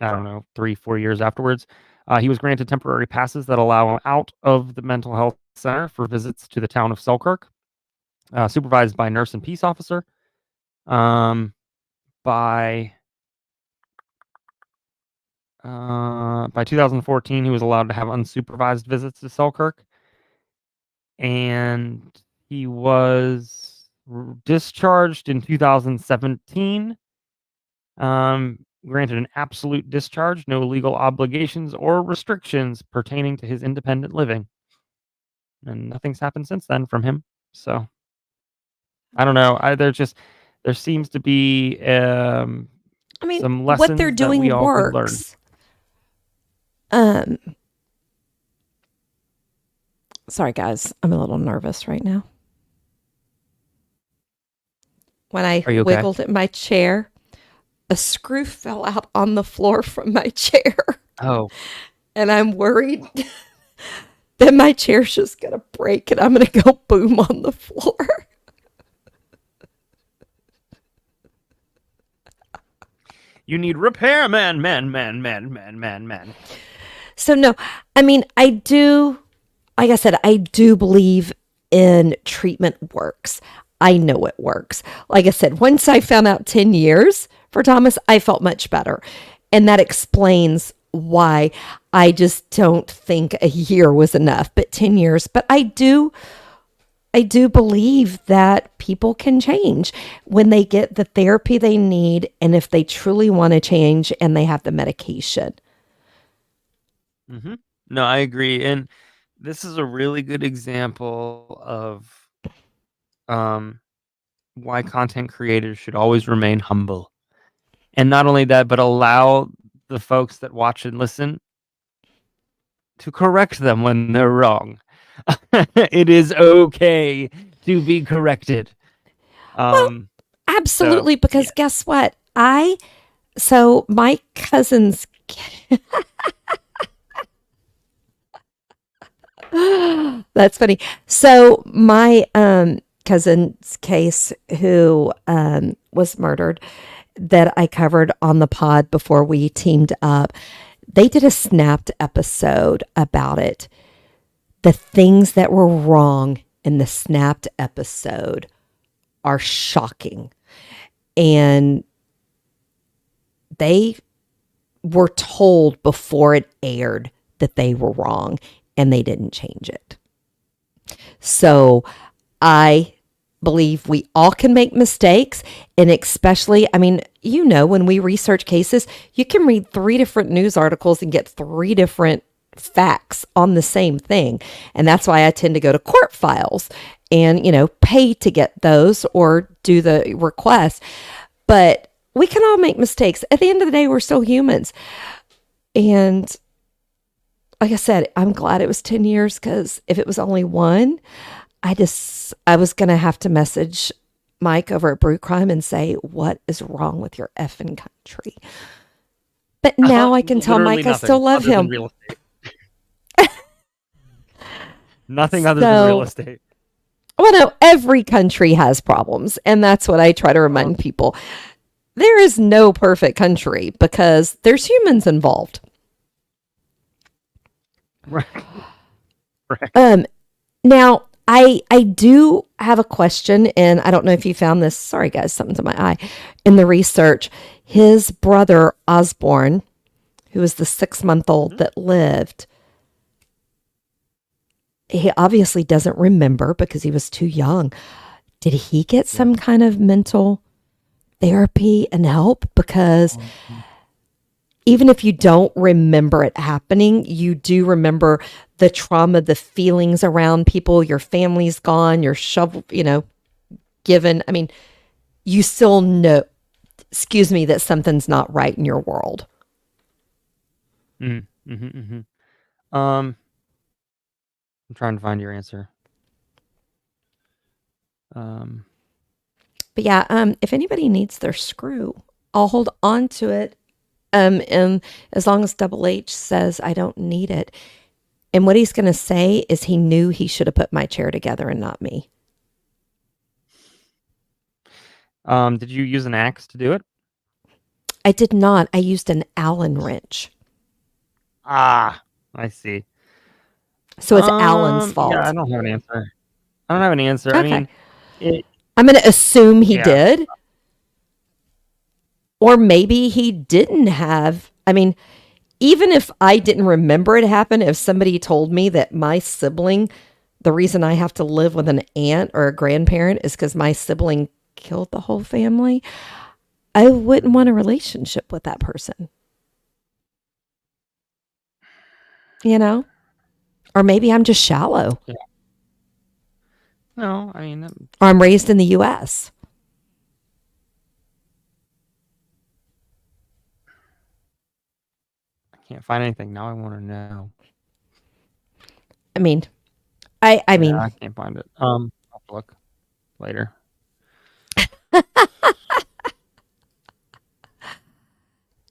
I don't know, 3-4 years afterwards, he was granted temporary passes that allow him out of the mental health center for visits to the town of Selkirk, supervised by a nurse and peace officer. By 2014, he was allowed to have unsupervised visits to Selkirk, and he was discharged in 2017. Granted an absolute discharge, no legal obligations or restrictions pertaining to his independent living. And nothing's happened since then from him. So I don't know. There seems to be some lessons what they're doing that we all works. Sorry guys, I'm a little nervous right now. When I wiggled in my chair, a screw fell out on the floor from my chair. Oh. And I'm worried that my chair's just going to break and I'm going to go boom on the floor. You need repairman, man. So no, I mean, like I said, I do believe in treatment works. I know it works. Like I said, once I found out 10 years for Thomas, I felt much better. And that explains why I just don't think a year was enough, but 10 years. But I do believe that people can change when they get the therapy they need and if they truly want to change and they have the medication. Mm-hmm. No, I agree. And this is a really good example of why content creators should always remain humble. And not only that, but allow the folks that watch and listen to correct them when they're wrong. It is okay to be corrected. Well, absolutely, because guess what? So my cousin's that's funny. So my cousin's case who was murdered that I covered on the pod before we teamed up, they did a snapped episode about it. The things that were wrong in the snapped episode are shocking. And they were told before it aired that they were wrong and they didn't change it. So I believe we all can make mistakes. And especially, I mean, when we research cases, you can read 3 different news articles and get 3 different facts on the same thing. And that's why I tend to go to court files and, pay to get those or do the request. But we can all make mistakes. At the end of the day, we're still humans. And like I said, I'm glad it was 10 years because if it was only 1, I was going to have to message Mike over at Brew Crime and say, what is wrong with your effing country? But now I can tell Mike I still love him. Nothing other than real estate. Well, no, every country has problems. And that's what I try to remind people. There is no perfect country because there's humans involved. Right. Right. Now, I do have a question, and I don't know if you found this. Sorry, guys, something's in my eye. In the research, his brother Osborne, who was the 6-month-old that lived, he obviously doesn't remember because he was too young. Did he get some kind of mental therapy and help? Because even if you don't remember it happening, you do remember the trauma, the feelings around people, your family's gone, you're given. I mean, you still know, that something's not right in your world. Mm-hmm, mm-hmm. I'm trying to find your answer. But yeah, if anybody needs their screw, I'll hold on to it. And as long as Double H says I don't need it. And what he's going to say is he knew he should have put my chair together and not me. Did you use an axe to do it? I did not. I used an Allen wrench. Ah, I see. So it's Allen's fault. Yeah, I don't have an answer. Okay. I mean, I'm going to assume he did. Or maybe he didn't have. I mean, even if I didn't remember it happened, if somebody told me that my sibling, the reason I have to live with an aunt or a grandparent is because my sibling killed the whole family, I wouldn't want a relationship with that person. Or maybe I'm just shallow. Yeah. No, I mean... Or I'm raised in the U.S. Can't find anything. Now I want to know. I mean, I can't find it. I'll have to look later.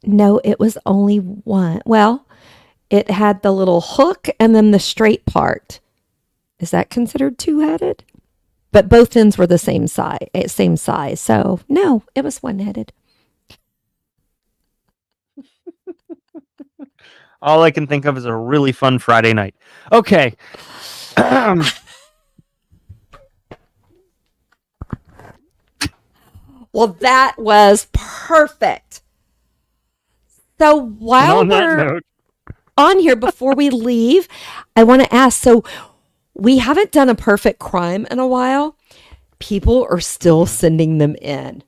No, it was only one. Well, it had the little hook and then the straight part. Is that considered two-headed? But both ends were the same size. So no, it was one-headed. All I can think of is a really fun Friday night. Okay. Well, that was perfect. So while we're on here, before we leave, I want to ask, so we haven't done a perfect crime in a while. People are still sending them in.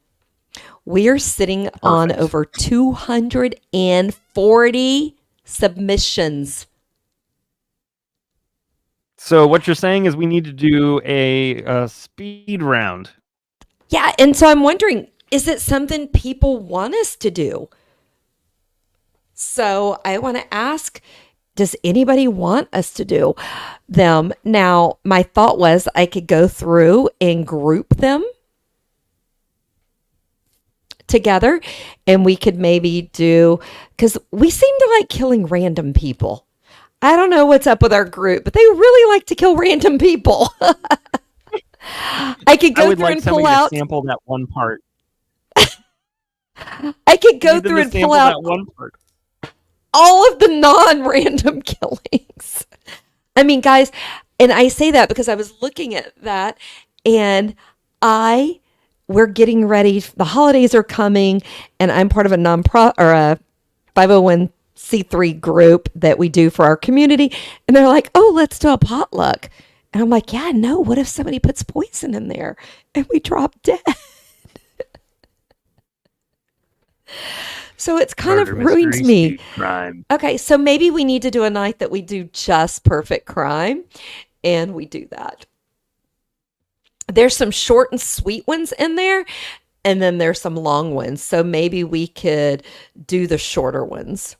We are sitting on over 240 submissions. So what you're saying is we need to do a speed round. Yeah, and so I'm wondering, is it something people want us to do? So I want to ask, does anybody want us to do them? Now, my thought was I could go through and group them together, and we could maybe do, because we seem to like killing random people. I don't know what's up with our group, but they really like to kill random people. I could go through and pull out. To sample that one part. I could go through and pull out that one part. All of the non-random killings. I mean, guys, and I say that because I was looking at that, and we're getting ready. The holidays are coming, and I'm part of a a 501c3 group that we do for our community. And they're like, "Oh, let's do a potluck." And I'm like, "Yeah, no. What if somebody puts poison in there and we drop dead?" So it's kind of ruined me. Crime. Okay, so maybe we need to do a night that we do just perfect crime, and we do that. There's some short and sweet ones in there, and then there's some long ones. So maybe we could do the shorter ones.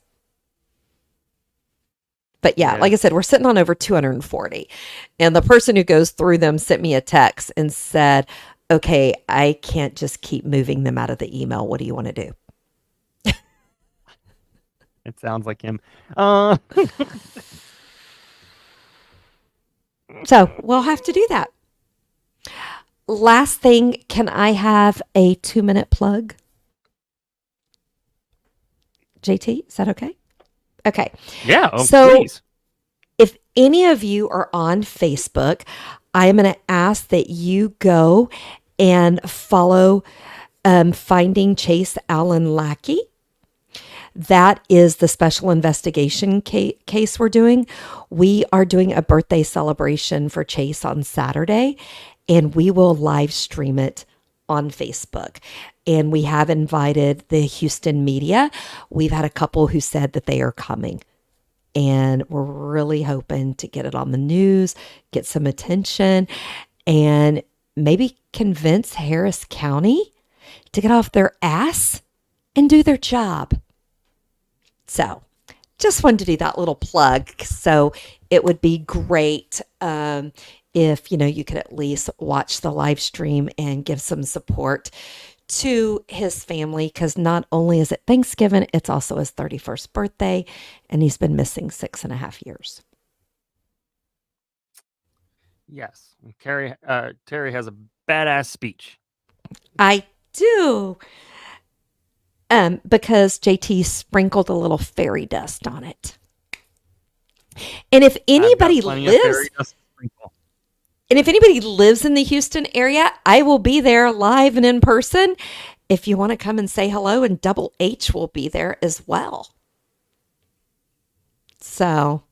But yeah, like I said, we're sitting on over 240. And the person who goes through them sent me a text and said, "Okay, I can't just keep moving them out of the email. What do you want to do?" It sounds like him. So we'll have to do that. Last thing, can I have a 2-minute plug? JT, is that okay? Okay. Yeah. So Please. if any of you are on Facebook, I am going to ask that you go and follow Finding Chase Allen Lackey. That is the special investigation case we're doing. We are doing a birthday celebration for Chase on Saturday, and we will live stream it on Facebook. And we have invited the Houston media. We've had a couple who said that they are coming. And we're really hoping to get it on the news, get some attention, and maybe convince Harris County to get off their ass and do their job. So just wanted to do that little plug. So it would be great if, you could at least watch the live stream and give some support to his family, because not only is it Thanksgiving, it's also his 31st birthday, and he's been missing 6.5 years. Yes. Terry has a badass speech. I do. Because JT sprinkled a little fairy dust on it. And if anybody lives in the Houston area, I will be there live and in person. If you want to come and say hello, and Double H will be there as well. So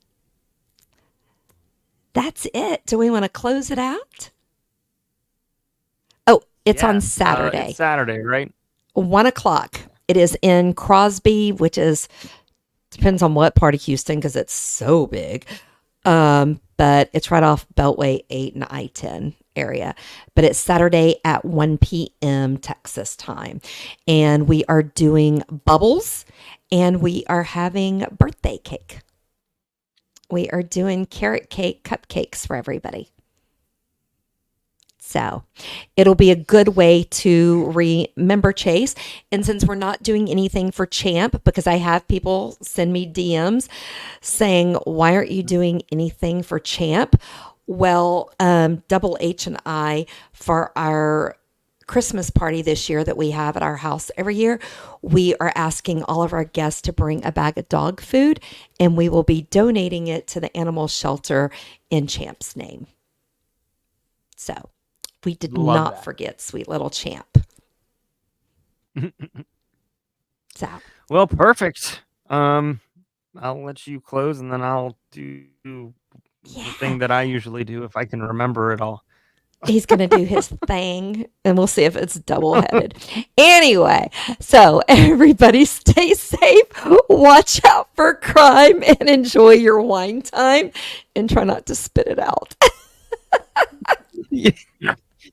that's it. Do we want to close it out? Oh, it's on Saturday. It's Saturday, right? 1:00. It is in Crosby, which depends on what part of Houston, because it's so big. But it's right off Beltway 8 and I-10 area. But it's Saturday at 1 p.m. Texas time. And we are doing bubbles, and we are having birthday cake. We are doing carrot cake cupcakes for everybody. So it'll be a good way to remember Chase. And since we're not doing anything for Champ, because I have people send me DMs saying, why aren't you doing anything for Champ? Well, Double H and I, for our Christmas party this year that we have at our house every year, we are asking all of our guests to bring a bag of dog food, and we will be donating it to the animal shelter in Champ's name. So we did not forget sweet little Champ. So, well, perfect. I'll let you close, and then I'll do the thing that I usually do if I can remember it all. He's going to do his thing, and we'll see if it's double-headed. Anyway, so everybody stay safe, watch out for crime, and enjoy your wine time, and try not to spit it out.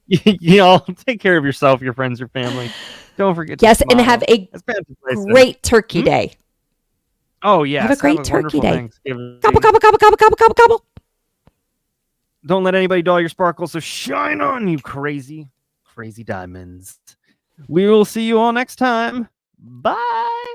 Y'all take care of yourself, your friends, your family. Don't forget to smile. And have a great turkey day. Oh, yeah. Have a great turkey day. Gobble, gobble, gobble, gobble, gobble, gobble, gobble. Don't let anybody dull your sparkles, so shine on, you crazy, crazy diamonds. We will see you all next time. Bye.